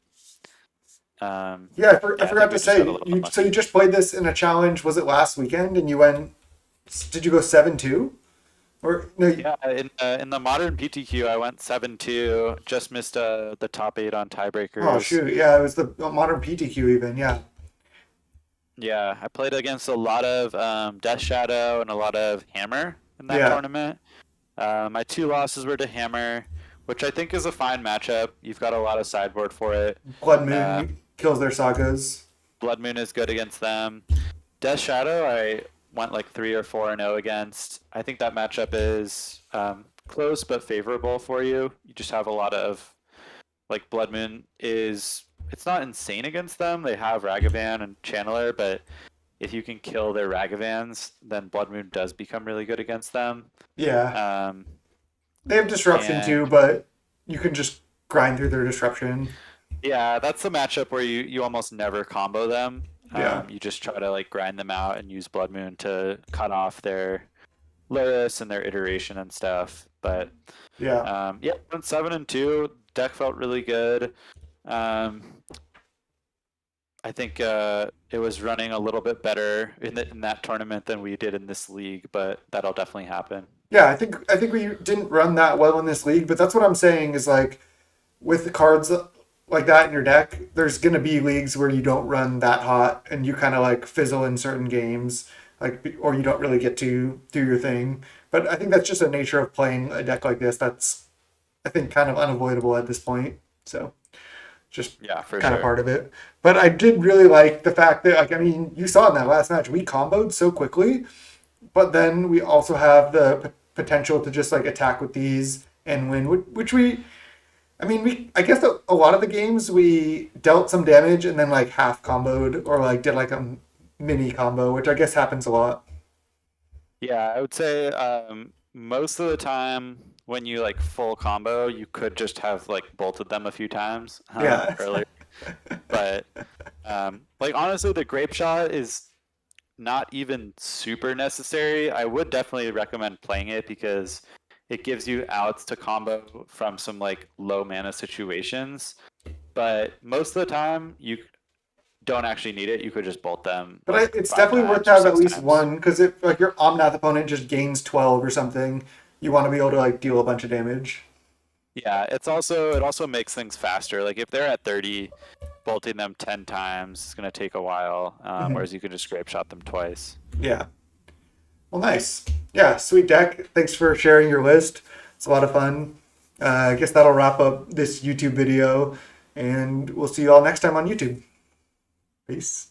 yeah, I yeah, I think forgot we to just got a say, little so you unlucky. just played this in a challenge, was it last weekend? And you went, did you go 7-2? Or no, Yeah, in the modern PTQ, I went 7-2, just missed the top eight on oh tiebreakers. shoot, yeah, it was the modern PTQ even, yeah. Yeah, I played against a lot of Death Shadow and a lot of Hammer in that Yeah, tournament. My two losses were to Hammer, which I think is a fine matchup. You've got a lot of sideboard for it. Blood Uh, Moon kills their sagas. Blood Moon is good against them. Death Shadow, I went like 3 or 4-0 against. I think that matchup is close but favorable for you. You just have a lot of like Blood Moon is it's not insane against them. They have Ragavan and Channeler, but if you can kill their Ragavans, then Blood Moon does become really good against them. Yeah, Um, they have disruption and too, but you can just grind through their disruption. yeah, that's the matchup where you almost never combo them. Yeah, You just try to like grind them out and use Blood Moon to cut off their Lotus and their iteration and stuff. But yeah. yeah, went 7-2. Deck felt really good. Um, I think it was running a little bit better in that tournament than we did in this league, but that'll definitely happen. Yeah, I think we didn't run that well in this league, but that's what I'm saying is like with the cards like that in your deck, there's gonna be leagues where you don't run that hot and you kind of like fizzle in certain games, like or you don't really get to do your thing. But I think that's just a nature of playing a deck like this. That's I think kind of unavoidable at this point. So just Yeah, for kind of sure. part of it. But I did really like the fact that like I mean you saw in that last match we comboed so quickly, but then we also have the potential to just like attack with these and win, which we I mean, I guess a lot of the games we dealt some damage and then like half comboed or like did like a mini combo, which I guess happens a lot. Yeah, I would say most of the time when you like full combo, you could just have like bolted them a few times Yeah. earlier. But like honestly, the grape shot is not even super necessary. I would definitely recommend playing it because it gives you outs to combo from some like low mana situations. But most of the time, you don't actually need it. You could just bolt them But like it's five definitely worth times to or have at six least times. one because if like your Omnath opponent just gains 12 or something, you want to be able to like deal a bunch of damage. Yeah, it also makes things faster. Like if they're at 30, bolting them 10 times is going to take a while, Mhm. whereas you can just scrape shot them twice. Yeah. Well, nice. Yeah, sweet deck. Thanks for sharing your list. It's a lot of fun. I guess that'll wrap up this YouTube video, and we'll see you all next time on YouTube. Peace.